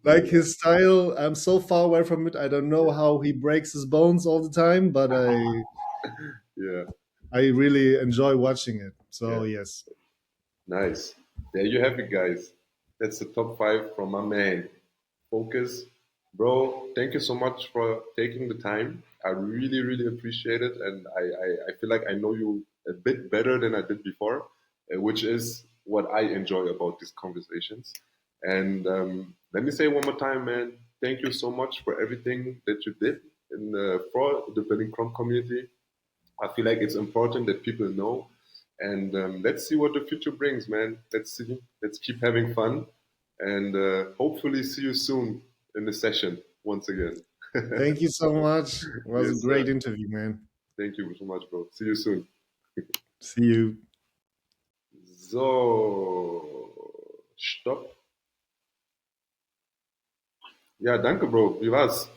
[SPEAKER 2] Like
[SPEAKER 1] Yeah.
[SPEAKER 2] his style, I'm so far away from it. I don't know how he breaks his bones all the time, but
[SPEAKER 1] Yeah.
[SPEAKER 2] I really enjoy watching it.
[SPEAKER 1] Yeah.
[SPEAKER 2] So yes.
[SPEAKER 1] Nice. There you have it, guys. That's the top five from my man. Focus. Bro, thank you so much for taking the time. I really, really appreciate it. And I feel like I know you a bit better than I did before, which is what I enjoy about these conversations. And let me say one more time, man, thank you so much for everything that you did for the Berlin Krump community. I feel like it's important that people know. And let's see what the future brings, man. Let's see. Let's keep having fun, and hopefully see you soon in the session once again.
[SPEAKER 2] Thank you so much. It was a
[SPEAKER 1] Yes, sir.
[SPEAKER 2] great interview, man.
[SPEAKER 1] Thank you so much, bro. See you soon.
[SPEAKER 2] See you.
[SPEAKER 1] So, stopp. Ja, danke, Bro. Wie war's?